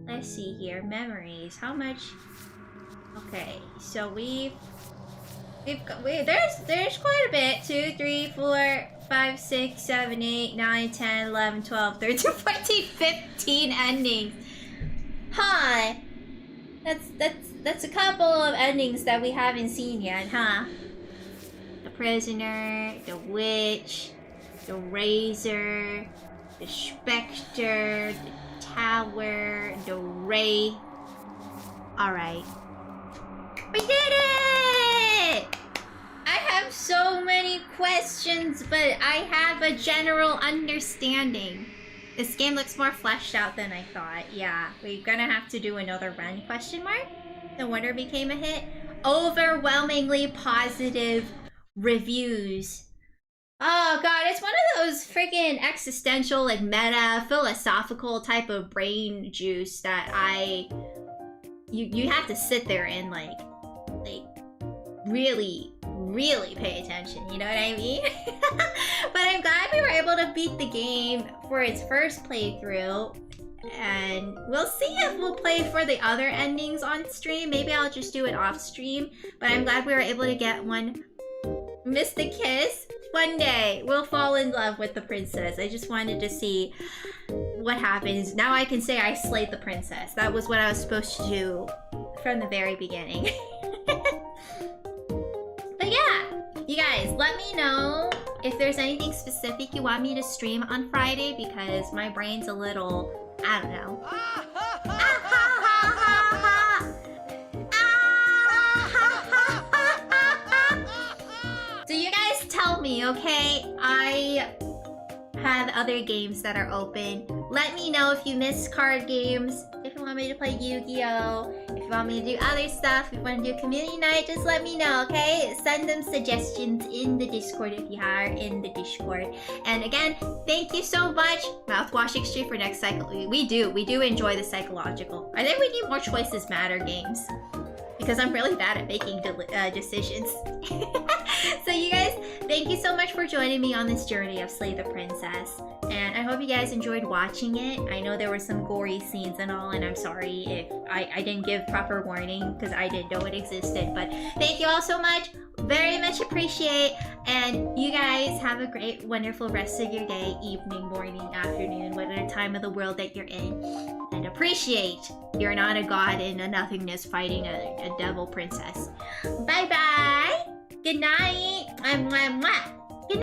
Speaker 1: Let's see here. Memories. How much? Okay, so we've got, there's quite a bit. 2, 3, 4, 5, 6, 7, 8, 9, 10, 11, 12, 13, 14, 15 endings. Huh. That's a couple of endings that we haven't seen yet, huh? The prisoner, the witch, the razor, the specter, the tower, the wraith. Alright. We did it! I have so many questions, but I have a general understanding. This game looks more fleshed out than I thought. Yeah, we're gonna have to do another run, question mark? No wonder it became a hit. Overwhelmingly positive reviews. Oh god, it's one of those freaking existential, like meta, philosophical type of brain juice that you have to sit there and like really pay attention, you know what I mean? But I'm glad we were able to beat the game for its first playthrough. And we'll see if we'll play for the other endings on stream. Maybe I'll just do it off stream. But I'm glad we were able to get one. Miss the kiss. One day we'll fall in love with the princess. I just wanted to see what happens. Now I can say I slayed the princess. That was what I was supposed to do from the very beginning. But yeah, you guys, let me know if there's anything specific you want me to stream on Friday, because my brain's a little, I don't know. So you guys tell me, okay? I have other games that are open. Let me know if you miss card games, if you want me to play Yu-Gi-Oh!, if you want me to do other stuff, if you want to do community night, just let me know, okay? Send them suggestions in the Discord if you are in the Discord. And again, thank you so much. Mouthwash Exchange for next cycle. We do enjoy the psychological. I think we need more Choices Matter games, because I'm really bad at making decisions. So you guys, thank you so much for joining me on this journey of Slay the Princess. And I hope you guys enjoyed watching it. I know there were some gory scenes and all, and I'm sorry if I didn't give proper warning, because I didn't know it existed. But thank you all so much. Very much appreciate. And you guys have a great, wonderful rest of your day, evening, morning, afternoon, whatever time of the world that you're in. And appreciate you're not a god in a nothingness fighting a devil princess. Bye bye. Good night. Mwah, mwah, mwah.